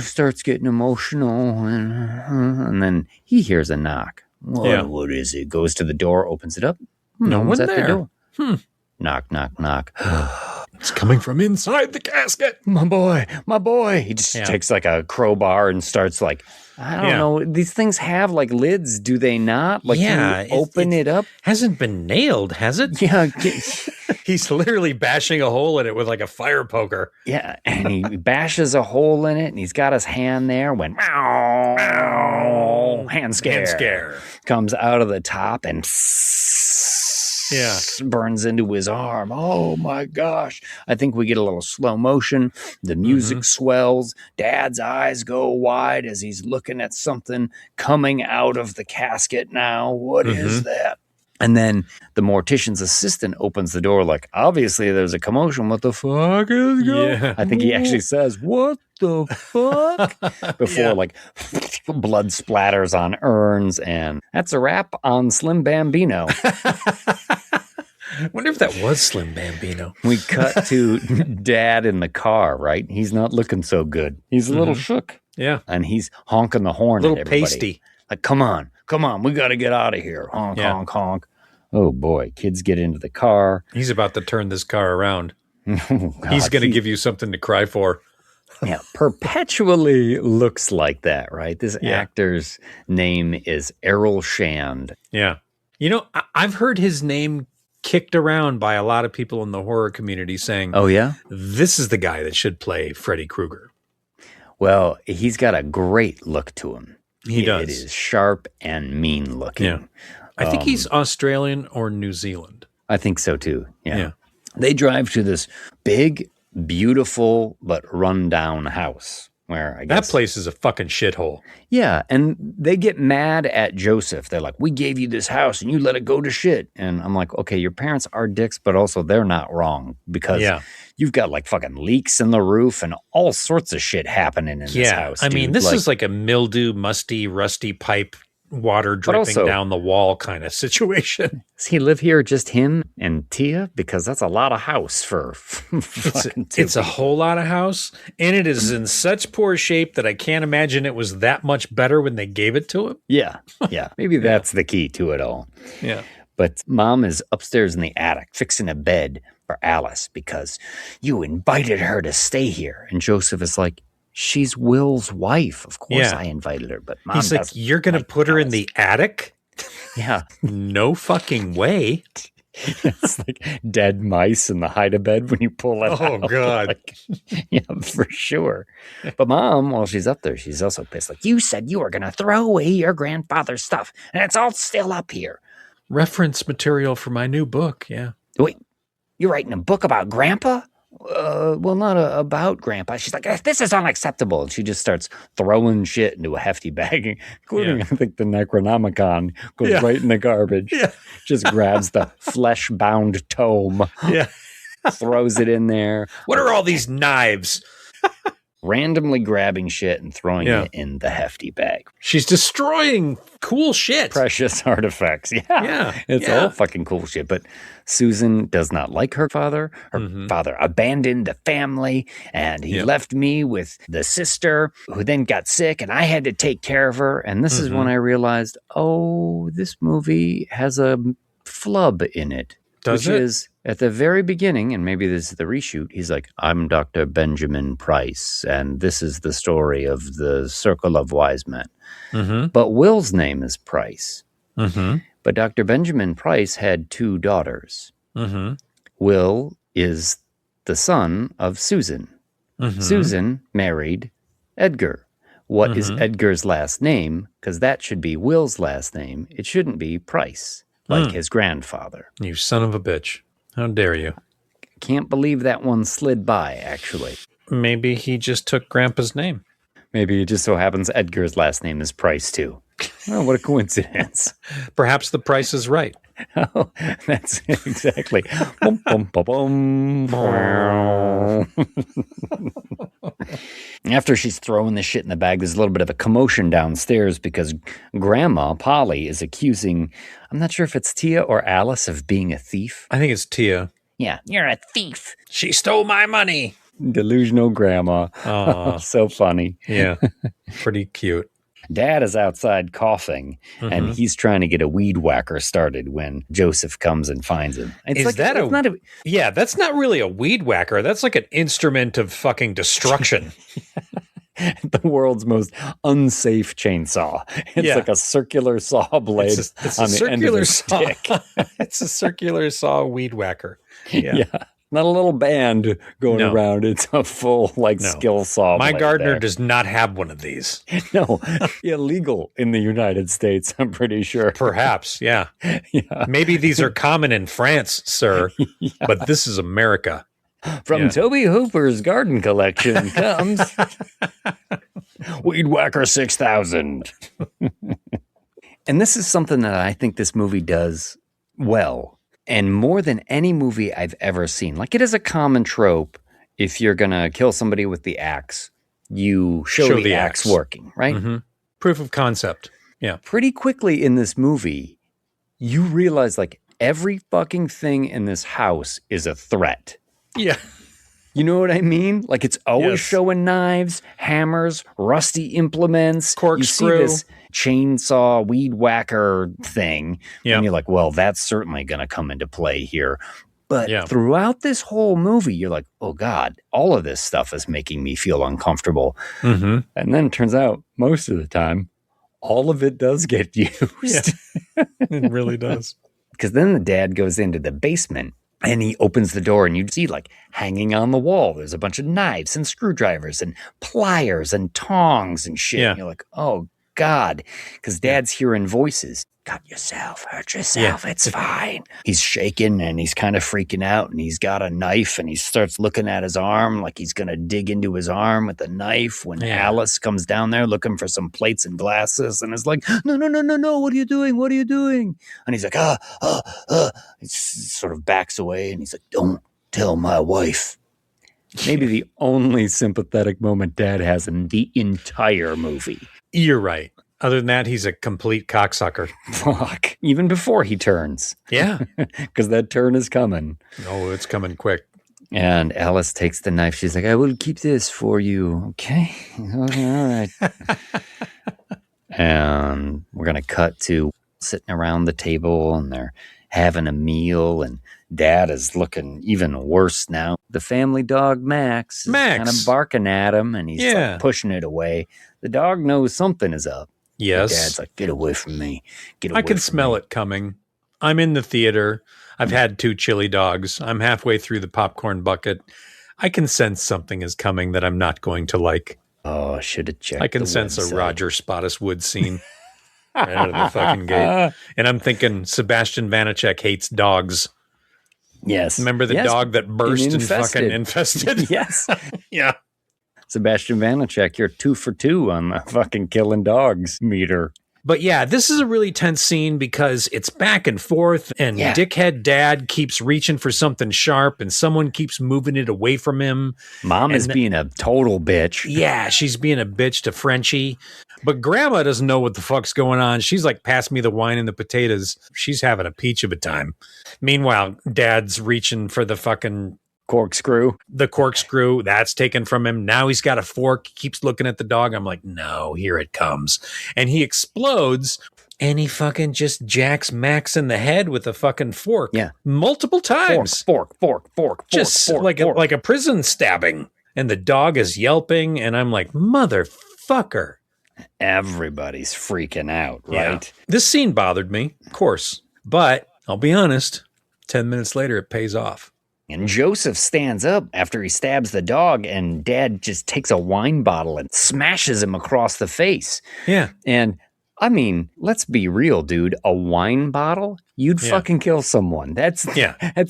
starts getting emotional. And then he hears a knock. What is it? Goes to the door, opens it up. No one's at the door. Knock, knock, knock. It's coming from inside the casket. My boy. He just takes like a crowbar and starts like, I don't know. These things have like lids, do they not? Like, can you open it up? Hasn't been nailed, has it? Yeah. He's literally bashing a hole in it with like a fire poker. Yeah. And he bashes a hole in it and he's got his hand there when hand scare comes out of the top and burns into his arm. Oh my gosh. I think we get a little slow motion. The music swells. Dad's eyes go wide as he's looking at something coming out of the casket now. What is that? And then the mortician's assistant opens the door like, obviously there's a commotion. What the fuck is going on? I think he actually says, what the fuck? Before like blood splatters on urns. And that's a wrap on Slim Bambino. I wonder if that was Slim Bambino. We cut to Dad in the car, right? He's not looking so good. He's a little shook. Yeah. And he's honking the horn at everybody. Pasty. Like, come on. We got to get out of here. Honk, honk, honk. Oh, boy. Kids get into the car. He's about to turn this car around. Oh, God. He's going to give you something to cry for. Yeah, perpetually looks like that, right? This actor's name is Errol Shand. Yeah. You know, I've heard his name kicked around by a lot of people in the horror community saying, oh, yeah? This is the guy that should play Freddy Krueger. Well, he's got a great look to him. He does. It is sharp and mean looking. Yeah. I think he's Australian or New Zealand. I think so too. Yeah. They drive to this big, beautiful, but rundown house where I guess that place is a fucking shithole. Yeah. And they get mad at Joseph. They're like, we gave you this house and you let it go to shit. And I'm like, okay, your parents are dicks, but also they're not wrong because you've got like fucking leaks in the roof and all sorts of shit happening in this house. I mean, this is like a mildew, musty, rusty pipe, water dripping down the wall kind of situation. Does he live here, just him and Tia? Because that's a lot of house for it's a whole lot of house, and it is in such poor shape that I can't imagine it was that much better when they gave it to him. Yeah. Maybe that's the key to it all. Yeah. But Mom is upstairs in the attic fixing a bed for Alice because you invited her to stay here. And Joseph is like, she's Will's wife. Of course I invited her, but Mom He's like, you're going to put her in the attic? Yeah. No fucking way. It's like dead mice in the hide-a-bed when you pull it out. Oh, God. Like, yeah, for sure. But Mom, while she's up there, she's also pissed. Like, you said you were going to throw away your grandfather's stuff, and it's all still up here. Reference material for my new book, yeah. Wait, you're writing a book about Grandpa? Well, not about Grandpa. She's like, this is unacceptable. And she just starts throwing shit into a hefty bag, including, I think, the Necronomicon goes right in the garbage. Yeah. Just grabs the flesh-bound tome. Yeah. Throws it in there. What are all these knives? Randomly grabbing shit and throwing it in the hefty bag. She's destroying cool shit. Precious artifacts. Yeah. It's all fucking cool shit. But Susan does not like her father. Her father abandoned the family, and he left me with the sister who then got sick, and I had to take care of her. And this is when I realized, this movie has a flub in it. Which is at the very beginning, and maybe this is the reshoot, he's like, I'm Dr. Benjamin Price, and this is the story of the Circle of Wise Men. But Will's name is Price. But Dr. Benjamin Price had 2 daughters. Will is the son of Susan. Susan married Edgar. What is Edgar's last name? Because that should be Will's last name. It shouldn't be Price. Like his grandfather. You son of a bitch. How dare you? Can't believe that one slid by, actually. Maybe he just took Grandpa's name. Maybe it just so happens Edgar's last name is Price, too. Oh, what a coincidence. Perhaps the price is right. Oh, that's exactly. Bum, bum, bum, bum. After she's throwing the shit in the bag, there's a little bit of a commotion downstairs because Grandma, Polly, is accusing, I'm not sure if it's Tia or Alice, of being a thief. I think it's Tia. Yeah, you're a thief. She stole my money. Delusional Grandma. Oh, so funny. Yeah, pretty cute. Dad is outside coughing, and he's trying to get a weed whacker started when Joseph comes and finds him. Yeah, that's not really a weed whacker. That's like an instrument of fucking destruction. The world's most unsafe chainsaw. It's like a circular saw blade on the end of a stick. It's a circular saw weed whacker. Yeah. Not a little band going around. It's a full, skill saw. My gardener does not have one of these. No, illegal in the United States, I'm pretty sure. Perhaps, yeah. Maybe these are common in France, sir, but this is America. From Toby Hooper's garden collection comes Weed Whacker 6000. And this is something that I think this movie does well. And more than any movie I've ever seen. Like, it is a common trope. If you're going to kill somebody with the axe, you show the axe working, right? Mm-hmm. Proof of concept. Yeah. Pretty quickly in this movie, you realize, like, every fucking thing in this house is a threat. Yeah. You know what I mean? Like, it's always showing knives, hammers, rusty implements. Corkscrew. You see this chainsaw, weed whacker thing. Yeah. And you're like, well, that's certainly going to come into play here. But throughout this whole movie, you're like, oh, God, all of this stuff is making me feel uncomfortable. Mm-hmm. And then it turns out, most of the time, all of it does get used. Yeah. It really does. Because then the dad goes into the basement. And he opens the door and you see, like, hanging on the wall, there's a bunch of knives and screwdrivers and pliers and tongs and shit. Yeah. And you're like, oh, God. Because Dad's hearing voices. Cut yourself, hurt yourself, it's fine. He's shaking and he's kind of freaking out. And he's got a knife and he starts looking at his arm like he's going to dig into his arm with the knife when Alice comes down there looking for some plates and glasses. And is like, no, what are you doing? What are you doing? And he's like, He sort of backs away and he's like, don't tell my wife. Maybe the only sympathetic moment Dad has in the entire movie. You're right. Other than that, he's a complete cocksucker. Fuck. Even before he turns. Yeah. Because that turn is coming. Oh, it's coming quick. And Alice takes the knife. She's like, I will keep this for you. Okay. All right. And we're going to cut to sitting around the table and they're having a meal and Dad is looking even worse now. The family dog, Max, is kind of barking at him and he's like pushing it away. The dog knows something is up. Yes. Dad's like, get away from me. Get away I can from smell me. it coming. I'm in the theater. I've had 2 chili dogs. I'm halfway through the popcorn bucket. I can sense something is coming that I'm not going to like. Oh, I should have checked. I can sense a Roger Spottiswoode scene right out of the fucking gate. And I'm thinking Sebastian Vanacek hates dogs. Yes. Remember the dog that burst and fucking infested? Yes. Yeah. Sebastian Vanacek, you're 2 for 2 on the fucking killing dogs meter. But yeah, this is a really tense scene because it's back and forth and dickhead Dad keeps reaching for something sharp and someone keeps moving it away from him. Mom is being a total bitch. Yeah, she's being a bitch to Frenchie. But Grandma doesn't know what the fuck's going on. She's like, pass me the wine and the potatoes. She's having a peach of a time. Meanwhile, Dad's reaching for the fucking corkscrew. The corkscrew, that's taken from him. Now he's got a fork, keeps looking at the dog. I'm like, no, here it comes. And he explodes and he fucking just jacks Max in the head with a fucking fork. Yeah. Multiple times. Fork. Just like a prison stabbing. And the dog is yelping and I'm like, motherfucker. Everybody's freaking out, right? Yeah. This scene bothered me, of course. But I'll be honest, 10 minutes later, it pays off. And Joseph stands up after he stabs the dog, and Dad just takes a wine bottle and smashes him across the face. Yeah. And I mean, let's be real, dude. A wine bottle, you'd fucking kill someone. That's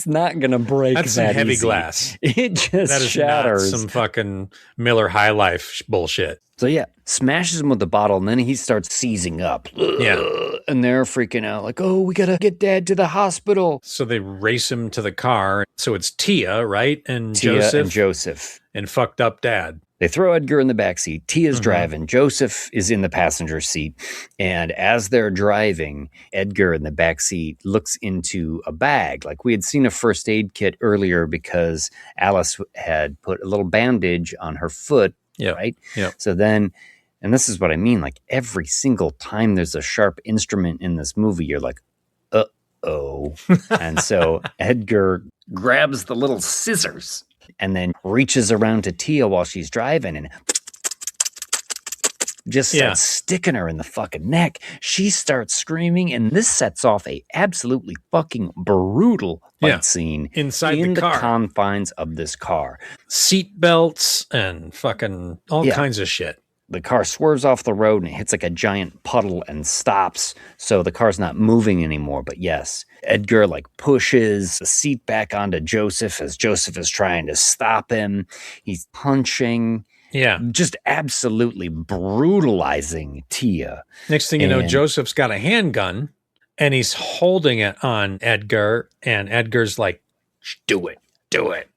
not gonna break. That's that some heavy easy. glass. It just that is shatters. Not some fucking Miller High Life bullshit. So yeah, smashes him with the bottle, and then he starts seizing up. Yeah, and they're freaking out, like, "Oh, we gotta get Dad to the hospital." So they race him to the car. So it's Tia, right, and Joseph, and fucked up Dad. They throw Edgar in the backseat. Tia's driving. Joseph is in the passenger seat. And as they're driving, Edgar in the backseat looks into a bag. Like we had seen a first aid kit earlier because Alice had put a little bandage on her foot. Yeah. Right? Yeah. So then, and this is what I mean, like every single time there's a sharp instrument in this movie, you're like, uh-oh. And so Edgar grabs the little scissors and then reaches around to Tia while she's driving and just starts sticking her in the fucking neck. She starts screaming, and this sets off a absolutely fucking brutal fight scene inside in the car. Confines of this car. Seat belts and fucking all kinds of shit. The car swerves off the road and it hits like a giant puddle and stops. So the car's not moving anymore. But yes, Edgar like pushes the seat back onto Joseph as Joseph is trying to stop him. He's punching. Yeah. Just absolutely brutalizing Tia. Next thing you know, Joseph's got a handgun and he's holding it on Edgar. And Edgar's like, do it.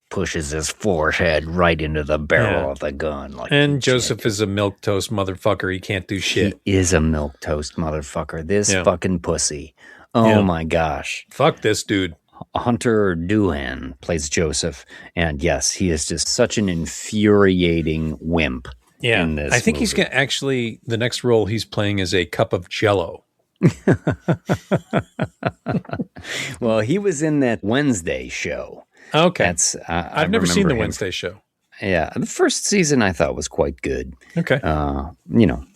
Pushes his forehead right into the barrel of the gun. Like, and Joseph is a milquetoast motherfucker. He can't do shit. He is a milquetoast motherfucker. This fucking pussy. Oh my gosh. Fuck this dude. Hunter Doohan plays Joseph. And yes, he is just such an infuriating wimp in this I think movie. he's going to actually, the next role he's playing is a cup of Jell-O. Well, he was in that Wednesday show. Okay. That's I've never seen the Wednesday show. Yeah. The first season I thought was quite good. Okay.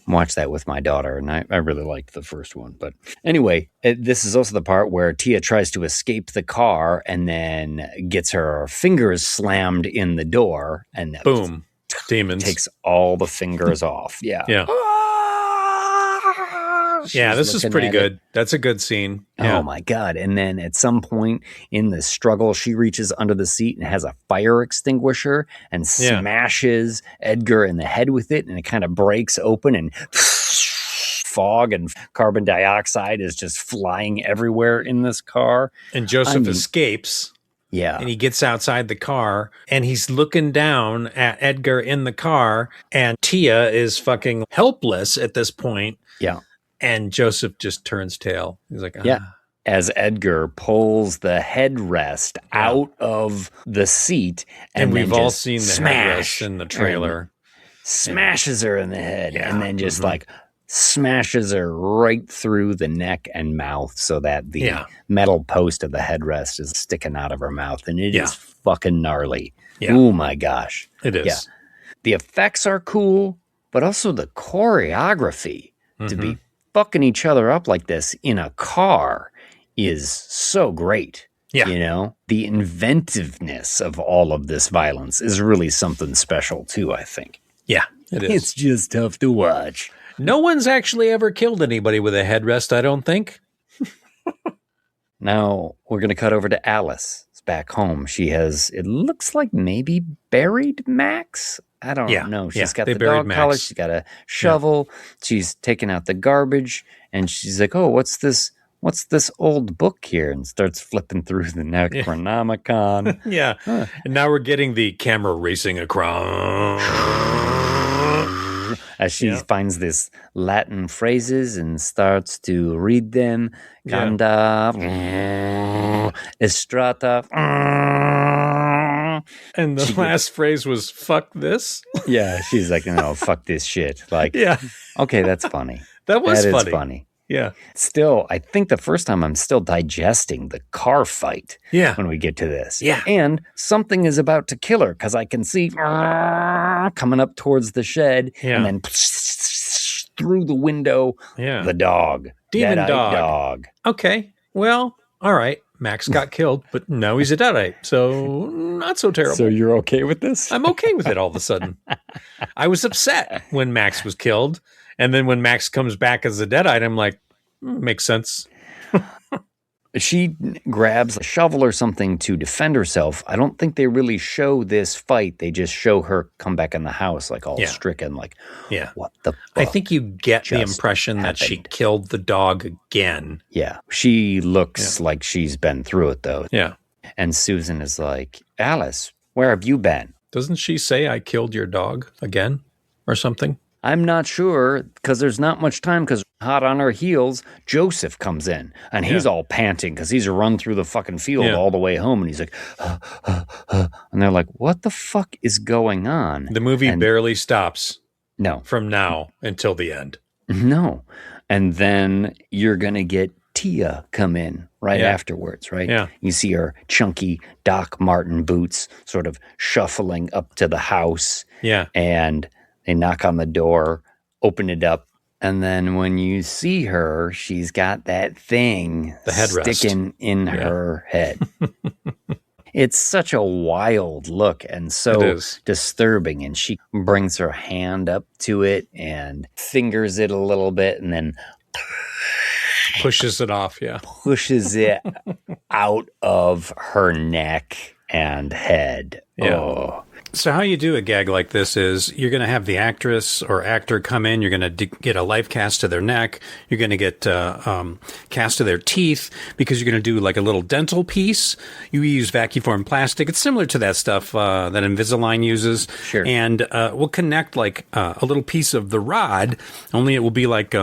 Watched that with my daughter, and I really liked the first one. But anyway, this is also the part where Tia tries to escape the car and then gets her fingers slammed in the door, and boom, demons. Takes all the fingers off. Yeah. Yeah. Yeah, this is pretty good. That's a good scene. Yeah. Oh my God. And then at some point in the struggle, she reaches under the seat and has a fire extinguisher and smashes Edgar in the head with it. And it kind of breaks open and fog and carbon dioxide is just flying everywhere in this car. And Joseph escapes. Yeah. And he gets outside the car and he's looking down at Edgar in the car. And Tia is fucking helpless at this point. Yeah. And Joseph just turns tail. He's like, as Edgar pulls the headrest out of the seat. And we've all seen the headrest in the trailer. Smashes her in the head. And then just like smashes her right through the neck and mouth so that the metal post of the headrest is sticking out of her mouth. And it is fucking gnarly. Yeah. Oh my gosh. It is. Yeah. The effects are cool, but also the choreography to be fucking each other up like this in a car is so great. Yeah. You know, the inventiveness of all of this violence is really something special too, I think. Yeah, it is. It's just tough to watch. No one's actually ever killed anybody with a headrest, I don't think. Now we're going to cut over to Alice. It's back home. She has, it looks like maybe buried Max. I don't know. She's got the dog collar. She's got a shovel. She's taking out the garbage. And she's like, oh, what's this old book here? And starts flipping through the Necronomicon. And now we're getting the camera racing across. As she finds this Latin phrases and starts to read them. Ganda, Estrata. And the last phrase was, fuck this? Yeah, she's like, no, fuck this shit. Like, okay, that's funny. That is funny. Yeah. Still, I think the first time I'm still digesting the car fight when we get to this. Yeah. And something is about to kill her because I can see coming up towards the shed and then through the window, the dog. Demon dog. Okay. Well, all right. Max got killed, but now he's a deadite, so not so terrible. So you're okay with this? I'm okay with it all of a sudden. I was upset when Max was killed, And then when Max comes back as a deadite, I'm like, makes sense. She grabs a shovel or something to defend herself. I don't think they really show this fight. They just show her come back in the house, like all stricken, like, what the fuck? I think you get the impression that she killed the dog again. Yeah. She looks like she's been through it, though. Yeah. And Susan is like, Alice, where have you been? Doesn't she say, I killed your dog again or something? I'm not sure, because there's not much time, because hot on her heels, Joseph comes in, and he's all panting, because he's run through the fucking field all the way home, and he's like, and they're like, what the fuck is going on? The movie barely stops. No. From now until the end. No. And then you're going to get Tia come in right afterwards, right? Yeah. You see her chunky Doc Marten boots sort of shuffling up to the house. Yeah. And they knock on the door, open it up, and then when you see her, she's got that thing sticking in her head. It's such a wild look and so disturbing. And she brings her hand up to it and fingers it a little bit and then pushes it off, pushes it out of her neck and head. Yeah. Oh. So how you do a gag like this is you're going to have the actress or actor come in. You're going to get a life cast to their neck. You're going to get cast to their teeth because you're going to do like a little dental piece. You use vacuum plastic. It's similar to that stuff that Invisalign uses. Sure. And we'll connect like a little piece of the rod, only it will be like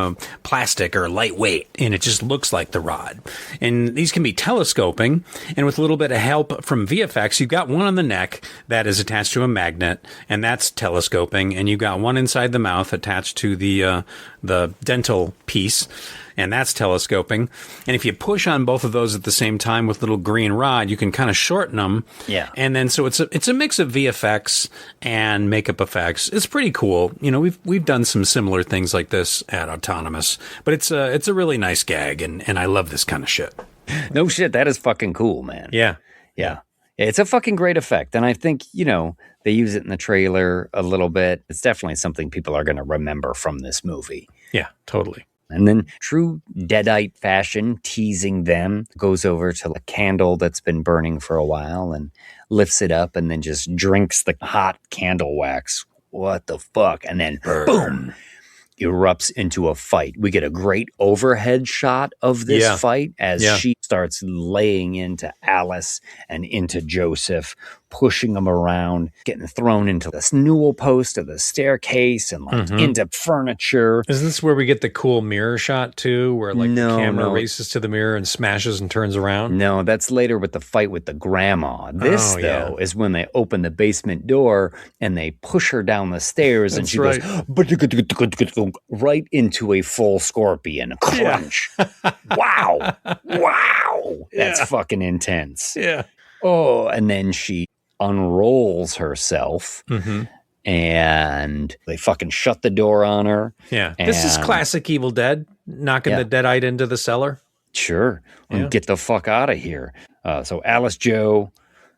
plastic or lightweight, and it just looks like the rod. And these can be telescoping. And with a little bit of help from VFX, you've got one on the neck that is attached to a magnet, and that's telescoping, and you got one inside the mouth attached to the dental piece, and that's telescoping. And if you push on both of those at the same time with little green rod, you can kind of shorten them. Yeah. And then so it's a mix of VFX and makeup effects. It's pretty cool. You know, we've done some similar things like this at Autonomous, but it's a really nice gag, and I love this kind of shit. No shit, that is fucking cool, man. Yeah. Yeah. It's a fucking great effect. And I think, you know, they use it in the trailer a little bit. It's definitely something people are going to remember from this movie. Yeah, totally. And then true Deadite fashion, teasing them, goes over to a candle that's been burning for a while and lifts it up and then just drinks the hot candle wax. What the fuck? And then boom, erupts into a fight. We get a great overhead shot of this fight as she starts laying into Alice and into Joseph, pushing them around, getting thrown into the newel post of the staircase and like into furniture. Is this where we get the cool mirror shot too, where like the camera races to the mirror and smashes and turns around? No, that's later with the fight with the grandma. This though is when they open the basement door and they push her down the stairs and she goes right into a full scorpion. Crunch. Wow. That's fucking intense. Yeah. Oh, and then she unrolls herself and they fucking shut the door on her. Yeah. This is classic Evil Dead, knocking the Deadite into the cellar. Sure. And get the fuck out of here. So Alice, Joe,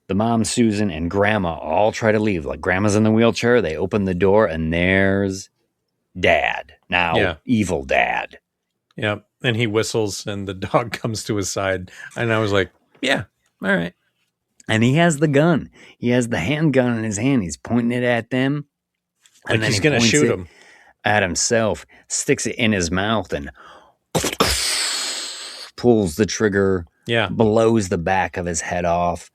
the mom, Susan, and Grandma all try to leave. Like Grandma's in the wheelchair. They open the door and there's Dad. Now, evil Dad. Yeah. And he whistles and the dog comes to his side. And I was like, yeah, all right. And he has the gun. He has the handgun in his hand. He's pointing it at them. And then he's going to shoot him. At himself, sticks it in his mouth and pulls the trigger, blows the back of his head off,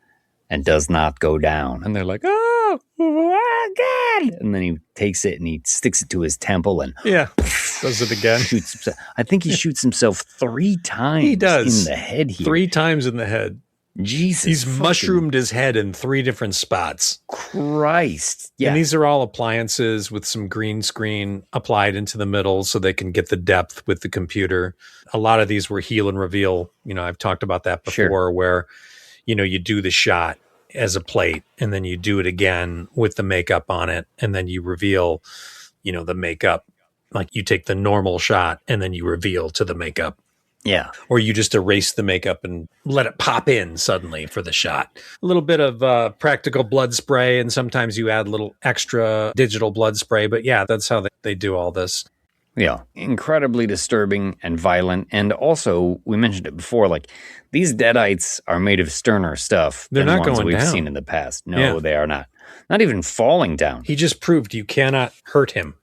and does not go down. And they're like, oh God. And then he takes it and he sticks it to his temple and does it again. Shoots himself. I think he shoots himself 3 times he does. In the head here. 3 times in the head. Jesus. He's mushroomed his head in 3 different spots. Christ. Yeah. And these are all appliances with some green screen applied into the middle so they can get the depth with the computer. A lot of these were heel and reveal. You know, I've talked about that before where, you know, you do the shot as a plate and then you do it again with the makeup on it. And then you reveal, you know, the makeup. Like you take the normal shot and then you reveal to the makeup. Yeah. Or you just erase the makeup and let it pop in suddenly for the shot. A little bit of practical blood spray, and sometimes you add a little extra digital blood spray. But yeah, that's how they do all this. Yeah, incredibly disturbing and violent. And also, we mentioned it before, like, these Deadites are made of sterner stuff They're than not ones going we've down. seen in the past. No, they are not. Not even falling down. He just proved you cannot hurt him.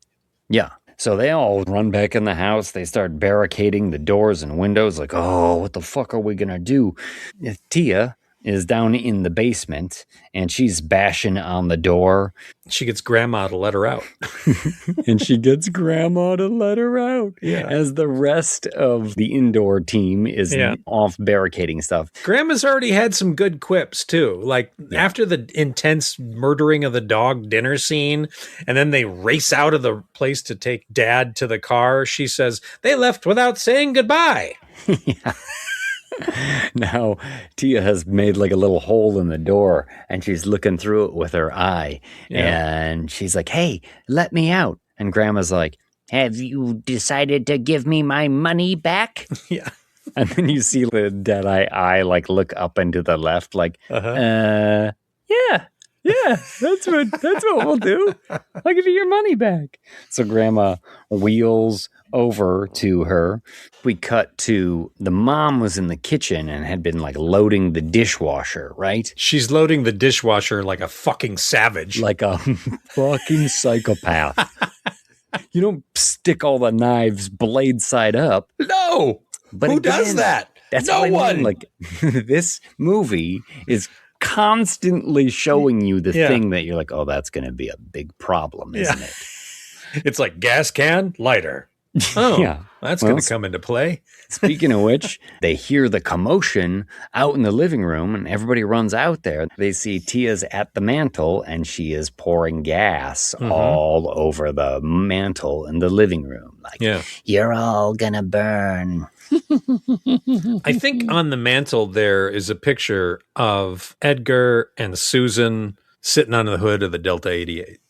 Yeah. So they all run back in the house. They start barricading the doors and windows like, oh, what the fuck are we going to do? Tia is down in the basement and she's bashing on the door. She gets Grandma to let her out. And she gets Grandma to let her out. Yeah. As the rest of the indoor team is off barricading stuff. Grandma's already had some good quips too. Like after the intense murdering of the dog dinner scene, and then they race out of the place to take Dad to the car, she says, they left without saying goodbye. Yeah. Now, Tia has made like a little hole in the door and she's looking through it with her eye. And she's like, hey, let me out. And Grandma's like, have you decided to give me my money back? Yeah. And then you see the Deadeye eye like look up and to the left like, yeah, that's what we'll do. I'll give you your money back. So Grandma wheels over to her. We cut to the mom was in the kitchen and had been like loading the dishwasher, right? She's loading the dishwasher like a fucking savage. Like a fucking psychopath. You don't stick all the knives blade side up. No. But who does that? That's no one. mean. Like this movie is constantly showing you the thing that you're like, oh, that's going to be a big problem, isn't it? It's like gas can, lighter. Oh, yeah. That's going to come into play. Speaking of which, they hear the commotion out in the living room and everybody runs out there. They see Tia's at the mantle and she is pouring gas all over the mantle in the living room. Like, you're all going to burn. I think on the mantle there is a picture of Edgar and Susan sitting on the hood of the Delta 88.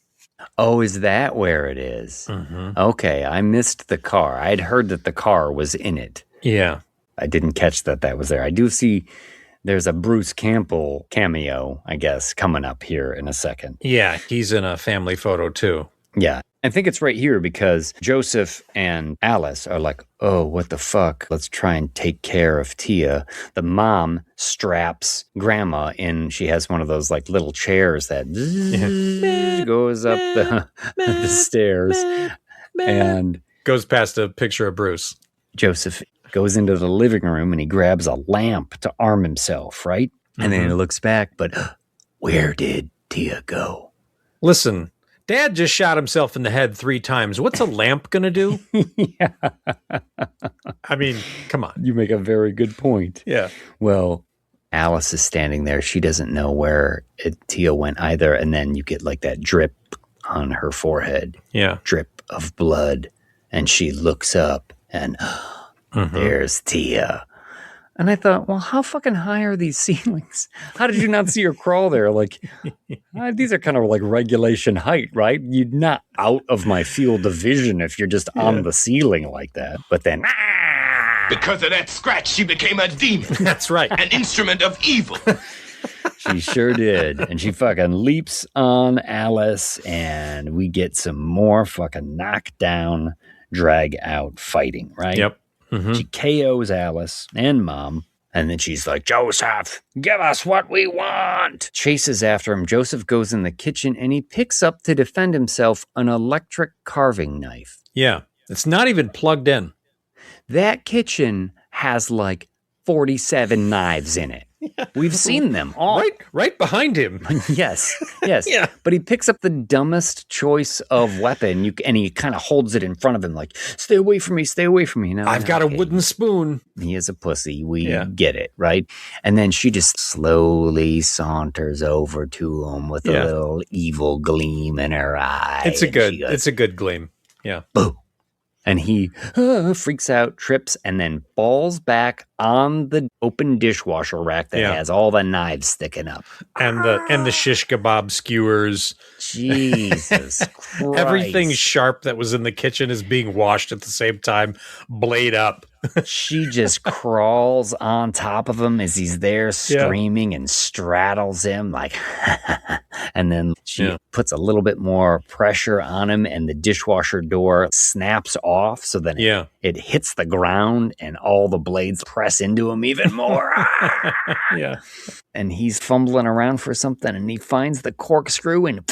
Oh, is that where it is? Okay, I missed the car. I'd heard that the car was in it. Yeah. I didn't catch that was there. I do see there's a Bruce Campbell cameo, I guess, coming up here in a second. Yeah, he's in a family photo too. Yeah. I think it's right here because Joseph and Alice are like, oh, what the fuck? Let's try and take care of Tia. The mom straps Grandma in. She has one of those like little chairs that goes up the stairs and goes past a picture of Bruce. Joseph goes into the living room and he grabs a lamp to arm himself, right? And then he looks back, but where did Tia go? Listen. Dad just shot himself in the head 3 times. What's a lamp going to do? Yeah. I mean, come on. You make a very good point. Yeah. Well, Alice is standing there. She doesn't know where Tia went either. And then you get like that drip on her forehead. Yeah. Drip of blood. And she looks up and there's Tia. And I thought, well, how fucking high are these ceilings? How did you not see her crawl there? Like, these are kind of like regulation height, right? You're not out of my field of vision if you're just on the ceiling like that. But then, because of that scratch, she became a demon. That's right. An instrument of evil. She sure did. And she fucking leaps on Alice, and we get some more fucking knockdown, drag out fighting, right? Yep. She KOs Alice and Mom, and then she's like, Joseph, give us what we want. Chases after him. Joseph goes in the kitchen, and he picks up to defend himself an electric carving knife. Yeah. It's not even plugged in. That kitchen has like 47 knives in it. We've seen them all. Right behind him. Yes. Yeah. But he picks up the dumbest choice of weapon, and he kind of holds it in front of him like, stay away from me. No, I've got a wooden spoon. He is a pussy. We get it, right? And then she just slowly saunters over to him with a little evil gleam in her eye. It's a good gleam. Yeah. Boo. And he freaks out, trips, and then falls back on the open dishwasher rack that has all the knives sticking up. And the shish kebab skewers. Jesus Christ. Everything sharp that was in the kitchen is being washed at the same time, blade up. She just crawls on top of him as he's there screaming and straddles him like, And then she puts a little bit more pressure on him, and the dishwasher door snaps off. So then it hits the ground, and all the blades press into him even more. Yeah. And he's fumbling around for something, and he finds the corkscrew and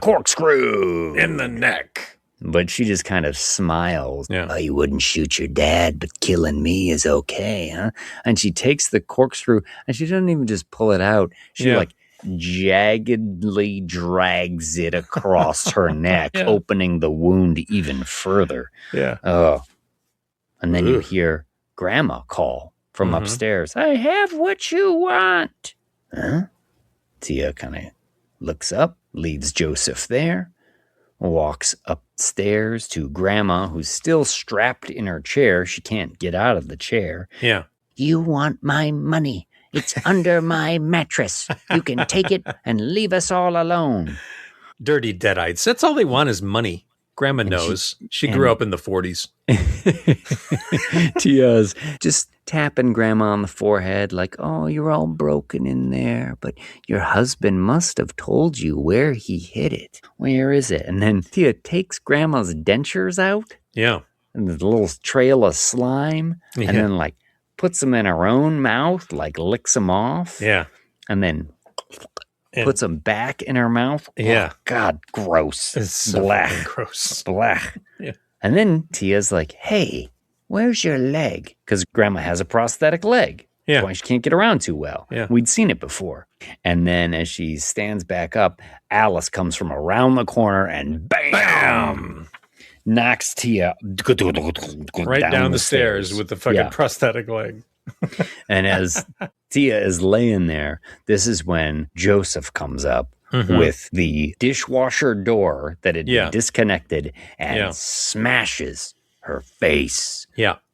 corkscrew in the neck. But she just kind of smiles. Yeah. Oh, you wouldn't shoot your dad, but killing me is okay, huh? And she takes the corkscrew, and she doesn't even just pull it out. She like jaggedly drags it across her neck, opening the wound even further. Yeah. Oh. And then you hear Grandma call from upstairs. I have what you want. Huh? Tia kind of looks up, leaves Joseph there, walks upstairs to Grandma, who's still strapped in her chair. She can't get out of the chair. Yeah. You want my money. It's under my mattress. You can take it and leave us all alone. Dirty deadites. That's all they want is money. Grandma knows. She grew up in the 40s. Tia's just tapping Grandma on the forehead like, oh, you're all broken in there, but your husband must have told you where he hid it. Where is it? And then Tia takes Grandma's dentures out. Yeah. And the little trail of slime. And then like puts them in her own mouth, like licks them off. Yeah. And then puts them back in her mouth. Yeah. Oh, God, gross. It's so gross. Blech. Yeah. And then Tia's like, hey, where's your leg? Because Grandma has a prosthetic leg. Yeah. That's why she can't get around too well. Yeah. We'd seen it before. And then as she stands back up, Alice comes from around the corner and bam! Knocks Tia right down the stairs with the fucking prosthetic leg. And as Tia is laying there, this is when Joseph comes up with the dishwasher door that had been disconnected and smashes her face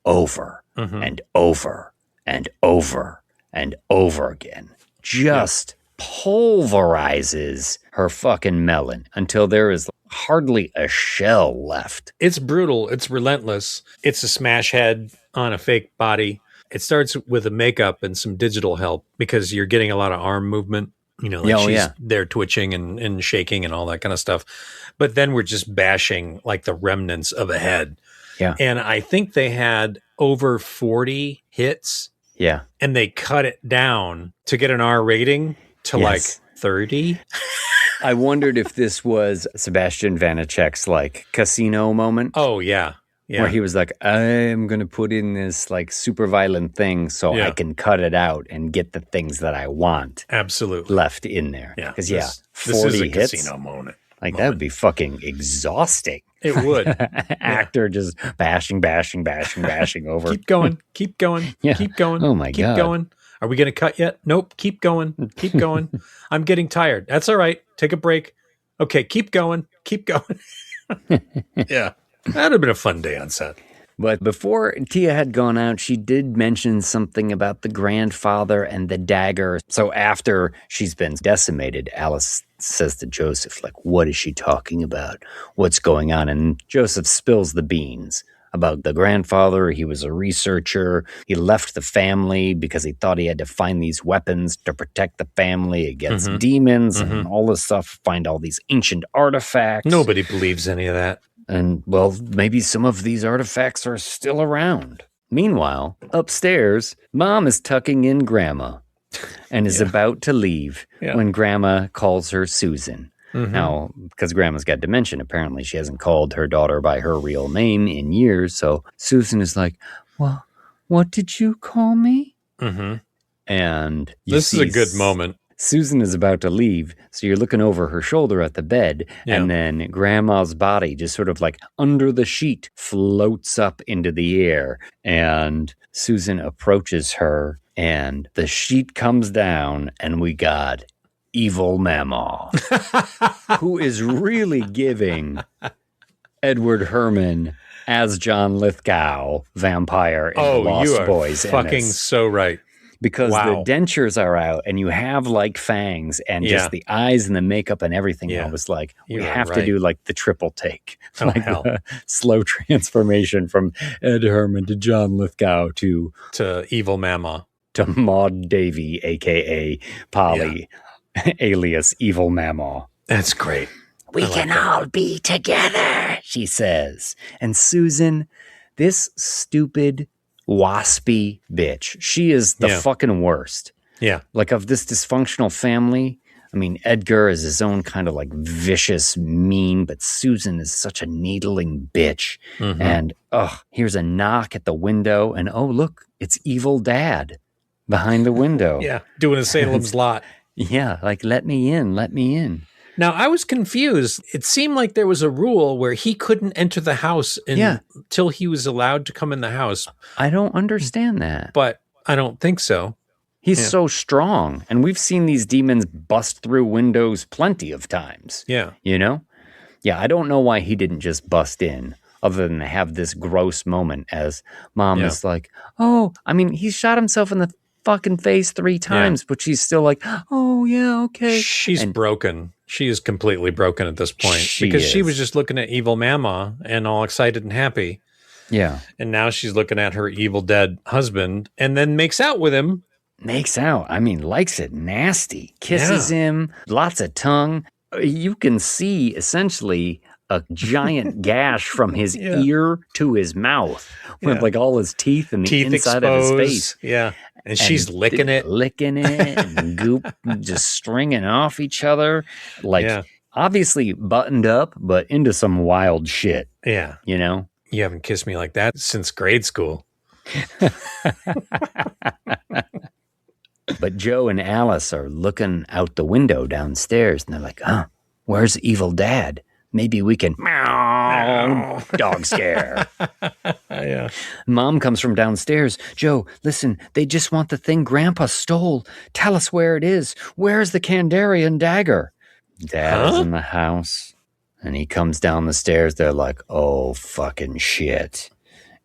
over and over and over and over again. Just pulverizes her fucking melon until there is hardly a shell left. It's brutal. It's relentless. It's a smash head on a fake body. It starts with a makeup and some digital help because you're getting a lot of arm movement. You know, like she's there twitching and shaking and all that kind of stuff. But then we're just bashing like the remnants of a head. Yeah. And I think they had over 40 hits. Yeah. And they cut it down to get an R rating to like 30. I wondered if this was Sebastian Vanacek's like casino moment. Oh, yeah. Yeah. Where he was like, I'm going to put in this like super violent thing so I can cut it out and get the things that I want. Absolutely. Left in there. Yeah. Because, 40 this is a hits. Casino moment. Like, that would be fucking exhausting. It would. Actor just bashing over. Keep going. Keep going. Keep going. Oh, my God. Keep going. Are we going to cut yet? Nope. Keep going. Keep going. I'm getting tired. That's all right. Take a break. Okay. Keep going. Keep going. Yeah. That would have been a fun day on set. But before Tia had gone out, she did mention something about the grandfather and the dagger. So after she's been decimated, Alice says to Joseph, like, what is she talking about? What's going on? And Joseph spills the beans about the grandfather. He was a researcher. He left the family because he thought he had to find these weapons to protect the family against demons and all this stuff, find all these ancient artifacts. Nobody believes any of that. And, well, maybe some of these artifacts are still around. Meanwhile, upstairs, Mom is tucking in Grandma and is about to leave when Grandma calls her Susan. Now, because Grandma's got dementia, apparently she hasn't called her daughter by her real name in years. So Susan is like, well, what did you call me? And this is a good moment. Susan is about to leave, so you're looking over her shoulder at the bed, and then Grandma's body just sort of like under the sheet floats up into the air, and Susan approaches her, and the sheet comes down, and we got Evil Mama, who is really giving Edward Herrmann as John Lithgow vampire in the Lost Boys. Fucking so right. Because the dentures are out and you have like fangs and just the eyes and the makeup and everything. I was like, we have to do like the triple take. Like the slow transformation from Ed Herrmann to John Lithgow to Evil Mama. To Maud Davey, a.k.a. Polly. alias Evil Mamaw. That's great. We can all be together, she says. And Susan, this stupid, waspy bitch, she is the fucking worst. Yeah. Like, of this dysfunctional family, I mean, Edgar is his own kind of like vicious, mean, but Susan is such a needling bitch. Mm-hmm. And, here's a knock at the window, and look, it's Evil Dad behind the window. Yeah, doing a Salem's Lot. Yeah, like, let me in. Now, I was confused. It seemed like there was a rule where he couldn't enter the house until he was allowed to come in the house. I don't understand that. But I don't think so. He's so strong. And we've seen these demons bust through windows plenty of times. Yeah. You know? Yeah, I don't know why he didn't just bust in, other than to have this gross moment as Mom is like, he shot himself in the fucking face 3 times, but she's still like, oh, yeah, okay. She's broken. She is completely broken at this point because she was just looking at Evil Mama and all excited and happy. Yeah. And now she's looking at her evil dead husband and then makes out with him. Likes it nasty. Kisses him, lots of tongue. You can see essentially a giant gash from his ear to his mouth with like all his teeth and the inside exposed. Of his face. Yeah. And she's licking it and goop just stringing off each other. Like obviously buttoned up, but into some wild shit. Yeah. You know? You haven't kissed me like that since grade school. But Joe and Alice are looking out the window downstairs and they're like, where's Evil Dad? Maybe we can meow, dog scare. Yeah. Mom comes from downstairs. Joe, listen, they just want the thing Grandpa stole. Tell us where it is. Where's the Kandarian dagger? Dad is in the house, and he comes down the stairs. They're like, oh, fucking shit.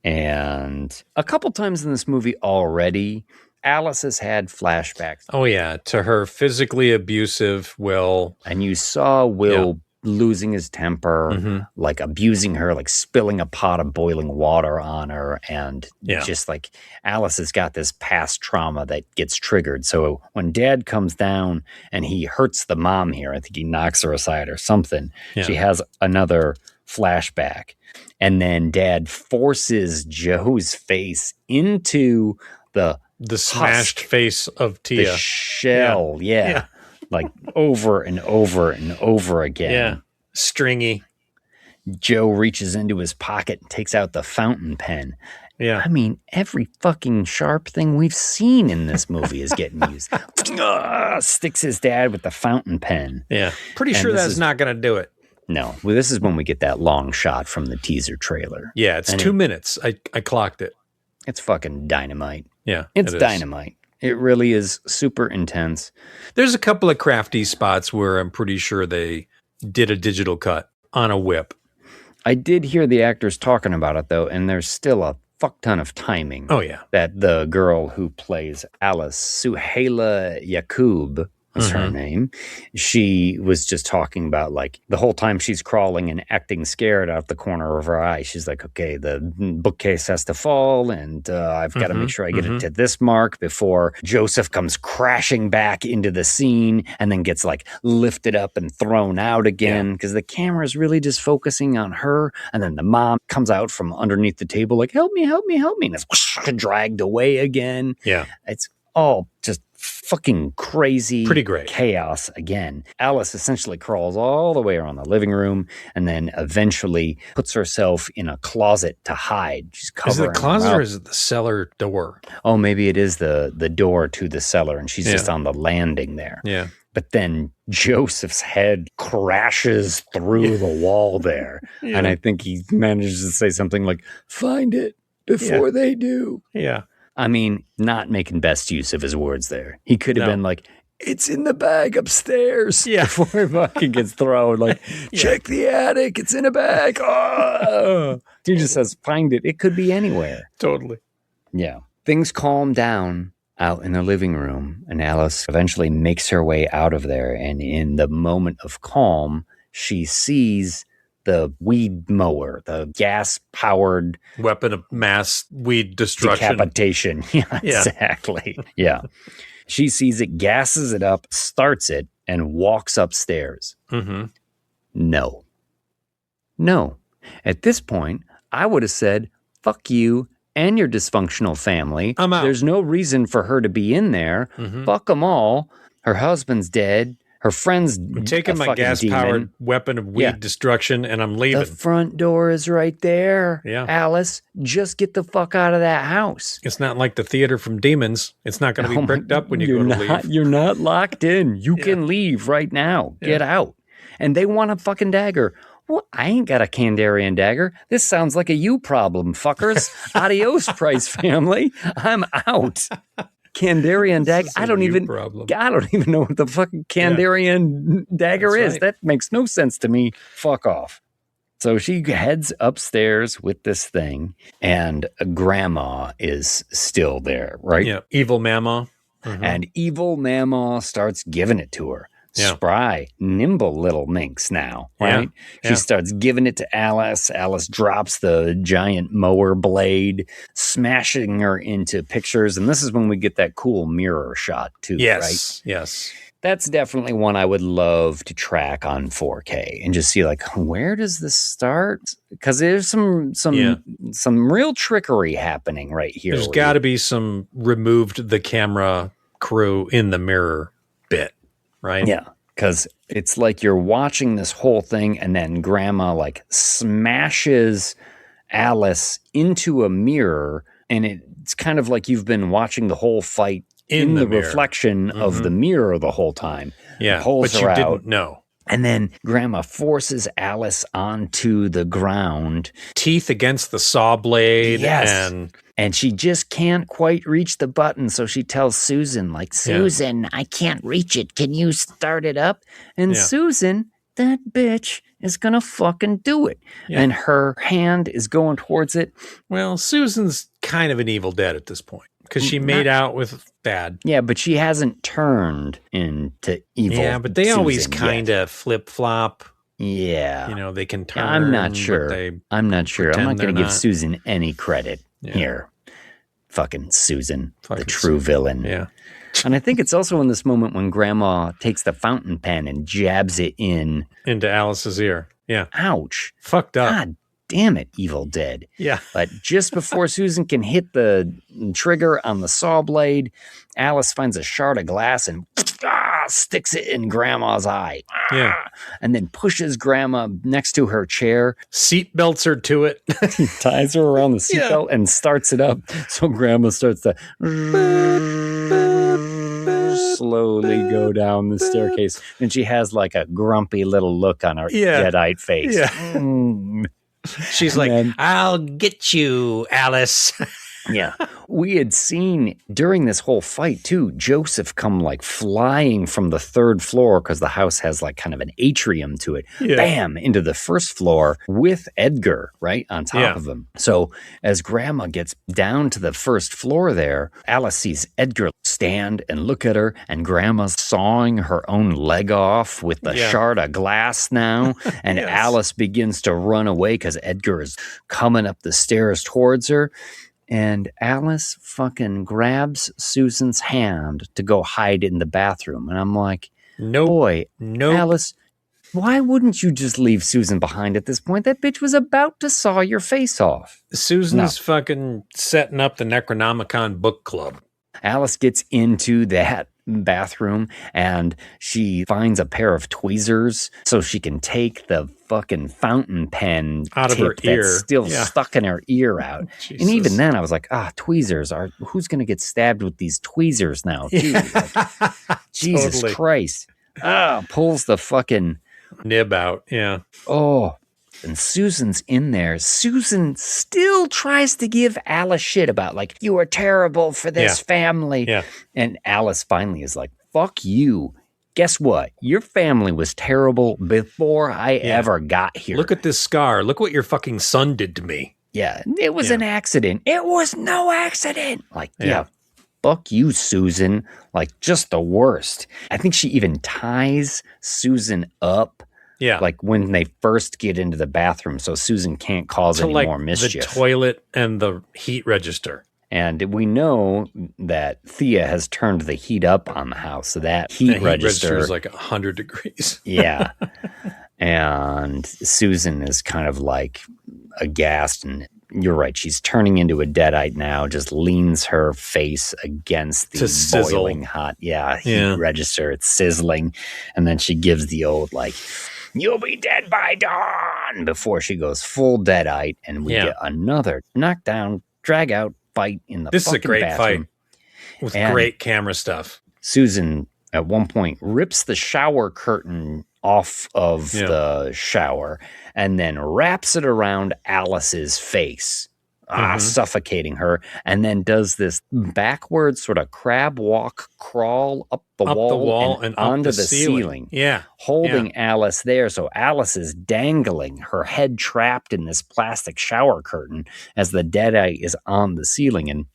And a couple times in this movie already, Alice has had flashbacks. Oh, yeah, to her physically abusive Will. And you saw Will losing his temper, like abusing her, like spilling a pot of boiling water on her. And just like Alice has got this past trauma that gets triggered. So when Dad comes down and he hurts the mom here, I think he knocks her aside or something, she has another flashback. And then Dad forces Joe's face into the smashed face of Tia. The shell, like over and over and over again. Yeah, stringy. Joe reaches into his pocket and takes out the fountain pen. Yeah. I mean, every fucking sharp thing we've seen in this movie is getting used. Sticks his dad with the fountain pen. Yeah. Pretty sure that's not going to do it. No. Well, this is when we get that long shot from the teaser trailer. Yeah, it's 2 minutes. I clocked it. It's fucking dynamite. Yeah. It's dynamite. It really is super intense. There's a couple of crafty spots where I'm pretty sure they did a digital cut on a whip. I did hear the actors talking about it, though, and there's still a fuck ton of timing. Oh, yeah. That the girl who plays Alice, Suhaila Yaqub, was her name. She was just talking about, like, the whole time she's crawling and acting scared out the corner of her eye. She's like, okay, the bookcase has to fall, and I've got to make sure I get it to this mark before Joseph comes crashing back into the scene and then gets, like, lifted up and thrown out again because the camera is really just focusing on her. And then the mom comes out from underneath the table like, help me, help me, help me. And it's dragged away again. Yeah. It's all just fucking crazy, pretty great chaos again. Alice essentially crawls all the way around the living room and then eventually puts herself in a closet to hide. She's covering. Is it the closet or is it the cellar door? Oh, maybe it is the door to the cellar, and she's just on the landing there. Yeah. But then Joseph's head crashes through the wall there, and I think he manages to say something like, "Find it before they do." Yeah. I mean, not making best use of his words there. He could have been like, it's in the bag upstairs. Yeah. Before he fucking gets thrown. Like, check the attic. It's in a bag. Oh. He just says, find it. It could be anywhere. Totally. Yeah. Things calm down out in the living room, and Alice eventually makes her way out of there. And in the moment of calm, she sees the weed mower, the gas-powered weapon of mass weed destruction. Decapitation. Yeah, exactly. Yeah. She sees it, gasses it up, starts it, and walks upstairs. Mm-hmm. No. At this point, I would have said, fuck you and your dysfunctional family. I'm out. There's no reason for her to be in there. Mm-hmm. Fuck them all. Her husband's dead. Her friend's I'm taking my gas-powered weapon of weed destruction, and I'm leaving. The front door is right there. Yeah. Alice, just get the fuck out of that house. It's not like the theater from Demons. It's not going to be bricked up when you go to leave. You're not locked in. You can leave right now. Get out. And they want a fucking dagger. Well, I ain't got a Kandarian dagger. This sounds like a you problem, fuckers. Adios, Price family. I'm out. Kandarian dagger. I don't even know what the fucking Kandarian dagger is. Right. That makes no sense to me. Fuck off. So she heads upstairs with this thing, and Grandma is still there, right? Yeah. Evil Mama. Mm-hmm. And evil Mama starts giving it to her. Yeah. Spry, nimble little minx now, right? Yeah. She starts giving it to Alice. Alice drops the giant mower blade, smashing her into pictures. And this is when we get that cool mirror shot too, right? Yes. That's definitely one I would love to track on 4K and just see like, where does this start? Because there's some real trickery happening right here. There's got to be some removed the camera crew in the mirror bit. Right? Yeah, because it's like you're watching this whole thing and then Grandma like smashes Alice into a mirror, and it's kind of like you've been watching the whole fight in the reflection of the mirror the whole time. Yeah, pulls but her you out. didn't know. And then Grandma forces Alice onto the ground. Teeth against the saw blade. Yes. And she just can't quite reach the button. So she tells Susan, like, Susan, I can't reach it. Can you start it up? And Susan, that bitch, is going to fucking do it. Yeah. And her hand is going towards it. Well, Susan's kind of an evil dead at this point because she made out with Dad. Yeah, but she hasn't turned into evil. Yeah, but they Susan always kind of flip-flop. Yeah. You know, they can turn. I'm not sure. I'm not going to give Susan any credit here. Fucking Susan, the true villain. Yeah. And I think it's also in this moment when Grandma takes the fountain pen and jabs it into Alice's ear. Yeah. Ouch. Fucked up. God damn it, Evil Dead. Yeah. But just before Susan can hit the trigger on the saw blade, Alice finds a shard of glass and sticks it in Grandma's eye. Yeah. And then pushes Grandma next to her chair. Seat belts her to it. Ties her around the seatbelt and starts it up. So Grandma starts to slowly go down the staircase. And she has like a grumpy little look on her Deadite face. Yeah. She's like, I'll get you, Alice. Yeah. We had seen during this whole fight, too, Joseph come like flying from the third floor because the house has like kind of an atrium to it. Yeah. Bam! Into the first floor with Edgar right on top of him. So as Grandma gets down to the first floor there, Alice sees Edgar stand and look at her, and Grandma's sawing her own leg off with the shard of glass now. And Alice begins to run away because Edgar is coming up the stairs towards her. And Alice fucking grabs Susan's hand to go hide in the bathroom. And I'm like, Alice, why wouldn't you just leave Susan behind at this point? That bitch was about to saw your face off. Susan's fucking setting up the Necronomicon book club. Alice gets into that bathroom and she finds a pair of tweezers so she can take the fucking fountain pen out of her ear that's still stuck in her ear out. Jesus. And even then I was like, tweezers who's gonna get stabbed with these tweezers now? Like, Jesus Christ. Pulls the fucking nib out. And Susan's in there. Susan still tries to give Alice shit about, like, you are terrible for this family. Yeah. And Alice finally is like, fuck you. Guess what? Your family was terrible before I ever got here. Look at this scar. Look what your fucking son did to me. Yeah. It was an accident. It was no accident. Like, fuck you, Susan. Like, just the worst. I think she even ties Susan up. Yeah. Like when they first get into the bathroom so Susan can't cause any more mischief. The toilet and the heat register. And we know that Thea has turned the heat up on the house. So that heat register is like 100 degrees. Yeah. And Susan is kind of like aghast, and you're right. She's turning into a deadite now, just leans her face against the boiling hot heat register. It's sizzling. And then she gives the old, like, you'll be dead by dawn, before she goes full deadite. And we get another knockdown, drag out fight in the This is a great bathroom. fight with great camera stuff. Susan, at one point, rips the shower curtain off of the shower and then wraps it around Alice's face, suffocating her, and then does this backwards sort of crab walk crawl up the wall and onto the ceiling. Yeah. Holding Alice there. So Alice is dangling, her head trapped in this plastic shower curtain as the deadite is on the ceiling. And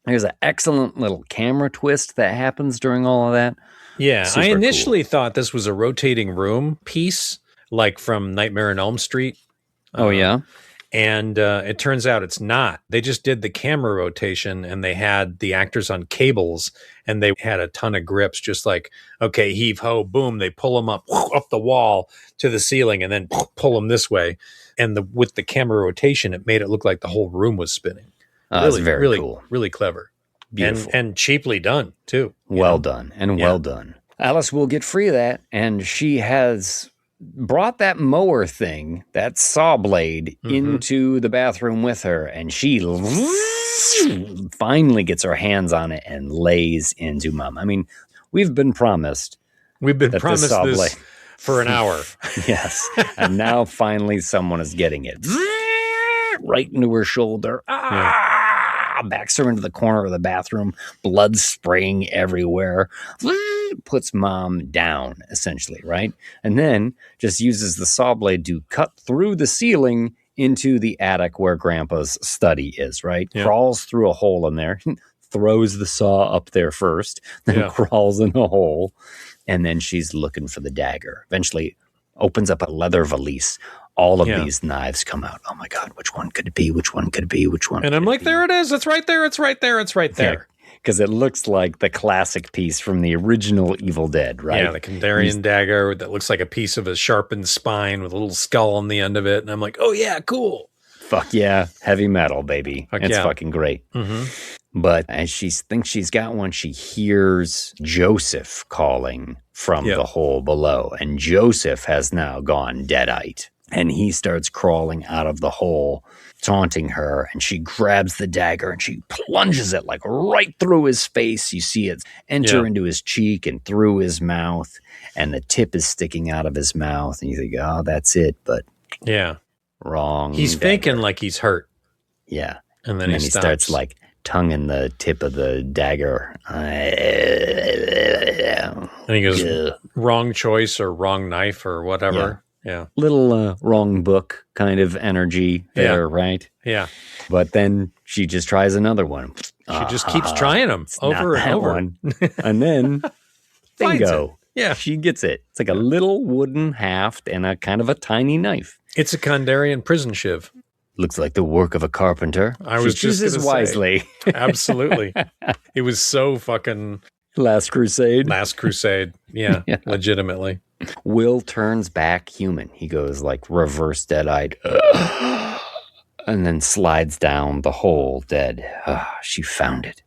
there's an excellent little camera twist that happens during all of that. Yeah, Super I initially cool. thought this was a rotating room piece, like from Nightmare on Elm Street. Oh, yeah? And it turns out it's not. They just did the camera rotation, and they had the actors on cables, and they had a ton of grips, just like, okay, heave ho, boom. They pull them up the wall to the ceiling, and then pull them this way. And with the camera rotation, it made it look like the whole room was spinning. That's very cool. Really clever. Beautiful. And cheaply done, too. Well done. Alice will get free of that, and she has brought that mower thing, that saw blade, into the bathroom with her, and she finally gets her hands on it and lays into Mom. I mean, we've been promised this for an hour. Yes. And now finally someone is getting it. Right into her shoulder. Backs her into the corner of the bathroom, blood spraying everywhere, puts Mom down, essentially, right? And then just uses the saw blade to cut through the ceiling into the attic where Grandpa's study is, right? Yeah. Crawls through a hole in there, throws the saw up there first, then crawls in the hole, and then she's looking for the dagger. Eventually opens up a leather valise. All of these knives come out. Oh my God, which one could it be? Which one could it be? Which one? And I'm like, there it is. It's right there. It's right there. It's right there. Because it looks like the classic piece from the original Evil Dead, right? Yeah, the Kandarian dagger that looks like a piece of a sharpened spine with a little skull on the end of it. And I'm like, oh yeah, cool. Fuck yeah, heavy metal, baby. It's fucking great. Mm-hmm. But as she thinks she's got one, she hears Joseph calling from the hole below. And Joseph has now gone deadite. And he starts crawling out of the hole, taunting her. And she grabs the dagger and she plunges it like right through his face. You see it enter into his cheek and through his mouth. And the tip is sticking out of his mouth. And you think, oh, that's it. But wrong. He's faking like he's hurt. Yeah. And then he starts like tonguing the tip of the dagger. And he goes, wrong choice or wrong knife or whatever. Yeah. Little wrong book kind of energy there, right? Yeah. But then she just tries another one. She just keeps trying them over and over. And then, bingo. Yeah. She gets it. It's like a little wooden haft and a kind of a tiny knife. It's a Kandarian prison shiv. Looks like the work of a carpenter. I was just chooses wisely. Absolutely. It was so fucking... Last Crusade. Yeah, legitimately. Will turns back human. He goes like reverse dead-eyed. And then slides down the hole dead. She found it.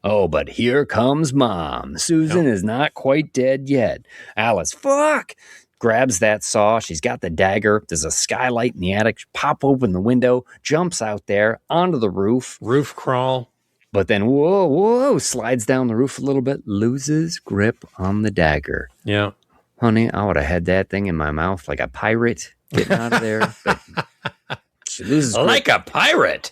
Oh, but here comes Mom. Susan is not quite dead yet. Alice, fuck! Grabs that saw. She's got the dagger. There's a skylight in the attic. She pop open the window, jumps out there onto the roof. Roof crawl. But then, whoa, slides down the roof a little bit, loses grip on the dagger. Yeah. Honey, I would have had that thing in my mouth like a pirate getting out of there. But she loses grip. Like a pirate.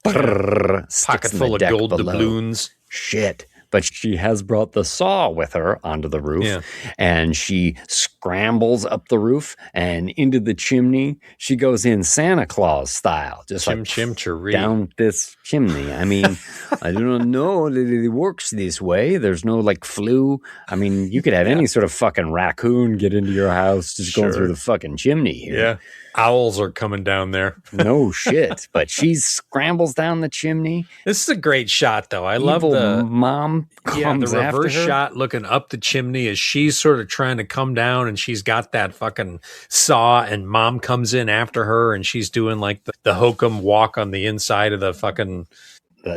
Pocket full of gold doubloons. Shit. But she has brought the saw with her onto the roof, and she scrambles up the roof and into the chimney. She goes in Santa Claus style, just down this chimney. I mean, I don't know that it works this way. There's no like flue. I mean, you could have any sort of fucking raccoon get into your house just going through the fucking chimney here. Yeah. Owls are coming down there. No shit. But she scrambles down the chimney. This is a great shot, though. I love the mom comes the reverse after her. shot looking up the chimney as she's sort of trying to come down, and she's got that fucking saw, and mom comes in after her, and she's doing like the hokum walk on the inside of the fucking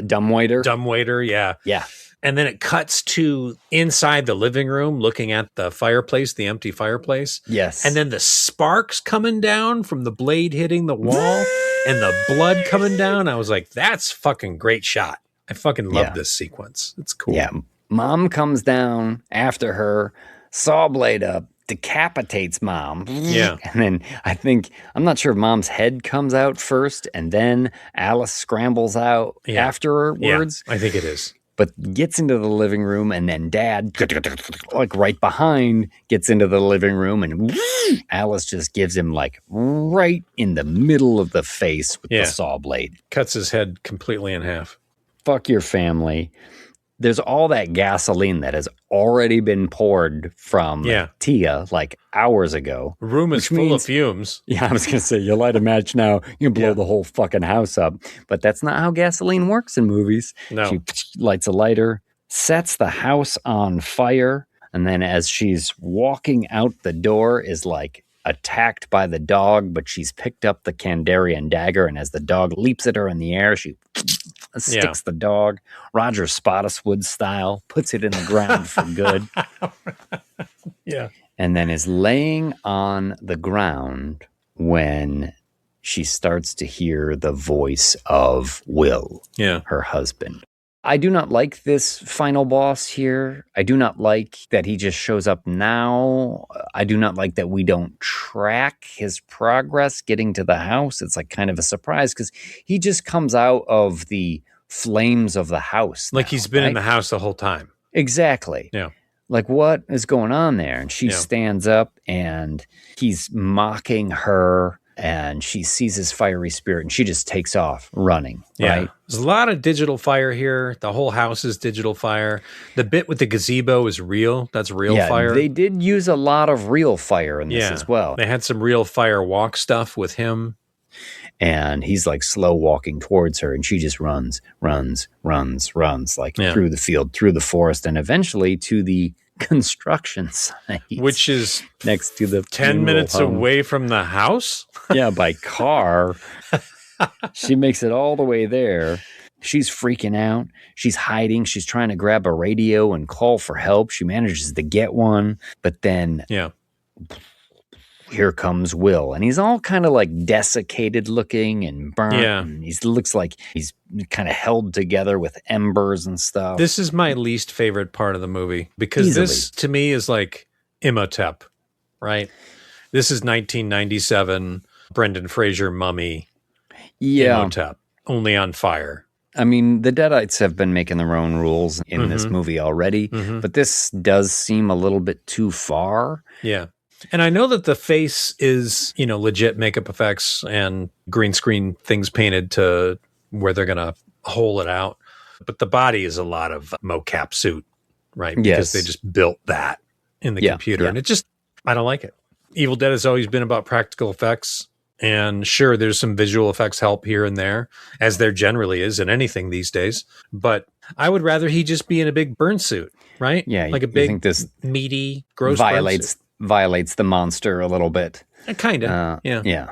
dumbwaiter. Yeah. Yeah. And then it cuts to inside the living room looking at the fireplace, the empty fireplace. Yes. And then the sparks coming down from the blade hitting the wall and the blood coming down. I was like, that's fucking great shot. I fucking love this sequence. It's cool. Yeah. Mom comes down after her, saw blade up, decapitates mom. Yeah. And then I'm not sure if mom's head comes out first and then Alice scrambles out afterwards. Yeah, I think it is. But gets into the living room, and then dad, like right behind, gets into the living room, and Alice just gives him like right in the middle of the face with the saw blade. Cuts his head completely in half. Fuck your family. There's all that gasoline that has already been poured from Tia like hours ago. The room is full of fumes. Yeah, I was going to say, you light a match now, you can blow the whole fucking house up. But that's not how gasoline works in movies. No. She lights a lighter, sets the house on fire, and then as she's walking out the door is like attacked by the dog, but she's picked up the Kandarian dagger, and as the dog leaps at her in the air, she sticks the dog, Roger Spottiswoode style, puts it in the ground for good. Yeah. And then is laying on the ground when she starts to hear the voice of Will, her husband. I do not like this final boss here. I do not like that he just shows up now. I do not like that we don't track his progress getting to the house. It's like kind of a surprise because he just comes out of the flames of the house. Like he's been in the house the whole time. Exactly. Yeah. Like, what is going on there? And she stands up and he's mocking her. And she sees his fiery spirit and she just takes off running. Right? There's a lot of digital fire here. The whole house is digital fire. The bit with the gazebo is real. That's real fire. They did use a lot of real fire in this as well. They had some real fire walk stuff with him. And he's like slow walking towards her and she just runs like through the field, through the forest, and eventually to the construction site, which is next to the 10 minutes home. Away from the house. Yeah, by car. She makes it all the way there. She's freaking out. She's hiding. She's trying to grab a radio and call for help. She manages to get one, but then here comes Will, and he's all kind of like desiccated looking and burnt. Yeah. And he looks like he's kind of held together with embers and stuff. This is my least favorite part of the movie because this to me is like Imhotep, right? This is 1997 Brendan Fraser mummy. Yeah. Imhotep, only on fire. I mean, the Deadites have been making their own rules in this movie already, but this does seem a little bit too far. Yeah. And I know that the face is, legit makeup effects and green screen things painted to where they're going to hole it out. But the body is a lot of mocap suit, right? Because they just built that in the computer. And it just, I don't like it. Evil Dead has always been about practical effects. And sure, there's some visual effects help here and there, as there generally is in anything these days. But I would rather he just be in a big burn suit, right? Yeah. Like a big, meaty, gross violates the monster a little bit. Kind of. Yeah,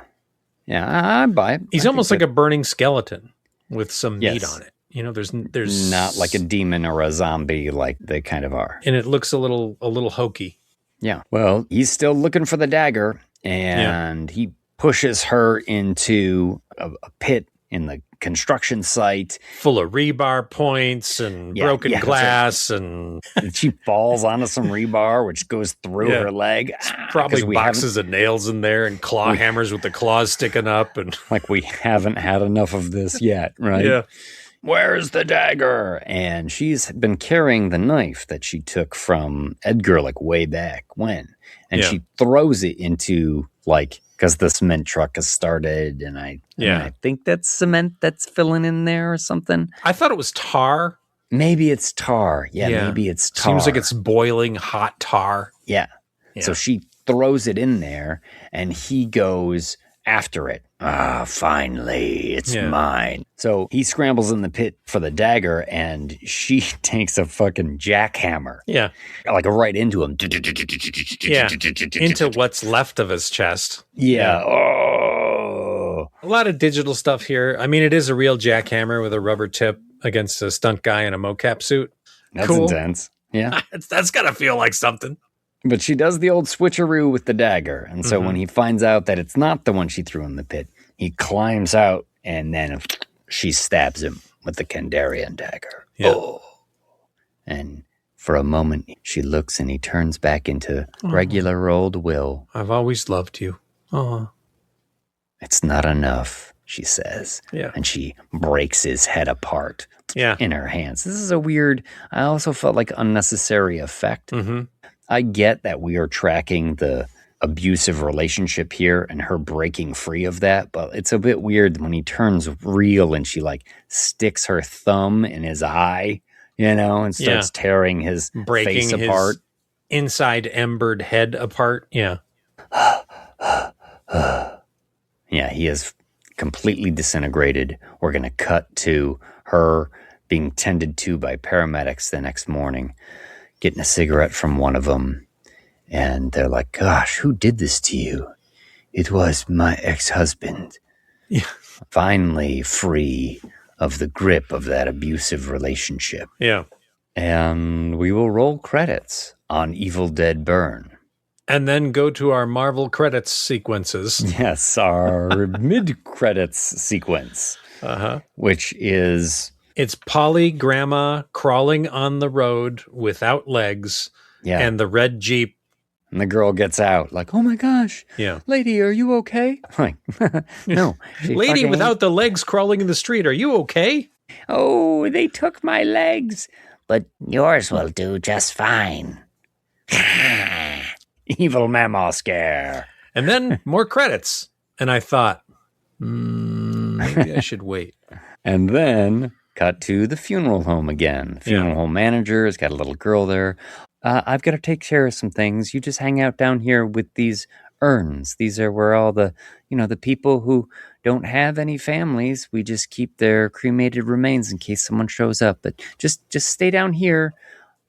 I buy it. He's almost like a burning skeleton with some meat on it. There's not like a demon or a zombie like they kind of are. And it looks a little hokey. Yeah. Well, he's still looking for the dagger, and he pushes her into a pit in the construction site full of rebar points and broken glass, and she falls onto some rebar which goes through her leg. Probably boxes of nails in there and claw hammers with the claws sticking up, and like we haven't had enough of this yet, right? where's the dagger? And she's been carrying the knife that she took from Edgar, like way back when. And she throws it into, like, because the cement truck has started, and I think that's cement that's filling in there or something. I thought it was tar. Maybe it's tar. Yeah, maybe it's tar. Seems like it's boiling hot tar. Yeah. So she throws it in there, and he goes after it. Ah, finally, it's mine. So he scrambles in the pit for the dagger, and she takes a fucking jackhammer. Yeah. Like right into him. Yeah. Into what's left of his chest. Yeah. Oh. A lot of digital stuff here. I mean, it is a real jackhammer with a rubber tip against a stunt guy in a mocap suit. That's intense. Yeah. That's got to feel like something. But she does the old switcheroo with the dagger. And so when he finds out that it's not the one she threw in the pit, he climbs out and then she stabs him with the Kandarian dagger. Yeah. Oh. And for a moment, she looks and he turns back into regular old Will. I've always loved you. Oh. It's not enough, she says. Yeah. And she breaks his head apart in her hands. This is a weird, I also felt like unnecessary effect. Mm-hmm. I get that we are tracking the abusive relationship here and her breaking free of that, but it's a bit weird when he turns real and she like sticks her thumb in his eye, you know, and starts tearing his face apart. His inside embered head apart. Yeah. Yeah, he is completely disintegrated. We're going to cut to her being tended to by paramedics the next morning, getting a cigarette from one of them. And they're like, gosh, who did this to you? It was my ex-husband. Yeah. Finally free of the grip of that abusive relationship. Yeah. And we will roll credits on Evil Dead Burn. And then go to our Marvel credits sequences. Yes, our mid-credits sequence, which is... It's Polly Grandma crawling on the road without legs and the red Jeep. And the girl gets out like, oh my gosh, lady, are you okay? I'm like, no. Lady without the legs crawling in the street, are you okay? Oh, they took my legs, but yours will do just fine. Evil mammal scare. And then more credits. And I thought, maybe I should wait. And then cut to the funeral home again. The funeral home manager has got a little girl there. I've got to take care of some things. You just hang out down here with these urns. These are where all the, the people who don't have any families, we just keep their cremated remains in case someone shows up. But just stay down here,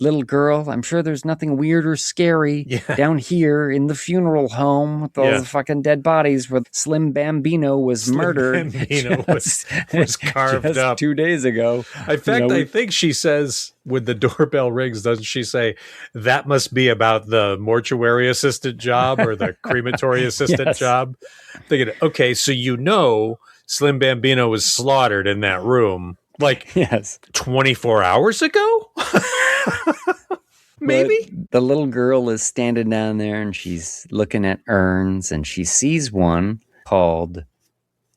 little girl. I'm sure there's nothing weird or scary down here in the funeral home with all the fucking dead bodies where Slim Bambino was murdered. Bambino was carved up 2 days ago. In fact, I think she says when the doorbell rings, doesn't she say that must be about the mortuary assistant job or the crematory assistant job? Thinking, okay, so Slim Bambino was slaughtered in that room. Like 24 hours ago? Maybe? But the little girl is standing down there and she's looking at urns and she sees one called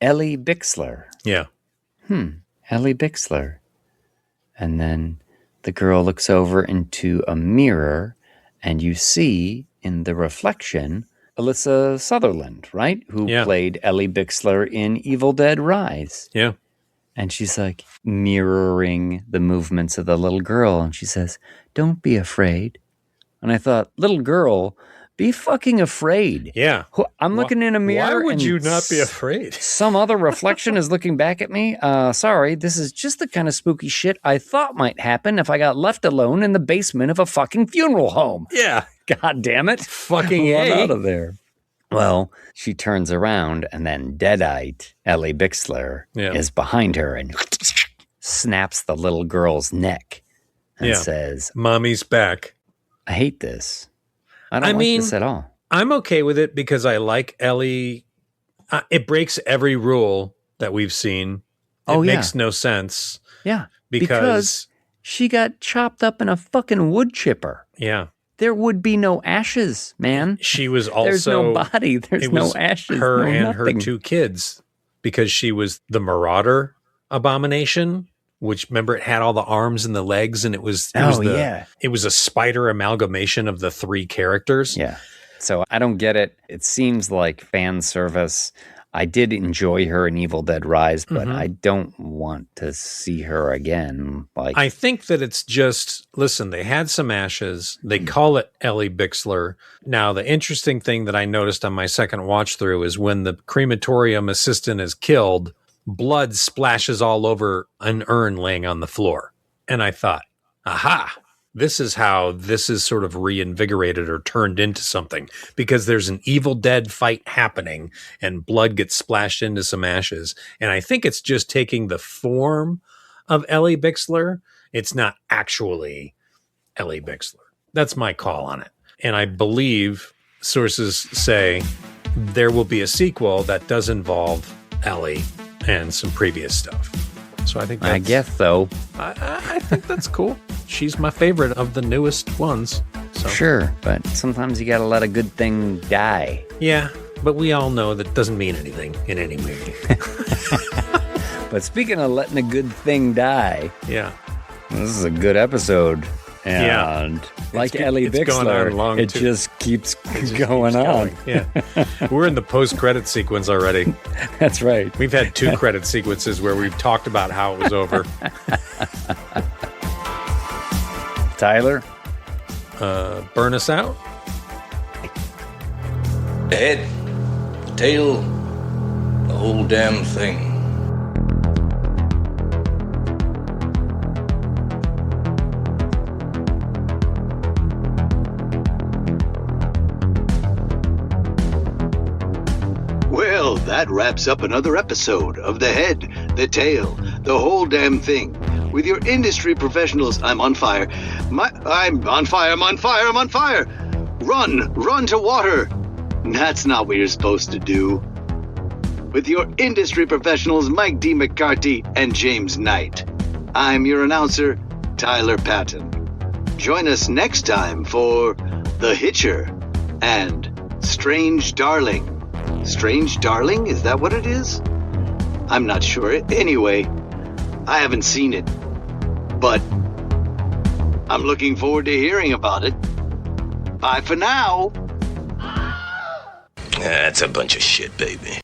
Ellie Bixler. Yeah. Ellie Bixler. And then the girl looks over into a mirror and you see in the reflection Alyssa Sutherland, right? Who played Ellie Bixler in Evil Dead Rise. Yeah. And she's like mirroring the movements of the little girl. And she says, don't be afraid. And I thought, little girl, be fucking afraid. Yeah. I'm looking in a mirror. Why would you not be afraid? Some other reflection is looking back at me. Sorry, this is just the kind of spooky shit I thought might happen if I got left alone in the basement of a fucking funeral home. Yeah. God damn it. Fucking out of there. Well, she turns around and then dead-eyed Ellie Bixler is behind her and snaps the little girl's neck and says, Mommy's back. I hate this. I don't like this at all. I'm okay with it because I like Ellie. It breaks every rule that we've seen. It makes no sense. Yeah. Because she got chopped up in a fucking wood chipper. Yeah. There would be no ashes, man. She was also... There's no body. There's no ashes. Her and her two kids, because she was the marauder abomination which, remember, it had all the arms and the legs, and it was a spider amalgamation of the three characters. Yeah. So I don't get it. It seems like fan service. I did enjoy her in Evil Dead Rise, but I don't want to see her again. Like, I think that it's just, listen, they had some ashes. They call it Ellie Bixler. Now, the interesting thing that I noticed on my second watch through is when the crematorium assistant is killed, blood splashes all over an urn laying on the floor. And I thought, aha, this is how this is sort of reinvigorated or turned into something, because there's an Evil Dead fight happening and blood gets splashed into some ashes. And I think it's just taking the form of Ellie Bixler. It's not actually Ellie Bixler. That's my call on it. And I believe sources say there will be a sequel that does involve Ellie and some previous stuff. So I think I guess so. I think that's cool. She's my favorite of the newest ones. So. Sure, but sometimes you got to let a good thing die. Yeah, but we all know that doesn't mean anything in any movie. But speaking of letting a good thing die, yeah, this is a good episode. And like Ellie Bixler, it just keeps going on. Yeah. We're in the post-credit sequence already. That's right. We've had 2 credit sequences where we've talked about how it was over. Tyler? Burn us out? The head, the tail, the whole damn thing. Well, that wraps up another episode of The Head, The Tail, The Whole Damn Thing. With your industry professionals, I'm on fire. I'm on fire. Run to water. That's not what you're supposed to do. With your industry professionals, Mike D. McCarthy and James Knight. I'm your announcer, Tyler Patton. Join us next time for The Hitcher and Strange Darling. Strange Darling? Is that what it is? I'm not sure. Anyway, I haven't seen it, but I'm looking forward to hearing about it. Bye for now. That's a bunch of shit, baby.